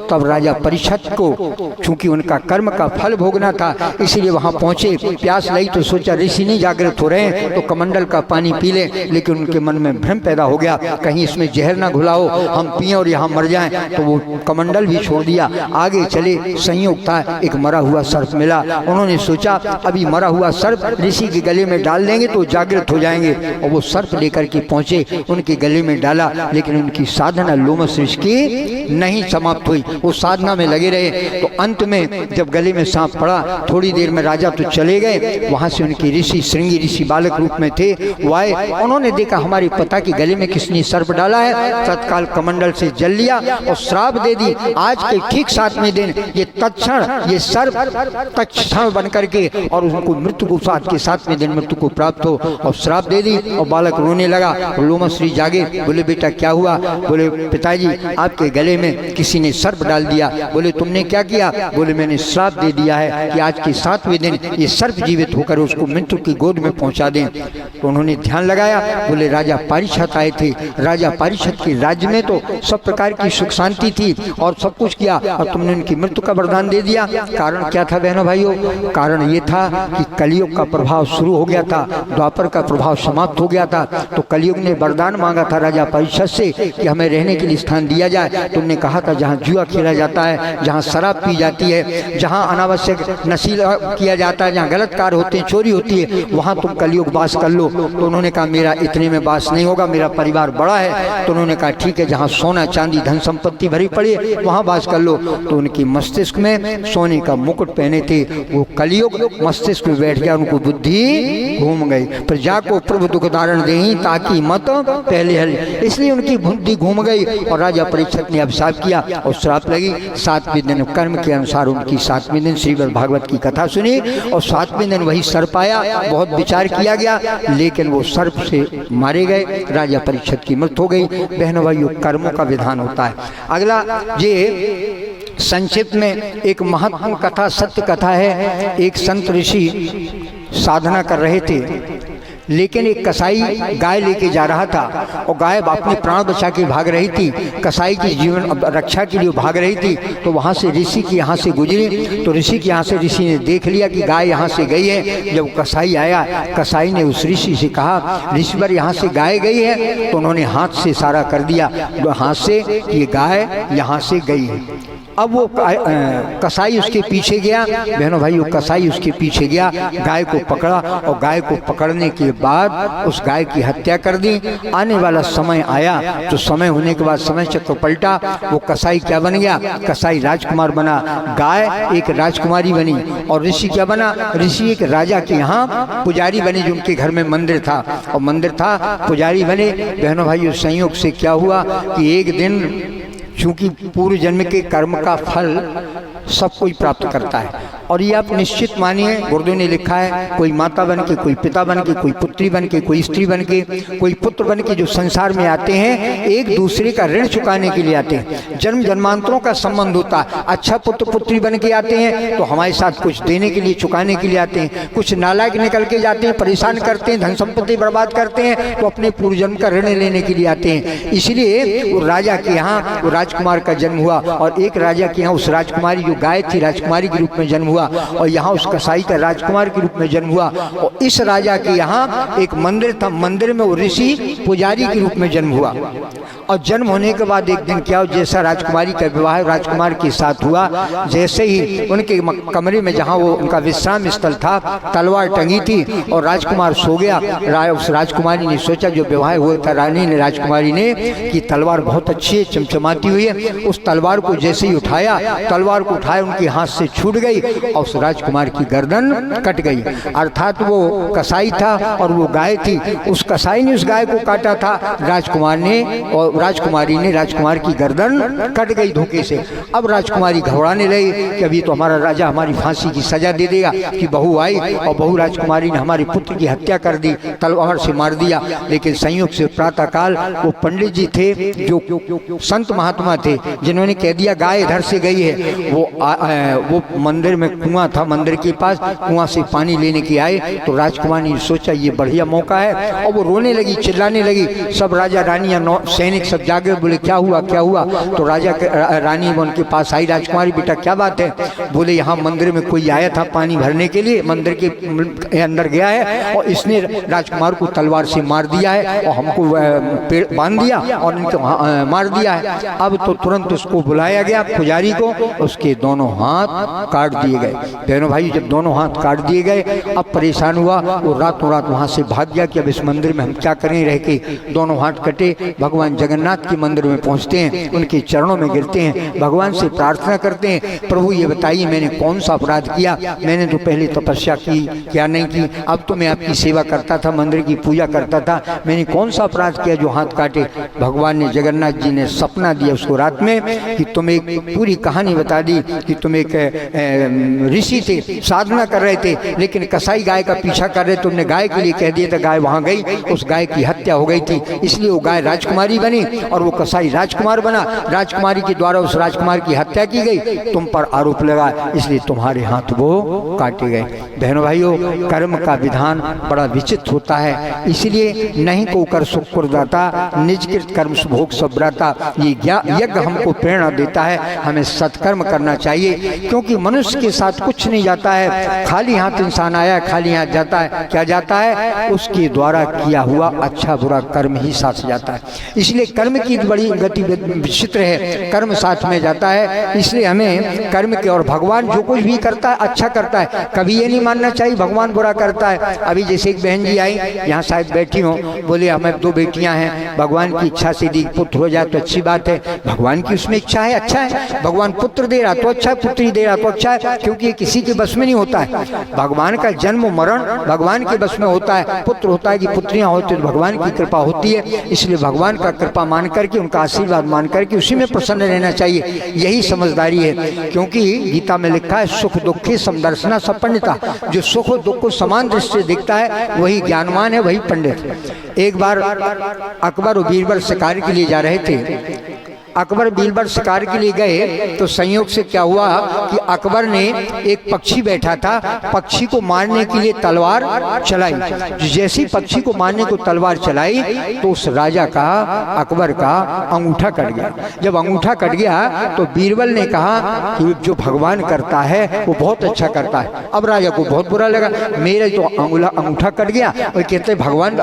तब राजा परीक्षित को चूंकि उनका कर्म का फल भोगना था इसलिए वहां पहुंचे। प्यास लगी तो सोचा ऋषि नहीं जागृत हो रहे हैं तो कमंडल का पानी पी ले, लेकिन उनके मन में भ्रम पैदा हो गया कहीं इसमें जहर ना घुलाओ, हम पिए और यहाँ मर जाएं। तो वो कमंडल भी छोड़ दिया, आगे चले। संयोग था एक मरा हुआ सर्प मिला, उन्होंने सोचा अभी मरा हुआ सर्प ऋषि के गले में डाल देंगे तो जागृत हो जाएंगे। और वो सर्प लेकर के पहुंचे, उनके गले में डाला, लेकिन उनकी साधना लोमस ऋषि की नहीं समाप्त हुई। वो साधना में लगे रहे। तो अंत में जब गले में सांप पड़ा, थोड़ी देर में राजा तो चले गए। वहां से उनके ऋषि श्रृंगी ऋषि बालक रूप में थे, वो आए, उन्होंने देखा हमारे पिता के गले में किसने सर्प डाला है। तत्काल कमंडल से जल लिया और श्राप दे दी, आज के ठीक 7वें दिन ये तत्क्षण ये सर्प तत्क्षण बन करके और उनको मृत्यु को साथ के 7वें दिन मृत्यु को प्राप्त हो, और श्राप दे दी। और बालक रोने लगा। लोमस ऋषि जागे, बोले बेटा क्या हुआ? बोले पिताजी आपके गले में किसी ने सर्प डाल दिया। बोले तुमने क्या किया? बोले मैंने श्राप दे दिया है कि आज के 7वें दिन ये सर्प जीवित होकर उसको मृत्यु की गोद में पहुंचा दें। तो उन्होंने ध्यान लगाया। बोले राजा परीक्षित आए थे, राजा परीक्षित के राज्य में तो सब प्रकार की सुख शांति थी और सब कुछ किया, और तुमने उनकी मृत्यु का वरदान दे दिया। कारण क्या था बहनों भाइयों? कारण ये था कि कलयुग का प्रभाव शुरू हो गया था, द्वापर का प्रभाव समाप्त हो गया था। तो कलयुग ने वरदान मांगा था राजा परीक्षित से कि हमें रहने के लिए स्थान दिया जाए। तुमने कहा था जहाँ जुआ खेला जाता है, जहाँ शराब पी जाती है, जहाँ अनावश्यक नशीला किया जाता है, जहाँ गलत कार्य होते हैं, चोरी होती है, वहाँ तुम कलयुग वास कर लो। तो उन्होंने कहा मेरा इतने में वास नहीं होगा, मेरा परिवार बड़ा है। तो उन्होंने कहा ठीक है, जहाँ सोना चांदी धन संपत्ति भरी पड़ी है वहाँ वास कर लो। तो उनकी मस्तिष्क में सोने का मुकुट पहने थे, वो कलयुग मस्तिष्क में बैठ गया, उनको बुद्धि घूम गई। प्रजा को प्रभु दुख धारण देही ताकि मत पहले हल, इसलिए उनकी बुद्धि घूम गई। और राजा परीक्षित ने अभिशाप किया और श्राप लगी। 7वें दिन कर्म के अनुसार उनकी 7वें दिन श्रीमद् भागवत की कथा सुनी और 7वें दिन वही सर्प आया। बहुत विचार किया गया, लेकिन वो सर्प से मारे गए, राजा परीक्षित की मृत्यु हो गई। बहनों भाइयों कर्मों का विधान होता है। अगला ये संक्षिप्त में एक महत्वपूर्ण कथा, सत्य कथा है। एक संत ऋषि साधना कर रहे थे, लेकिन एक कसाई गाय लेके जा रहा था और गाय अपने प्राण बचा के भाग रही थी, कसाई की जीवन रक्षा के लिए भाग रही थी। तो वहाँ से ऋषि के यहाँ से गुजरी, तो ऋषि के यहाँ से ऋषि ने देख लिया कि गाय यहाँ से गई है। जब कसाई आया, कसाई ने उस ऋषि से कहा ऋषिवर यहाँ से गाय गई है। तो उन्होंने हाथ से इशारा कर दिया हाथ से कि ये गाय यहाँ से गई है। अब वो कसाई उसके पीछे गया, बहनों भाई, वो कसाई उसके पीछे गया, गाय को पकड़ा और गाय को पकड़ने के बाद उस गाय की हत्या कर दी। आने वाला समय आया तो समय होने के बाद समय चक्र पलटा, वो कसाई क्या बन गया? कसाई राजकुमार बना, गाय एक राजकुमारी बनी और ऋषि क्या बना? ऋषि एक राजा के यहाँ पुजारी बने, जो उनके घर में मंदिर था और मंदिर था, पुजारी बने। बहनों भाई, संयोग से क्या हुआ कि एक दिन चूंकि पूर्व जन्म के कर्म का फल सब कोई प्राप्त करता है, और ये आप निश्चित मानिए, गुरुदेव ने लिखा है, कोई माता बन के, कोई पिता बन के, कोई पुत्री बन के, कोई स्त्री बन के, कोई पुत्र बन के जो संसार में आते हैं, एक दूसरे का ऋण चुकाने के लिए आते हैं। जन्म जन्मांतरों का संबंध होता है। अच्छा पुत्र पुत्री बन के आते हैं तो हमारे साथ कुछ देने के लिए, चुकाने के लिए आते हैं। कुछ नालायक निकल के जाते हैं, परेशान करते हैं, धन संपत्ति बर्बाद करते हैं, तो अपने पूर्व जन्म का ऋण लेने के लिए आते हैं। इसलिए वो राजा के यहाँ वो राजकुमार का जन्म हुआ, और एक राजा के यहाँ उस राजकुमारी जो गाय थी राजकुमारी के रूप में जन्म हुआ, और यहाँ उस कसाई का राजकुमार के रूप में जन्म हुआ। और इस राजा के यहाँ एक मंदिर था, मंदिर में वो ऋषि पुजारी के रूप में जन्म हुआ। और जन्म होने के बाद एक दिन क्या, जैसा राजकुमारी का विवाह राजकुमार के साथ हुआ, जैसे ही उनके कमरे में जहाँ वो उनका विश्राम स्थल था, तलवार टंगी थी और राजकुमार सो गया। उस राजकुमारी ने सोचा, जो विवाह हुआ था रानी ने, राजकुमारी ने, कि तलवार बहुत अच्छी है, चमचमाती हुई है। उस तलवार को जैसे ही उठाया, तलवार को उठाया, उनके हाथ से छूट गई और उस राजकुमार की गर्दन कट गई। अर्थात वो कसाई था और वो गाय थी, उस कसाई ने उस गाय को काटा था, राजकुमार ने और राजकुमारी ने, राजकुमार की गर्दन कट गई धोखे से। अब राजकुमारी घबराने लगी कि अभी तो हमारा राजा हमारी फांसी की सजा दे देगा, कि बहू आई और बहू राजकुमारी ने हमारे पुत्र की हत्या कर दी, तलवार से मार दिया। लेकिन संयोग से प्रातः काल वो पंडित जी थे, जो संत महात्मा थे, जिन्होंने कह दिया गाय इधर से गई है, वो मंदिर में कुआं था, मंदिर के पास कुआं से पानी लेने के आए। तो राजकुमारी ने सोचा ये बढ़िया मौका है, और वो रोने लगी, चिल्लाने लगी। सब राजा रानियां सैनिक सब जागे, बोले क्या हुआ क्या हुआ? तो राजा रानी उनके पास आई, राजकुमारी बेटा क्या बात है? बोले यहाँ मंदिर में कोई आया था पानी भरने के लिए, मंदिर के अंदर गया है और इसने राजकुमार को तलवार से मार दिया है और हमको पेड़ बांध दिया और इनको मार दिया है। अब तो तुरंत उसको बुलाया गया पुजारी को, उसके दोनों हाथ काट दिए गए। बहनों भाई, जब दोनों हाथ काट दिए गए, अब परेशान हुआ, वो रातों रात वहाँ से भाग गया कि अब इस मंदिर में हम क्या करें रह के। दोनों हाथ कटे, भगवान जगन्नाथ के मंदिर में पहुँचते हैं, उनके चरणों में गिरते हैं, भगवान से प्रार्थना करते हैं, प्रभु ये बताइए मैंने कौन सा अपराध किया? मैंने तो पहले तपस्या की, क्या नहीं की? अब तो मैं आपकी सेवा करता था, मंदिर की पूजा करता था, मैंने कौन सा अपराध किया जो हाथ काटे? भगवान ने, जगन्नाथ जी ने सपना दिया उसको रात में कि तुम एक पूरी कहानी बता दी कि तुम एक ऋषि थे, साधना कर रहे थे, लेकिन कसाई गाय का पीछा कर रहे, तुमने गाय के लिए कह दिया था, गाय वहाँ गई, उस गाय की हत्या हो गई थी, इसलिए वो गाय राजकुमारी बनी और वो कसाई राजकुमार बना। राजकुमारी के द्वारा उस राजकुमार की हत्या की गई, तुम पर आरोप लगा, इसलिए तुम्हारे हाथ वो काटे गए। बहनों भाइयों, कर्म का विधान बड़ा विचित्र होता है, इसलिए नहीं को कर सुख दाता, निजकृत कर्म भोग सब ब्राता। ये यज्ञ हमको प्रेरणा देता है, हमें सत्कर्म करना चाहिए, क्योंकि मनुष्य के साथ कुछ नहीं जाता है, खाली हाथ इंसान आया, खाली हाथ जाता है। क्या जाता है? उसके द्वारा किया हुआ अच्छा बुरा कर्म ही साथ जाता है। इसलिए कर्म की बड़ी गति विचित्र है, कर्म साथ में जाता है। इसलिए हमें कर्म के, और भगवान जो कुछ भी करता है अच्छा करता है, कभी ये नहीं मानना चाहिए भगवान बुरा करता है। अभी जैसे एक बहन जी आई, यहाँ शायद बैठी हो, बोले हमें 2 बेटियां हैं, भगवान की इच्छा से दी पुत्र हो जाए तो अच्छी बात है, भगवान की उसमें इच्छा है, अच्छा है, भगवान पुत्र दे रहा तो अच्छा है, पुत्री दे रहा तो अच्छा है, क्योंकि ये किसी के बस में नहीं होता है। भगवान का जन्म मरण भगवान के बस में होता है, पुत्र होता है कि पुत्रियां होती है, भगवान की कृपा होती है। इसलिए भगवान का कृपा मान करके, उनका आशीर्वाद मान करके उसी में प्रसन्न रहना चाहिए, यही समझदारी है। क्योंकि गीता में लिखा है सुख दुखी समदर्शना सपंडिता, जो सुख और दुख को समान दृष्टि से दिखता है वही ज्ञानवान है, वही पंडित है। एक बार अकबर और बीरबल शिकार के लिए जा रहे थे, अकबर बीरबल शिकार के लिए गए तो संयोग से क्या हुआ कि अकबर ने, एक पक्षी बैठा था, पक्षी को मारने के लिए तलवार चलाई। जैसी पक्षी को मारने को तलवार चलाई तो उस राजा का, अकबर का अंगूठा कट गया। जब अंगूठा कट गया तो बीरबल ने कहा कि जो भगवान करता है वो बहुत अच्छा करता है। अब राजा को बहुत बुरा लगा, मेरे तो अंगूठा कट गया, और कहते भगवान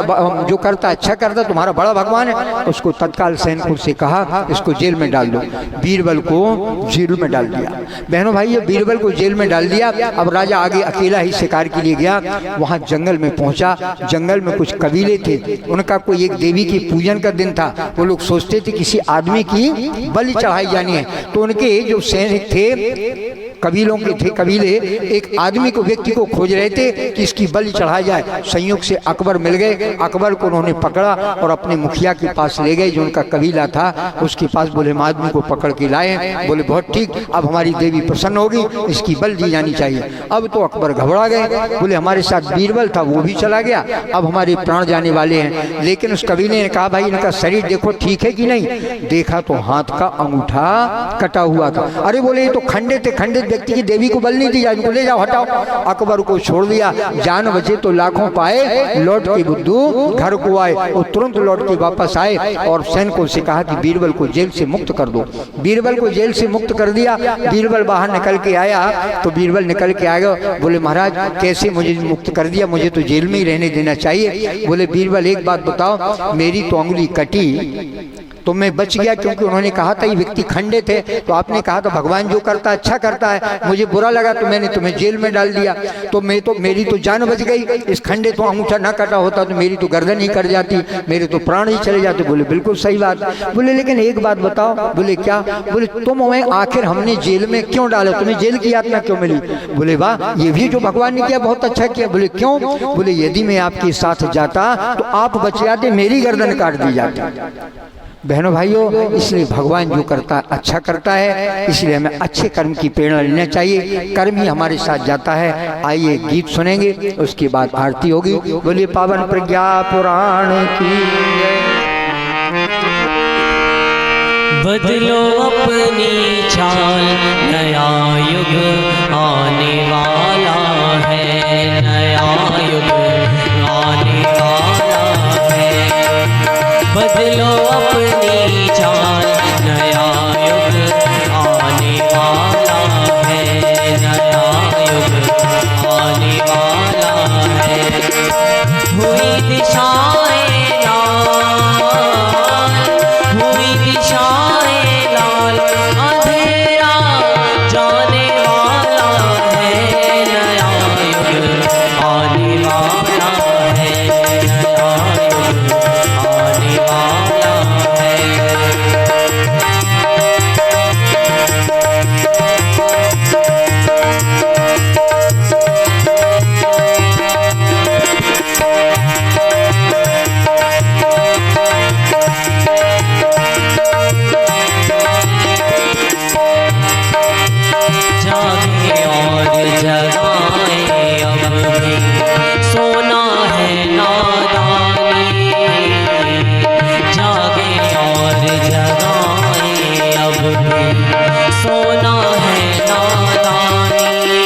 जो करता अच्छा करता, तुम्हारा बड़ा भगवान है। उसको तत्काल सैनिकों से कहा इसको जेल में डाल दो। बीरबल को जेल में डाल दिया। बहनों भाई, ये बीरबल को जेल में डाल दिया। अब राजा आगे अकेला ही शिकार के लिए गया। वहाँ जंगल में पहुँचा। जंगल में कुछ कबीले थे, उनका कोई एक देवी की पूजन का दिन था। वो लोग सोचते थे किसी आदमी की बलि चढ़ाई जानी है। तो उनके जो सैनिक थे, कबीलों के थे कबीले, एक आदमी को, व्यक्ति को खोज रहे थे कि इसकी बलि चढ़ाई जाए। संयोग से अकबर मिल गए। अकबर को उन्होंने पकड़ा और अपने मुखिया के पास ले गए, जो उनका कबीला था उसके पास। बोले हम आदमी को पकड़ के लाए। बोले बहुत ठीक, अब हमारी देवी प्रसन्न होगी, इसकी बलि दी जानी चाहिए। अब तो अकबर घबरा गए। बोले हमारे साथ बीरबल था, वो भी चला गया, अब हमारे प्राण जाने वाले हैं। लेकिन उस कबीले ने कहा भाई इनका शरीर देखो ठीक है कि नहीं। देखा तो हाथ का अंगूठा कटा हुआ था। अरे बोले ये तो खंडित थे, खंडित व्यक्ति की देवी को बलि नहीं दी जाए, इनको ले जाओ, हटाओ। अकबर को छोड़ दिया। जान बचे तो लाखों पाए, लौट के बुद्धू घर को आए। वो तुरंत लौट के वापस आए और सैनिकों से कहा कि बीरबल को जेल से मुक्त कर दो। बीरबल को जेल से मुक्त कर दिया। बीरबल बाहर निकल के आया तो बीरबल निकल के आएगा। बोले महाराज कैसे मुझे मुक्त कर दिया, मुझे तो जेल में ही रहने देना चाहिए। बोले बीरबल एक बात बताओ, मेरी तो उंगली कटी तो मैं बच गया, क्योंकि उन्होंने कहा था ये व्यक्ति खंडे थे। तो आपने कहा था भगवान जो करता है अच्छा करता है, मुझे बुरा लगा तो मैंने तुम्हें जेल में डाल दिया। तो मेरी तो जान बच गई। इस खंडे तो अंगूठा ना कटा होता तो मेरी तो गर्दन ही कट जाती, मेरे तो प्राण ही चले जाते। बोले बिल्कुल सही बात। बोले लेकिन एक बात बताओ। बोले क्या। बोले तुम हमें आखिर हमने जेल में क्यों डाला, तुम्हें जेल की यातना क्यों मिली। बोले वाह, ये भी जो भगवान ने किया बहुत अच्छा किया। बोले क्यों। बोले यदि मैं आपके साथ जाता तो आप बच जाते, मेरी गर्दन काट दी जाती। बहनों भाइयों, इसलिए भगवान जो करता है अच्छा करता है, इसलिए हमें अच्छे कर्म की प्रेरणा लेना चाहिए। कर्म ही हमारे साथ जाता है। आइए गीत सुनेंगे, उसके बाद आरती होगी। बोलिए पावन प्रज्ञा पुराण की जय। बदलो अपनी चाल, नया युग आने वाला है, नया युग आने वाला है। बदलो अपनी चाल, नया युग आने वाला है, नया युग आने वाला है। हुई दिशाएं लाल, हुई दिशाएं लाल, अंधेरा जाने वाला है, नया युग आने वाला है, नया युग आने वाला है। जागे और जगाए अब भी, सोना है नादानी। जागे और जगाए अब भी, सोना है नादानी।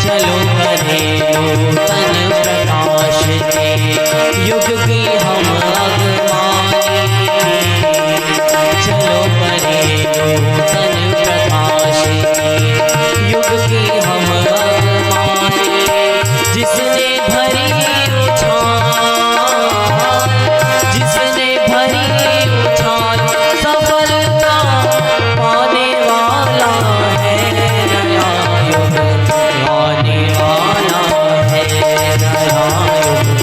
चलो करे नूतन प्रकाश के, युग की हम अगमानी। चलो करे नूतन प्रकाश के, युग की हम अगमानी। जिसने भरी उछाल, जिसने भरी उछाल, सफलता पाने वाला है, नया युग आने वाला है, नया युग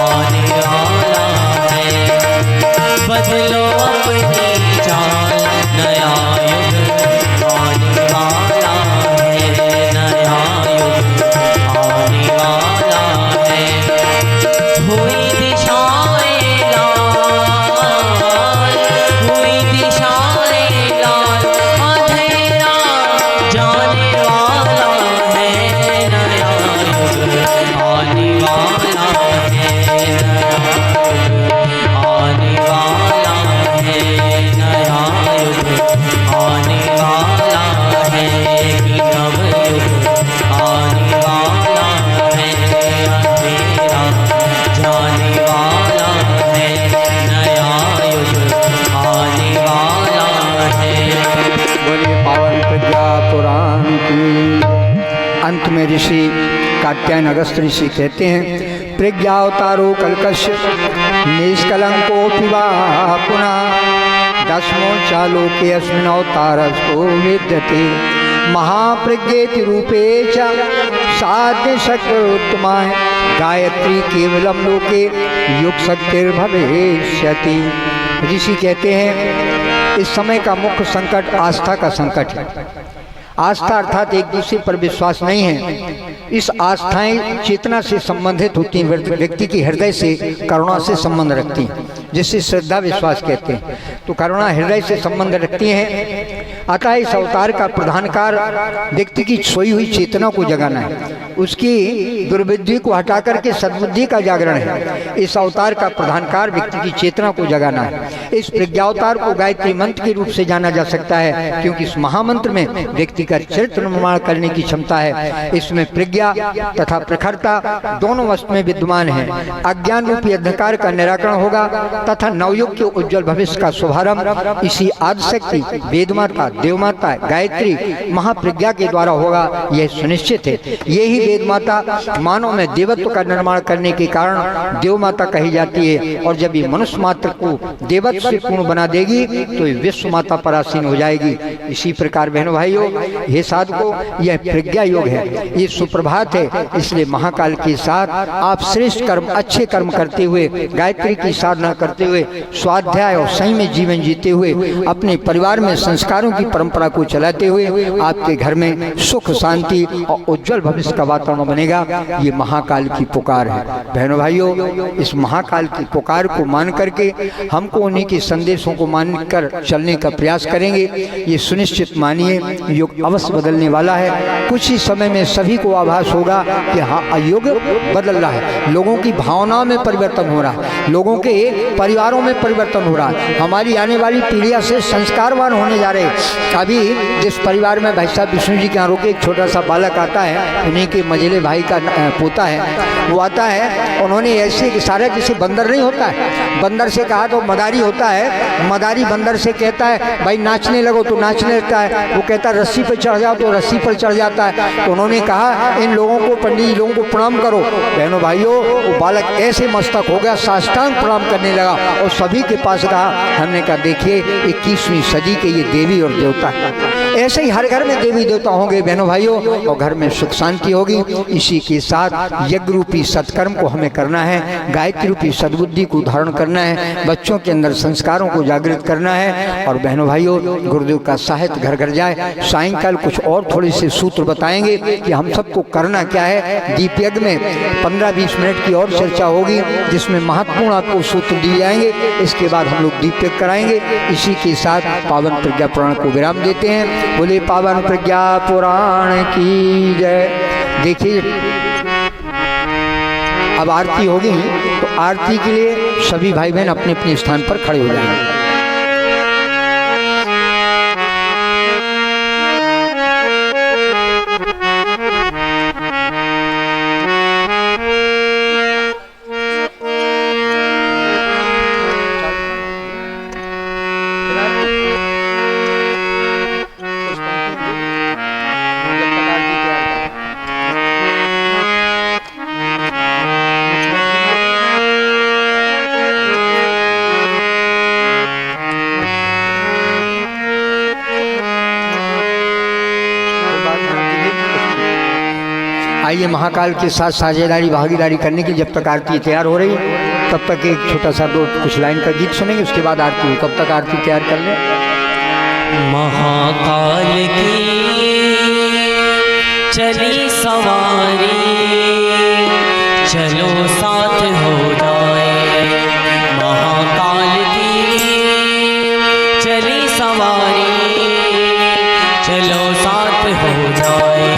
आने वाला है। बदलो अपनी चाल, नया युग आने वाला है, नया युग आने वाला है। हुई दिशाएं लाल, हुई दिशाएं लाल, अंधेरा जाने वाला है, नया युग आने वाला है, नया युग आने वाला है, नया युग आने वाला है, कि नव युग आने वाला है, अंधेरा जाने वाला है, नया युग आने वाला है। बोलिए पावन प्रज्ञा पुराण की। अंत में ऋषि कात्यायन अगस्त ऋषि कहते हैं, प्रज्ञा अवतारो कल्कश निष्कलंको पिबा पुनः दशमो चालोके अस्मिन् अवतारस्तो विद्यते महाप्रज्ञेति रूपे च साध्य शक्रोत्तमाय गायत्री केवलम लोके युग शक्तिर्भविष्यति। ऋषि कहते हैं इस समय का मुख्य संकट आस्था का संकट है। आस्था अर्थात एक दूसरे पर विश्वास नहीं है। इस आस्थाएं चेतना से संबंधित होती हैं, व्यक्ति की हृदय से करुणा से संबंध रखती हैं, जिसे श्रद्धा विश्वास कहते हैं। तो करुणा हृदय से संबंध रखती हैं। अतः इस अवतार का प्रधान कार्य व्यक्ति की सोई हुई चेतना को जगाना है, उसकी दुर्बुद्धि को हटा करके सद्बुद्धि का जागरण है। इस अवतार का प्रधान कार्य व्यक्ति की चेतना को जगाना है। इस प्रज्ञावतार को गायत्री मंत्र के रूप से जाना जा सकता है, क्योंकि इस महामंत्र में व्यक्ति का चरित्र निर्माण करने की क्षमता है। इसमें प्रज्ञा तथा प्रखरता दोनों वस्तु में विद्यमान है। अज्ञान रूपी अंधकार का निराकरण होगा तथा नवयुग के उज्जवल भविष्य का शुभारंभ इसी आदिशक्ति वेदमाता देवमाता गायत्री महाप्रज्ञा के द्वारा होगा, यह सुनिश्चित है। यही वेदमाता मानव में देवत्व का निर्माण करने के कारण देवमाता कही जाती है। और जब ये मनुष्य मात्र को देवत्व से पूर्ण बना देगी तो ये विश्व माता परासीन हो जाएगी। इसी प्रकार बहनों भाइयों, हे साधकों, यह प्रज्ञा योग है, ये सुप्रभात है। इसलिए महाकाल के साथ आप श्रेष्ठ कर्म, अच्छे कर्म करते हुए, गायत्री की साधना करते हुए, स्वाध्याय और सही में जीवन जीते हुए, अपने परिवार में संस्कारों की परंपरा को चलाते हुए आपके घर में सुख शांति और उज्जवल भविष्य का वातावरण बनेगा। ये महाकाल की पुकार है। बहनों भाइयों, इस महाकाल की पुकार को मान करके हमको उन्हीं के संदेशों को मानकर चलने का प्रयास करेंगे। ये सुनिश्चित मानिए, युग अवश्य बदलने वाला है। कुछ ही समय में सभी को आभास होगा कि हाँ, युग बदल रहा है। लोगों की भावनाओं में परिवर्तन हो रहा है, लोगों के परिवारों में परिवर्तन हो रहा है। हमारी आने वाली पीढ़ियां से संस्कारवान होने जा रहे हैं। अभी जिस परिवार में भाई साहब विष्णु जी के यहाँ रोके एक छोटा सा बालक आता है, उन्हीं के मझले भाई का पोता है, वो आता है, उन्होंने ऐसे सारा जैसे बंदर नहीं होता है, बंदर से कहा तो मदारी होता है, मदारी बंदर से कहता है भाई नाचने लगो तो नाचने लगता है, वो कहता है रस्सी पर चढ़ जाओ तो रस्सी पर चढ़ जाता है। तो उन्होंने कहा इन लोगों को, पंडित जी लोगों को प्रणाम करो। बहनों भाइयों, वो बालक ऐसे मस्तक हो गया, साष्टांग प्रणाम करने लगा और सभी के पास रहा। हमने कहा देखिए 21वीं सदी के ये देवी और देवता है। ऐसे ही हर घर में देवी देवता होंगे बहनों भाइयों, और घर में सुख शांति होगी। इसी के साथ यज्ञ रूपी सत्कर्म को हमें करना है, गायत्री रूपी सद्बुद्धि को धारण करना है, बच्चों के अंदर संस्कारों को जागृत करना है। और बहनों भाइयों, गुरुदेव का साहित्य घर घर जाए। सायंकाल कुछ और थोड़े से सूत्र बताएंगे कि हम सबको करना क्या है। दीप यज्ञ में 15-20 मिनट की और चर्चा होगी, जिसमें महत्वपूर्ण आपको सूत्र दिए जाएंगे। इसके बाद हम लोग दीप यज्ञ कराएंगे। इसी के साथ पावन प्रज्ञा पुराण को विराम देते हैं। बोले पावन प्रज्ञा पुराण की जय। देखिए अब आरती होगी, तो आरती के लिए सभी भाई बहन अपने अपने स्थान पर खड़े हो जाएंगे। आइए महाकाल के साथ साझेदारी भागीदारी करने की, जब तक आरती तैयार हो रही है तब तक एक छोटा सा दो कुछ लाइन का गीत सुनेंगे, उसके बाद आरती हो। तब तक आरती तैयार कर लें। महाकाल की चली सवारी, चलो साथ हो जाए। महाकाल की चली सवारी, चलो साथ हो जाए।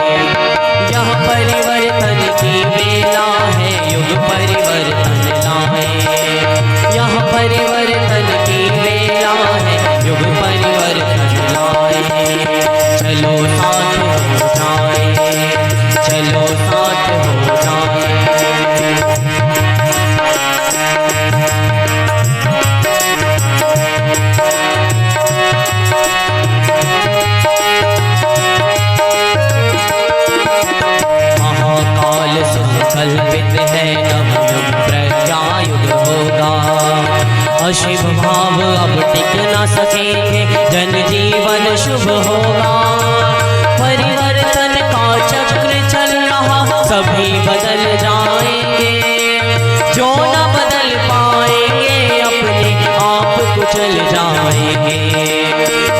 यह परिवर्तन की बेला है, युग परिवर्तन लाए। यह परिवर्तन की बेला है, युग परिवर्तन लाए। चलो साथ हो जाए, चलो साथ हो जाए। कल्पित है नवयुग प्रज्ञा युग होगा। अशिव भाव अब टिक न सके, बदल जाएंगे, जो न बदल पाएंगे अपने आप कुचल जाएंगे,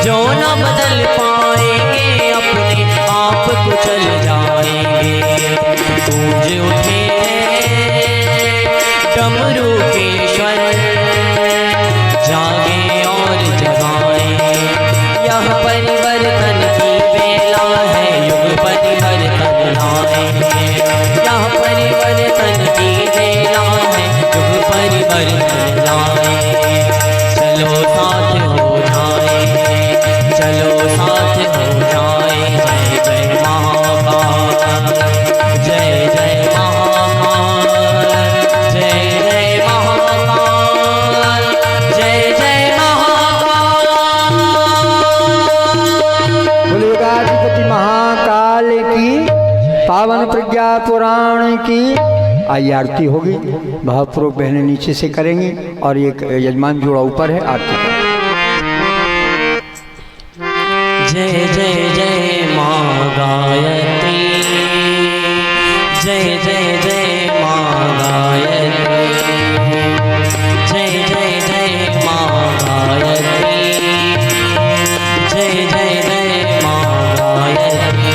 जो न बदल पाएंगे अपने आप कुचल जाएंगे। गूंज उठे डमरू के स्वर, जागे और जगाए, यह परिवर्तन की बेला है, युग परिवर्तन लाएंगे, यह परिवर्तन की बेला है, युग परिवर्तन लाएंगे। चलो साथ हो जाएंगे, चलो साथ हो जाए, जय जय महाकाल, जय जय महाकाल, जय जय महाकाल, जय जय महाकाल। बोलिए गाजीपति महाकाल की, पावन प्रज्ञा पुराण की। आइए आरती होगी, भावपूर्वक बहनें नीचे से करेंगी और एक यजमान जोड़ा ऊपर है, आरती करें। जय जय जय माँ गायत्री, जय जय जय माँ गायत्री, जय जय जय माँ गायत्री, जय जय जय माँ गायत्री।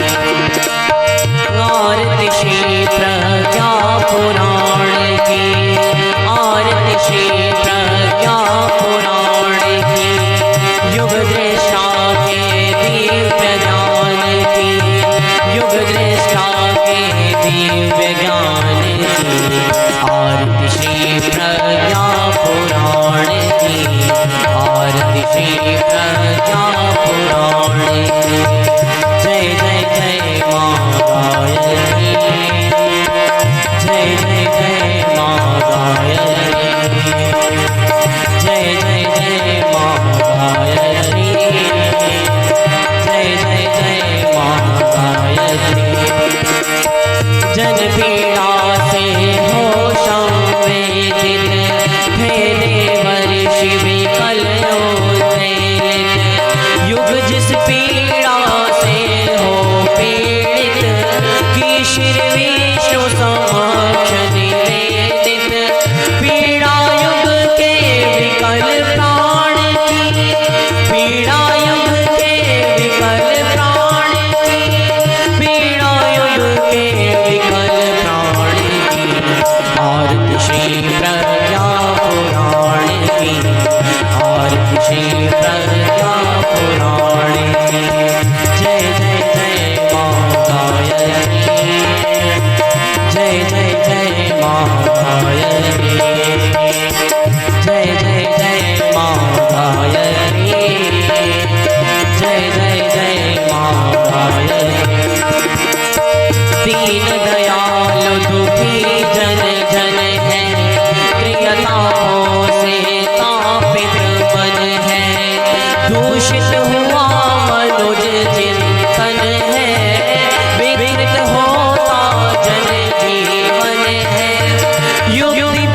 आरती श्री प्रज्ञा पुराण की, आरती श्री प्रज्ञा पुराण की, युग दृष्टा के दिव्य ज्ञान की, युग दृष्टा के दिव्य ज्ञान की। आरती श्री प्रज्ञा पुराण की, आरती श्री प्रज्ञा पुराण की। जय जय जय माँ गायत्री, जय जय जय माँ गायत्री, जय जय जय माँ गायत्री, जय जय जय माँ गायत्री। जन पीड़ा से हो संवेदित, हे देवर शिव कलयोत्तेजित, युग जिस पीड़ा से हो पीड़ित, की श्री विष्णु समक्ष निवेदित। पीड़ा युग के विकल प्राण की, पीड़ा युग के विकल प्राण की, पीड़ा युग के विकल प्राण की। आरती श्री प्रज्ञा पुराण की, आरती श्री प्रज्ञा पुराण की। जय जय जय माँ गायत्री, जय जय जय माँ गायत्री, जय जय जय माँ गायत्री, जय जय जय माँ गायत्री। दीन दयालु दुखी जन जन है, प्रियताओं से तापित मन है, दूषित हुआ मनुज चिंतन है, विघ्नित होता जन जीवन है, युक्ति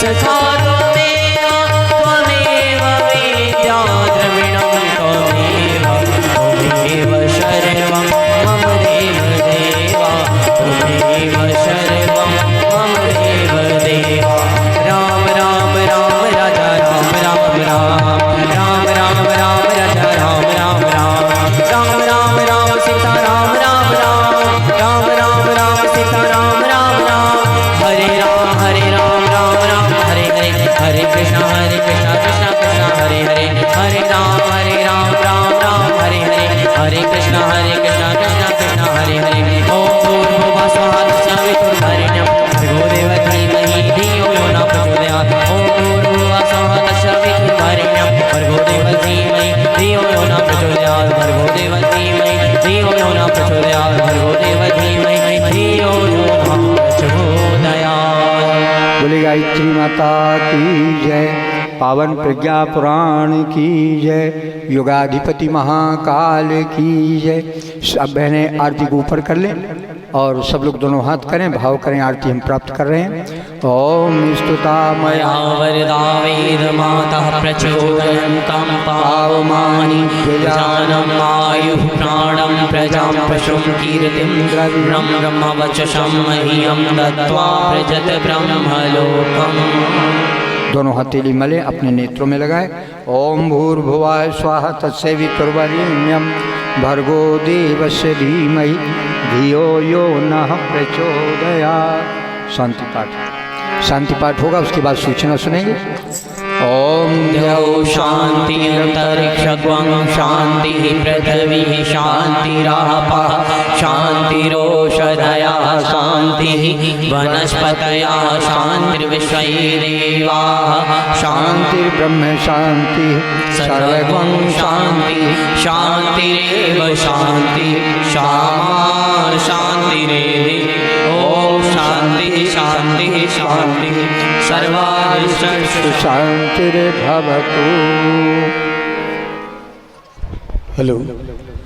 सखा त्वमेव त्वमेव वेद्या द्रविणं त्वमेव त्वमेव शर्वं मम देव देवा त्वमेव शर्वं मम देव देवा राम राम राम राजा राम राम राम राम राम राम राजा राम राम राम राम राम राम सीता राम राम राम राम राम राम सीता राम राम राम हरे राम राम राम हरे हरे हरे कृष्णा कृष्णा कृष्णा हरे हरे हरे राम राम राम हरे हरे हरे कृष्णा कृष्णा कृष्णा हरे हरे ओम भूर्भुवः स्वः तत्सवितुर्वरेण्यं भर्गो देवस्य धीमहि धियो यो न प्रचोदयात् ओम भूर्भुवः स्वः तत्सवितुर्वरेण्यं भर्गो देवस्य धीमहि धियो यो न प्रचोदयात् भर्गो देवस्य धीमहि धियो यो न प्रचोदयात् भर्गो देवस्य धीमहि धियो यो न प्रचोदयात्। बोले गायत्री माता की जय, पावन प्रज्ञा पुराण की जय, युगाधिपति महाकाल की जय। सब बहनें आरती को ऊपर कर लें और सब लोग दोनों हाथ करें, भाव करें, आरती हम प्राप्त कर रहे हैं। ओम स्तुता मया वरदा वेद मातः प्रचोदयन्तं पावमानि प्रजानम् आयुः प्राणं प्रजां पशुं कीर्तिं द्रविणं ब्रह्मवचसं मह्यं दत्त्वा प्रजत ब्रह्मलोकम्। दोनों हथेली मले अपने नेत्रों में लगाए। ओम भूर्भुवः स्वः तत्सवितुर्वरेण्यं भर्गो देवस्य धीमहि धियो यो नः प्रचोदयात्। शांति पाठ, शांति पाठ होगा, उसके बाद सूचना सुनेंगे। ओम द्यौ शांति अंतरिक्षं शांति पृथ्वी शांतिरापः शांतिरोषधयः शांति वनस्पतयः शांतिर्विश्वे देवाः शांतिर्ब्रह्म शांति सर्वं शांति शांतिरेव शांति शामा शांतिरेव ओम शांति शांति शांति सर्वारिष्ट शांतिर्भवतु। हेलो।